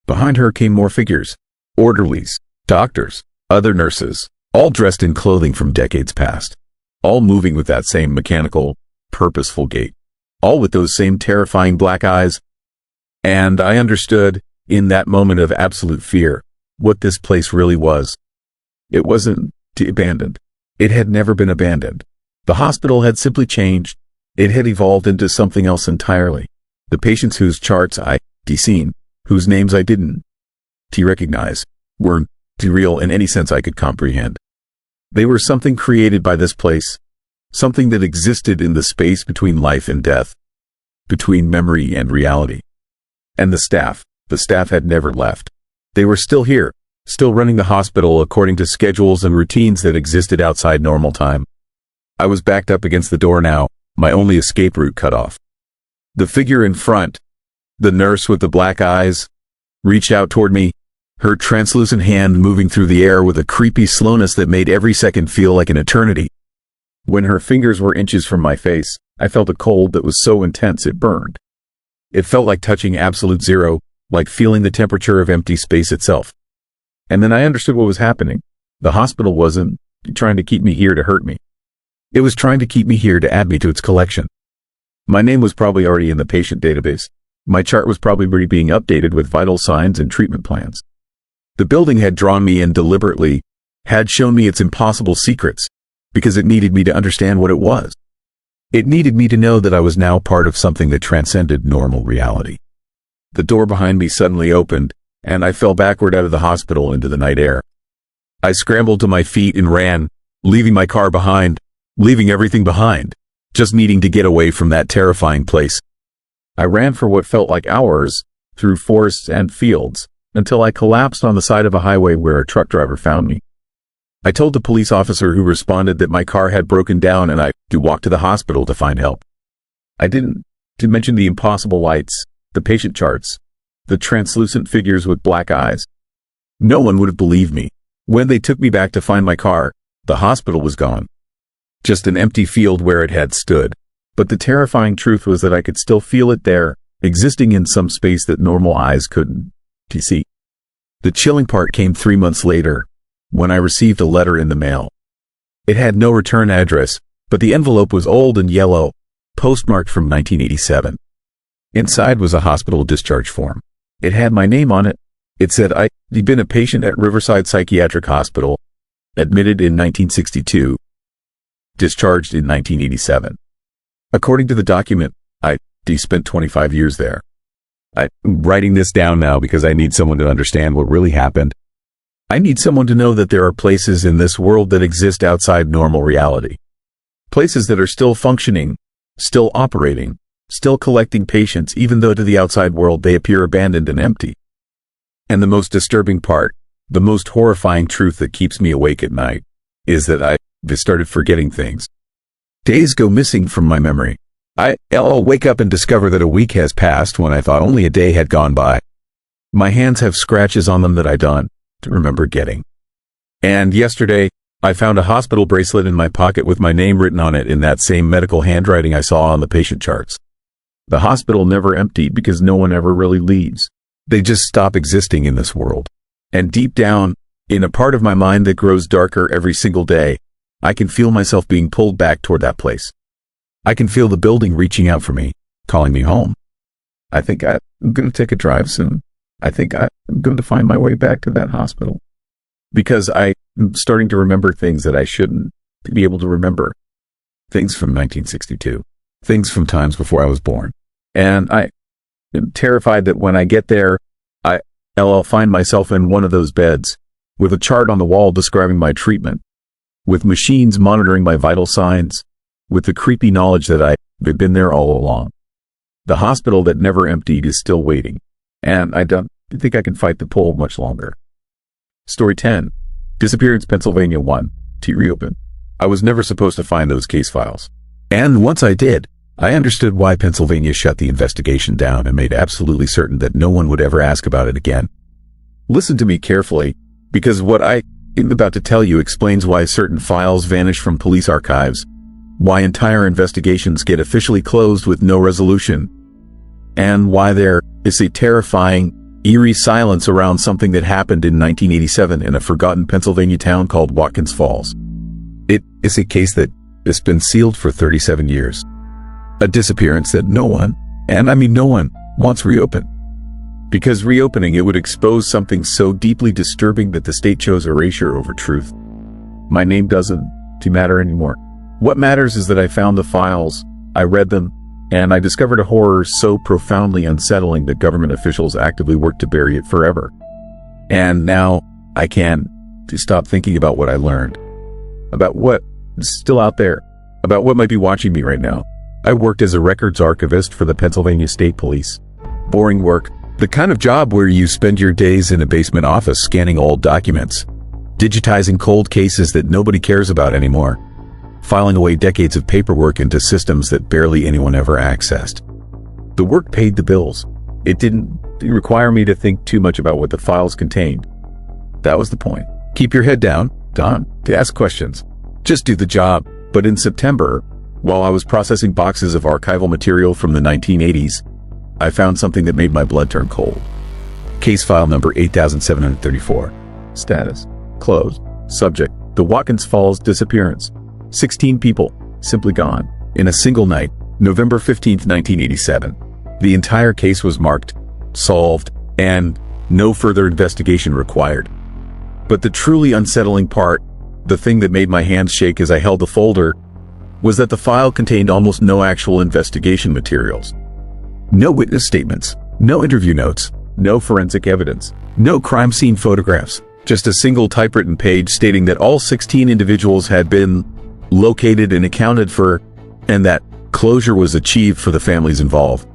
Behind her came more figures. Orderlies, doctors, other nurses, all dressed in clothing from decades past. All moving with that same mechanical, purposeful gait. All with those same terrifying black eyes. And I understood, in that moment of absolute fear, what this place really was. It wasn't abandoned. It had never been abandoned. The hospital had simply changed. It had evolved into something else entirely. The patients whose charts I'd seen, whose names I didn't recognize, weren't real in any sense I could comprehend. They were something created by this place, something that existed in the space between life and death, between memory and reality. And the staff had never left. They were still here, still running the hospital according to schedules and routines that existed outside normal time. I was backed up against the door now, my only escape route cut off. The figure in front, the nurse with the black eyes, reached out toward me, her translucent hand moving through the air with a creepy slowness that made every second feel like an eternity. When her fingers were inches from my face, I felt a cold that was so intense it burned. It felt like touching absolute zero, like feeling the temperature of empty space itself. And then I understood what was happening. The hospital wasn't trying to keep me here to hurt me. It was trying to keep me here to add me to its collection. My name was probably already in the patient database. My chart was probably already being updated with vital signs and treatment plans. The building had drawn me in deliberately, had shown me its impossible secrets, because it needed me to understand what it was. It needed me to know that I was now part of something that transcended normal reality. The door behind me suddenly opened, and I fell backward out of the hospital into the night air. I scrambled to my feet and ran, leaving my car behind, leaving everything behind, just needing to get away from that terrifying place. I ran for what felt like hours, through forests and fields, until I collapsed on the side of a highway where a truck driver found me. I told the police officer who responded that my car had broken down and I to walk to the hospital to find help. I didn't to mention the impossible lights, the patient charts, the translucent figures with black eyes. No one would have believed me. When they took me back to find my car, the hospital was gone. Just an empty field where it had stood. But the terrifying truth was that I could still feel it there, existing in some space that normal eyes couldn't see. The chilling part came 3 months later, when I received a letter in the mail. It had no return address, but the envelope was old and yellow, postmarked from 1987. Inside was a hospital discharge form. It had my name on it. It said I'd been a patient at Riverside Psychiatric Hospital, admitted in 1962, discharged in 1987. According to the document, I spent 25 years there. I'm writing this down now because I need someone to understand what really happened. I need someone to know that there are places in this world that exist outside normal reality. Places that are still functioning, still operating, still collecting patients even though to the outside world they appear abandoned and empty. And the most disturbing part, the most horrifying truth that keeps me awake at night, is that I've started forgetting things. Days go missing from my memory. I'll wake up and discover that a week has passed when I thought only a day had gone by. My hands have scratches on them that I don't remember getting. And yesterday, I found a hospital bracelet in my pocket with my name written on it in that same medical handwriting I saw on the patient charts. The hospital never emptied because no one ever really leaves. They just stop existing in this world. And deep down, in a part of my mind that grows darker every single day, I can feel myself being pulled back toward that place. I can feel the building reaching out for me, calling me home. I think I'm going to take a drive soon. I think I'm going to find my way back to that hospital. Because I'm starting to remember things that I shouldn't be able to remember. Things from 1962. Things from times before I was born. And I am terrified that when I get there, I'll find myself in one of those beds, with a chart on the wall describing my treatment, with machines monitoring my vital signs, with the creepy knowledge that I've been there all along. The hospital that never emptied is still waiting, and I don't think I can fight the pull much longer. Story 10. Disappearance Pennsylvania 1. T. Reopen. I was never supposed to find those case files. And once I did, I understood why Pennsylvania shut the investigation down and made absolutely certain that no one would ever ask about it again. Listen to me carefully, because what I'm about to tell you explains why certain files vanish from police archives, why entire investigations get officially closed with no resolution, and why there is a terrifying, eerie silence around something that happened in 1987 in a forgotten Pennsylvania town called Watkins Falls. It is a case that has been sealed for 37 years. A disappearance that no one, and I mean no one, wants reopened. Because reopening it would expose something so deeply disturbing that the state chose erasure over truth. My name doesn't matter anymore. What matters is that I found the files, I read them, and I discovered a horror so profoundly unsettling that government officials actively worked to bury it forever. And now I can stop thinking about what I learned, about what is still out there, about what might be watching me right now. I worked as a records archivist for the Pennsylvania State Police. Boring work, the kind of job where you spend your days in a basement office scanning old documents, digitizing cold cases that nobody cares about anymore, filing away decades of paperwork into systems that barely anyone ever accessed. The work paid the bills. It didn't require me to think too much about what the files contained. That was the point. Keep your head down, Don, to ask questions. Just do the job. But in September, while I was processing boxes of archival material from the 1980s, I found something that made my blood turn cold. Case file number 8734. Status: closed. Subject: the Watkins Falls disappearance. 16 people, simply gone, in a single night, November 15, 1987. The entire case was marked, solved, and no further investigation required. But the truly unsettling part, the thing that made my hands shake as I held the folder, was that the file contained almost no actual investigation materials. No witness statements, no interview notes, no forensic evidence, no crime scene photographs, just a single typewritten page stating that all 16 individuals had been located and accounted for, and that closure was achieved for the families involved.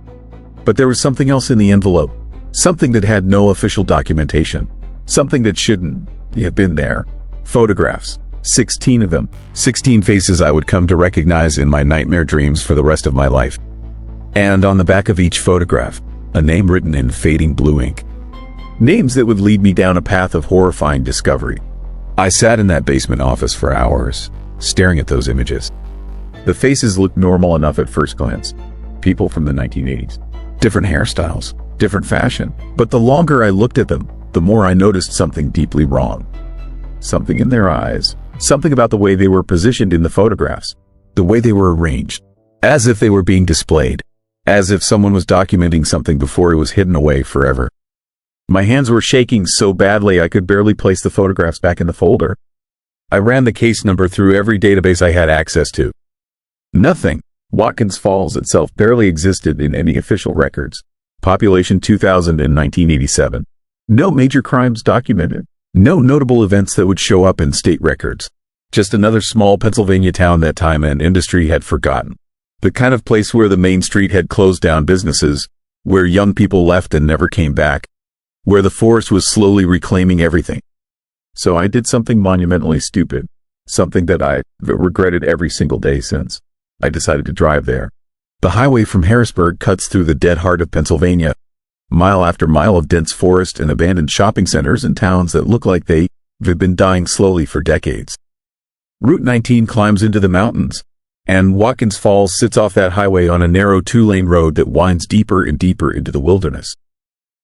But there was something else in the envelope, Something that had no official documentation. Something that shouldn't have been there. Photographs. 16 of them. 16 faces I would come to recognize in my nightmare dreams for the rest of my life. And on the back of each photograph, a name written in fading blue ink. Names that would lead me down a path of horrifying discovery. I sat in that basement office for hours, staring at those images. The faces looked normal enough at first glance. People from the 1980s. Different hairstyles, different fashion. But the longer I looked at them, the more I noticed something deeply wrong. Something in their eyes. Something about the way they were positioned in the photographs. The way they were arranged. As if they were being displayed. As if someone was documenting something before it was hidden away forever. My hands were shaking so badly I could barely place the photographs back in the folder. I ran the case number through every database I had access to. Nothing. Watkins Falls itself barely existed in any official records. Population 2,000 in 1987. No major crimes documented. No notable events that would show up in state records. Just another small Pennsylvania town that time and industry had forgotten. The kind of place where the main street had closed down businesses, where young people left and never came back, where the forest was slowly reclaiming everything. So I did something monumentally stupid, something that I regretted every single day since. I decided to drive there. The highway from Harrisburg cuts through the dead heart of Pennsylvania, mile after mile of dense forest and abandoned shopping centers and towns that look like they've been dying slowly for decades. Route 19 climbs into the mountains, and Watkins Falls sits off that highway on a narrow 2-lane road that winds deeper and deeper into the wilderness.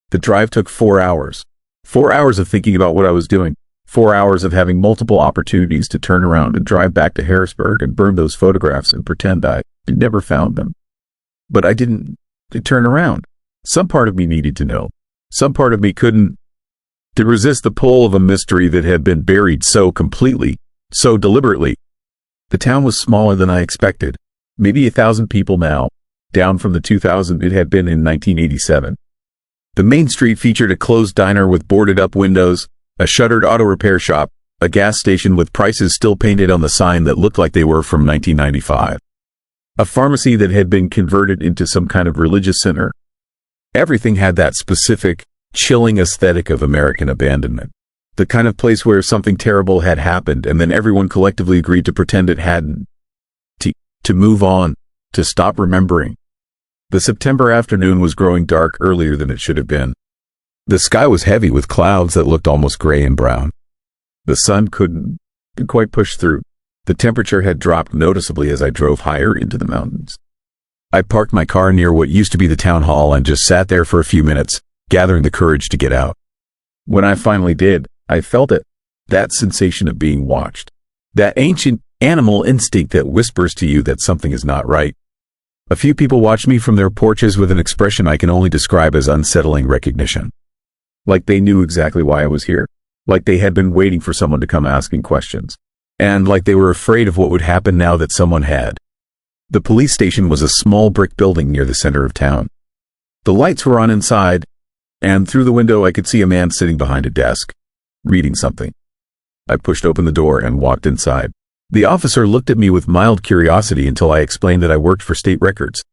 The drive took 4 hours. 4 hours of thinking about what I was doing. 4 hours of having multiple opportunities to turn around and drive back to Harrisburg and burn those photographs and pretend I never found them. But I didn't turn around. Some part of me needed to know. Some part of me couldn't to resist the pull of a mystery that had been buried so completely, so deliberately. The town was smaller than I expected. Maybe 1,000 people now, down from the 2,000 it had been in 1987. The main street featured a closed diner with boarded-up windows, a shuttered auto repair shop, a gas station with prices still painted on the sign that looked like they were from 1995. A pharmacy that had been converted into some kind of religious center. Everything had that specific, chilling aesthetic of American abandonment. The kind of place where something terrible had happened and then everyone collectively agreed to pretend it hadn't. To move on, to stop remembering. The September afternoon was growing dark earlier than it should have been. The sky was heavy with clouds that looked almost gray and brown. The sun couldn't quite push through. The temperature had dropped noticeably as I drove higher into the mountains. I parked my car near what used to be the town hall and just sat there for a few minutes, gathering the courage to get out. When I finally did, I felt it. That sensation of being watched. That ancient animal instinct that whispers to you that something is not right. A few people watched me from their porches with an expression I can only describe as unsettling recognition. Like they knew exactly why I was here. Like they had been waiting for someone to come asking questions. And like they were afraid of what would happen now that someone had. The police station was a small brick building near the center of town. The lights were on inside, and through the window I could see a man sitting behind a desk, reading something. I pushed open the door and walked inside. The officer looked at me with mild curiosity until I explained that I worked for state records.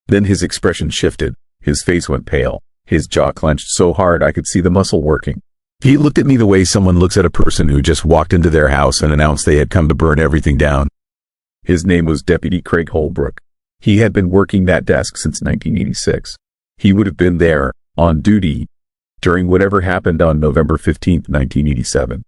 Then his expression shifted. His face went pale. His jaw clenched so hard I could see the muscle working. He looked at me the way someone looks at a person who just walked into their house and announced they had come to burn everything down. His name was Deputy Craig Holbrook. He had been working that desk since 1986. He would have been there, on duty, during whatever happened on November 15, 1987.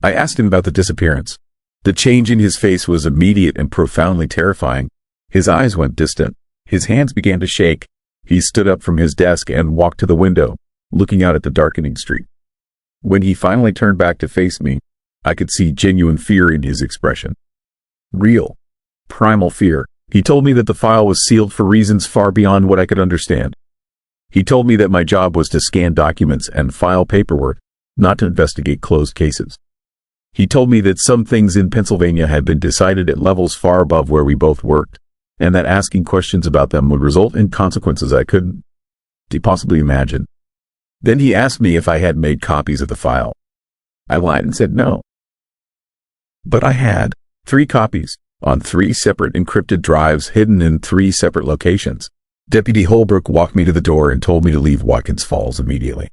I asked him about the disappearance. The change in his face was immediate and profoundly terrifying. His eyes went distant. His hands began to shake. He stood up from his desk and walked to the window, looking out at the darkening street. When he finally turned back to face me, I could see genuine fear in his expression. Real, primal fear. He told me that the file was sealed for reasons far beyond what I could understand. He told me that my job was to scan documents and file paperwork, not to investigate closed cases. He told me that some things in Pennsylvania had been decided at levels far above where we both worked, and that asking questions about them would result in consequences I couldn't possibly imagine. Then he asked me if I had made copies of the file. I lied and said no. But I had 3 copies, on 3 separate encrypted drives hidden in 3 separate locations. Deputy Holbrook walked me to the door and told me to leave Watkins Falls immediately.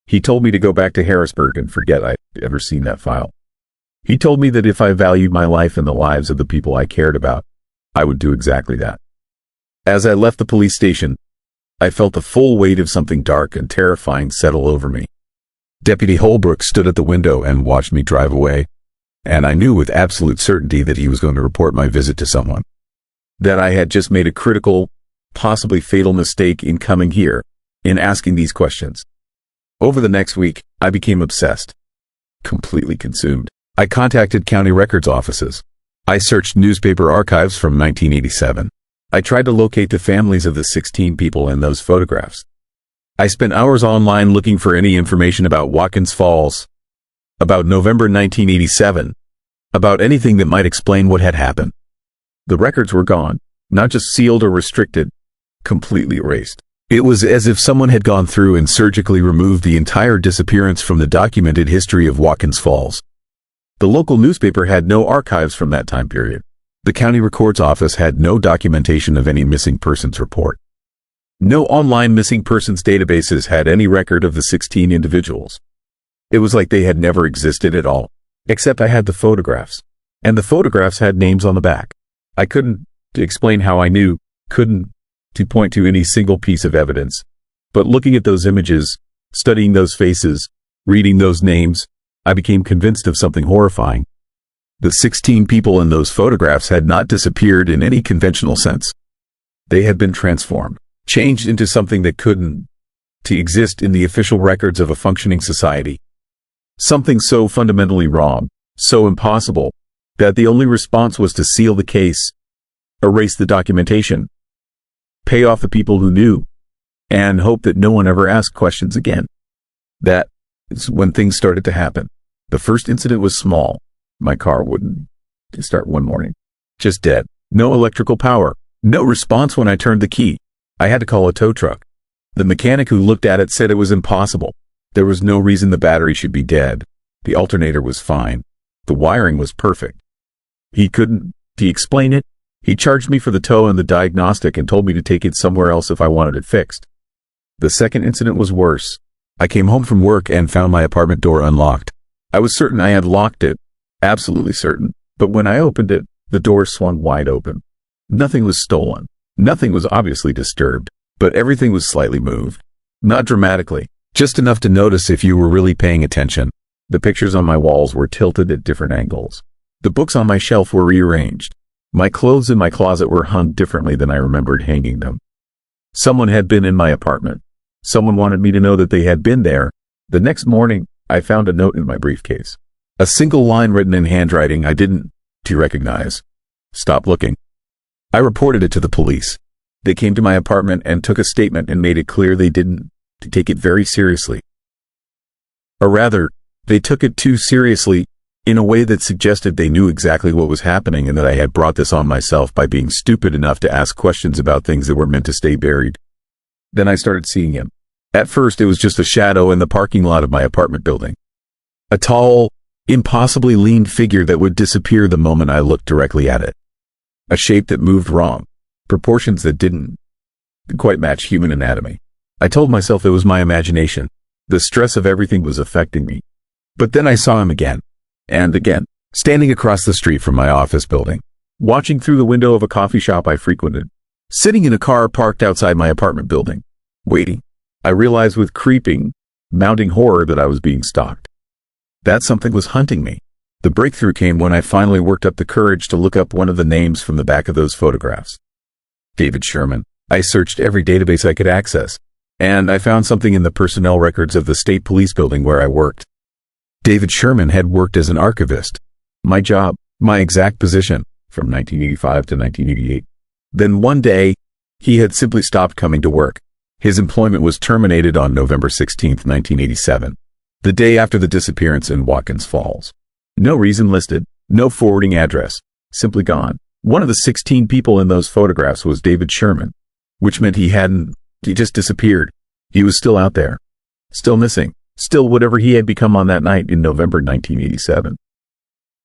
He told me to go back to Harrisburg and forget I'd ever seen that file. He told me that if I valued my life and the lives of the people I cared about, I would do exactly that. As I left the police station, I felt the full weight of something dark and terrifying settle over me. Deputy Holbrook stood at the window and watched me drive away, and I knew with absolute certainty that he was going to report my visit to someone. That I had just made a critical, possibly fatal mistake in coming here, in asking these questions. Over the next week, I became obsessed. Completely consumed. I contacted county records offices. I searched newspaper archives from 1987. I tried to locate the families of the 16 people in those photographs. I spent hours online looking for any information about Watkins Falls, about November 1987, about anything that might explain what had happened. The records were gone, not just sealed or restricted, completely erased. It was as if someone had gone through and surgically removed the entire disappearance from the documented history of Watkins Falls. The local newspaper had no archives from that time period. The county records office had no documentation of any missing persons report. No online missing persons databases had any record of the 16 individuals. It was like they had never existed at all, except I had the photographs, and the photographs had names on the back. I couldn't explain how I knew, couldn't to point to any single piece of evidence, but looking at those images, studying those faces, reading those names, I became convinced of something horrifying. The 16 people in those photographs had not disappeared in any conventional sense. They had been transformed, changed into something that couldn't to exist in the official records of a functioning society. Something so fundamentally wrong, so impossible, that the only response was to seal the case, erase the documentation, pay off the people who knew, and hope that no one ever asked questions again. That is when things started to happen. The first incident was small. My car wouldn't start one morning. Just dead. No electrical power. No response when I turned the key. I had to call a tow truck. The mechanic who looked at it said it was impossible. There was no reason the battery should be dead. The alternator was fine. The wiring was perfect. He couldn't explain it. He charged me for the tow and the diagnostic and told me to take it somewhere else if I wanted it fixed. The second incident was worse. I came home from work and found my apartment door unlocked. I was certain I had locked it, absolutely certain, but when I opened it, the door swung wide open. Nothing was stolen. Nothing was obviously disturbed, but everything was slightly moved. Not dramatically, just enough to notice if you were really paying attention. The pictures on my walls were tilted at different angles. The books on my shelf were rearranged. My clothes in my closet were hung differently than I remembered hanging them. Someone had been in my apartment. Someone wanted me to know that they had been there. The next morning, I found a note in my briefcase. A single line written in handwriting I didn't recognize. Stop looking. I reported it to the police. They came to my apartment and took a statement and made it clear they didn't take it very seriously. Or rather, they took it too seriously, in a way that suggested they knew exactly what was happening and that I had brought this on myself by being stupid enough to ask questions about things that were meant to stay buried. Then I started seeing him. At first, it was just a shadow in the parking lot of my apartment building. A tall, impossibly lean figure that would disappear the moment I looked directly at it. A shape that moved wrong, proportions that didn't quite match human anatomy. I told myself it was my imagination. The stress of everything was affecting me. But then I saw him again. And again, standing across the street from my office building, watching through the window of a coffee shop I frequented, sitting in a car parked outside my apartment building, waiting. I realized with creeping, mounting horror that I was being stalked. That something was hunting me. The breakthrough came when I finally worked up the courage to look up one of the names from the back of those photographs. David Sherman. I searched every database I could access, and I found something in the personnel records of the state police building where I worked. David Sherman had worked as an archivist. My job, my exact position, from 1985 to 1988. Then one day, he had simply stopped coming to work. His employment was terminated on November 16, 1987, the day after the disappearance in Watkins Falls. No reason listed, no forwarding address, simply gone. One of the 16 people in those photographs was David Sherman, which meant he just disappeared. He was still out there, still missing, still whatever he had become on that night in November 1987.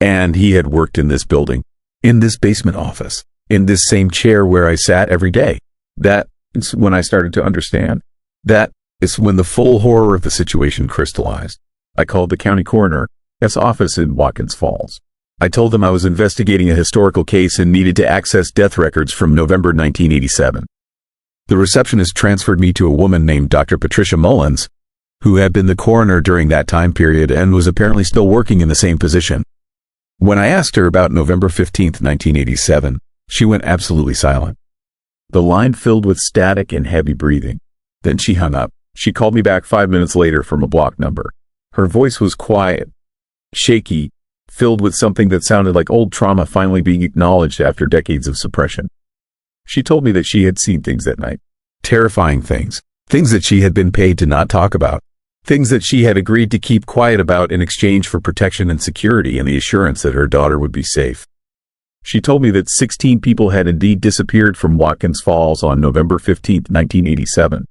And he had worked in this building, in this basement office, in this same chair where I sat every day. That It's when I started to understand. That is when the full horror of the situation crystallized. I called the county coroner's office in Watkins Falls. I told them I was investigating a historical case and needed to access death records from November 1987. The receptionist transferred me to a woman named Dr. Patricia Mullins, who had been the coroner during that time period and was apparently still working in the same position. When I asked her about November 15, 1987, she went absolutely silent. The line filled with static and heavy breathing. Then she hung up. She called me back 5 minutes later from a block number. Her voice was quiet, shaky, filled with something that sounded like old trauma finally being acknowledged after decades of suppression. She told me that she had seen things that night. Terrifying things. Things that she had been paid to not talk about. Things that she had agreed to keep quiet about in exchange for protection and security and the assurance that her daughter would be safe. She told me that 16 people had indeed disappeared from Watkins Falls on November 15, 1987.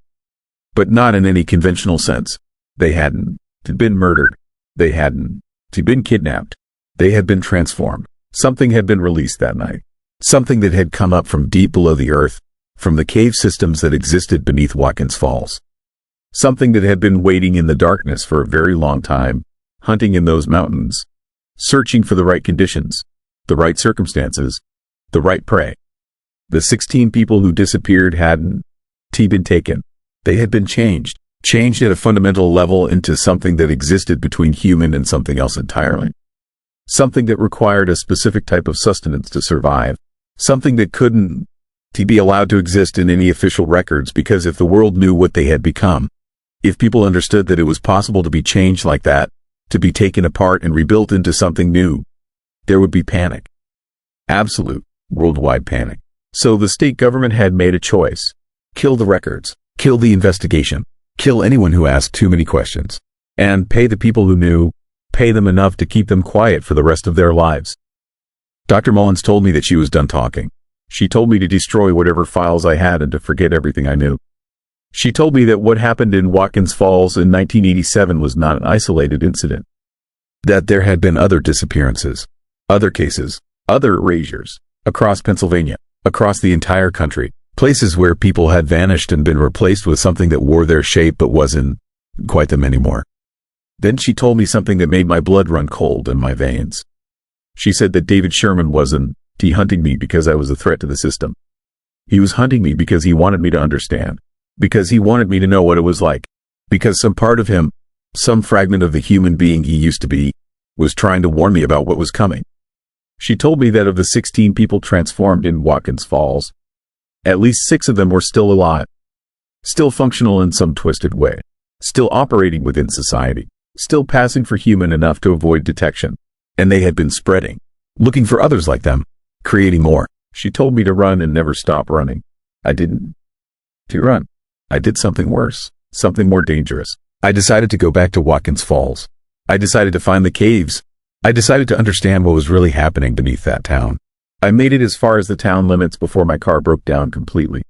But not in any conventional sense. They hadn't been murdered. They hadn't been kidnapped. They had been transformed. Something had been released that night. Something that had come up from deep below the earth, from the cave systems that existed beneath Watkins Falls. Something that had been waiting in the darkness for a very long time, hunting in those mountains, searching for the right conditions, the right circumstances, the right prey. The 16 people who disappeared hadn't been taken. They had been changed at a fundamental level into something that existed between human and something else entirely. Something that required a specific type of sustenance to survive. Something that couldn't be allowed to exist in any official records, because if the world knew what they had become, if people understood that it was possible to be changed like that, to be taken apart and rebuilt into something new, there would be panic. Absolute, worldwide panic. So the state government had made a choice. Kill the records, kill the investigation, kill anyone who asked too many questions, and pay the people who knew, pay them enough to keep them quiet for the rest of their lives. Dr. Mullins told me that she was done talking. She told me to destroy whatever files I had and to forget everything I knew. She told me that what happened in Watkins Falls in 1987 was not an isolated incident. That there had been other disappearances, other cases, other erasures, across Pennsylvania, across the entire country, places where people had vanished and been replaced with something that wore their shape but wasn't quite them anymore. Then she told me something that made my blood run cold in my veins. She said that David Sherman wasn't hunting me because I was a threat to the system. He was hunting me because he wanted me to understand. Because he wanted me to know what it was like. Because some part of him, some fragment of the human being he used to be, was trying to warn me about what was coming. She told me that of the 16 people transformed in Watkins Falls, at least 6 of them were still alive, still functional in some twisted way, still operating within society, still passing for human enough to avoid detection. And they had been spreading, looking for others like them, creating more. She told me to run and never stop running. I didn't run. I did something worse, something more dangerous. I decided to go back to Watkins Falls. I decided to find the caves. I decided to understand what was really happening beneath that town. I made it as far as the town limits before my car broke down completely.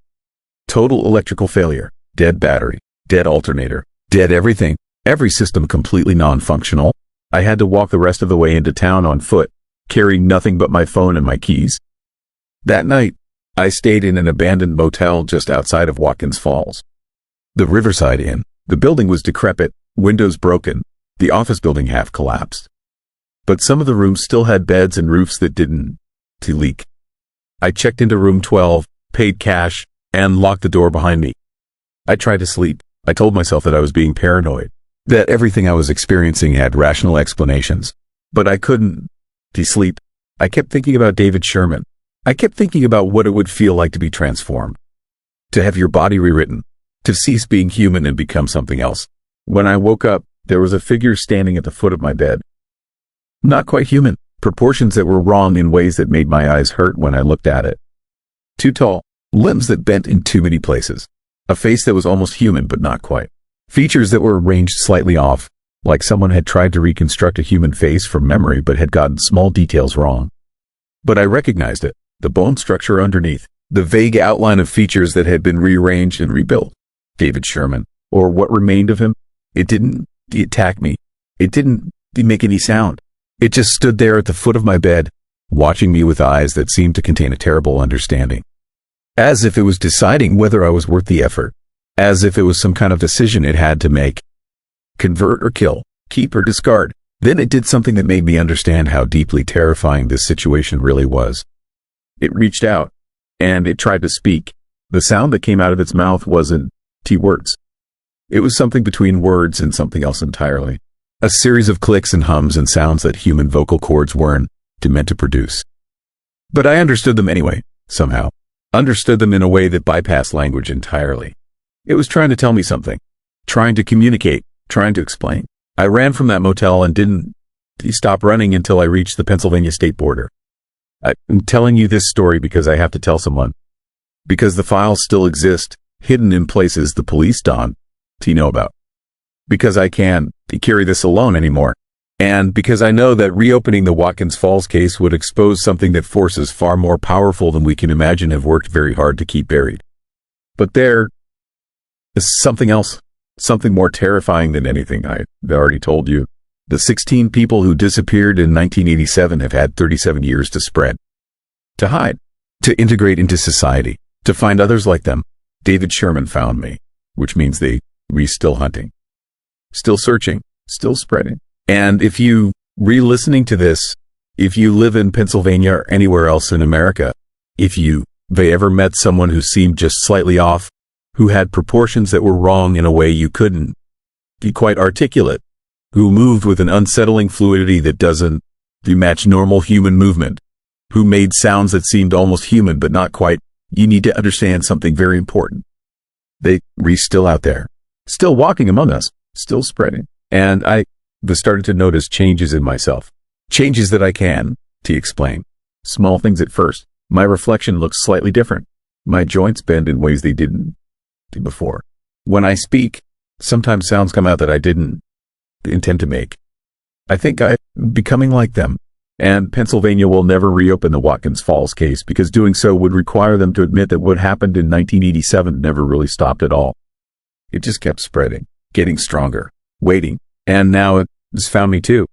Total electrical failure, dead battery, dead alternator, dead everything, every system completely non-functional. I had to walk the rest of the way into town on foot, carrying nothing but my phone and my keys. That night, I stayed in an abandoned motel just outside of Watkins Falls. The Riverside Inn. The building was decrepit, windows broken, the office building half collapsed. But some of the rooms still had beds and roofs that didn't leak. I checked into room 12, paid cash, and locked the door behind me. I tried to sleep. I told myself that I was being paranoid, that everything I was experiencing had rational explanations. But I couldn't sleep. I kept thinking about David Sherman. I kept thinking about what it would feel like to be transformed, to have your body rewritten, to cease being human and become something else. When I woke up, there was a figure standing at the foot of my bed. Not quite human, proportions that were wrong in ways that made my eyes hurt when I looked at it. Too tall, limbs that bent in too many places, a face that was almost human but not quite, features that were arranged slightly off, like someone had tried to reconstruct a human face from memory but had gotten small details wrong. But I recognized it. The bone structure underneath, the vague outline of features that had been rearranged and rebuilt. David Sherman, or what remained of him. It didn't attack me. It didn't make any sound. It just stood there at the foot of my bed, watching me with eyes that seemed to contain a terrible understanding. As if it was deciding whether I was worth the effort. As if it was some kind of decision it had to make. Convert or kill, keep or discard. Then it did something that made me understand how deeply terrifying this situation really was. It reached out, and it tried to speak. The sound that came out of its mouth wasn't words. It was something between words and something else entirely. A series of clicks and hums and sounds that human vocal cords weren't meant to produce. But I understood them anyway, somehow. Understood them in a way that bypassed language entirely. It was trying to tell me something. Trying to communicate. Trying to explain. I ran from that motel and didn't stop running until I reached the Pennsylvania state border. I'm telling you this story because I have to tell someone. Because the files still exist, hidden in places the police don't know about. Because I can't carry this alone anymore. And because I know that reopening the Watkins Falls case would expose something that forces far more powerful than we can imagine have worked very hard to keep buried. But there is something else. Something more terrifying than anything I already told you. The 16 people who disappeared in 1987 have had 37 years to spread. To hide. To integrate into society. To find others like them. David Sherman found me. Which means we're still hunting. Still searching. Still spreading. And if you re-listening to this, if you live in Pennsylvania or anywhere else in America, if you ever met someone who seemed just slightly off, who had proportions that were wrong in a way you couldn't be quite articulate, who moved with an unsettling fluidity that doesn't match normal human movement, who made sounds that seemed almost human but not quite, you need to understand something very important. They're still out there, still walking among us, still spreading. And I started to notice changes in myself, changes that I can explain. Small things at first. My reflection looks slightly different. My joints bend in ways they didn't before. When I speak, sometimes sounds come out that I didn't intend to make. I think I'm becoming like them. And Pennsylvania will never reopen the Watkins Falls case because doing so would require them to admit that what happened in 1987 never really stopped at all. It just kept spreading, getting stronger, waiting, and now it's found me too.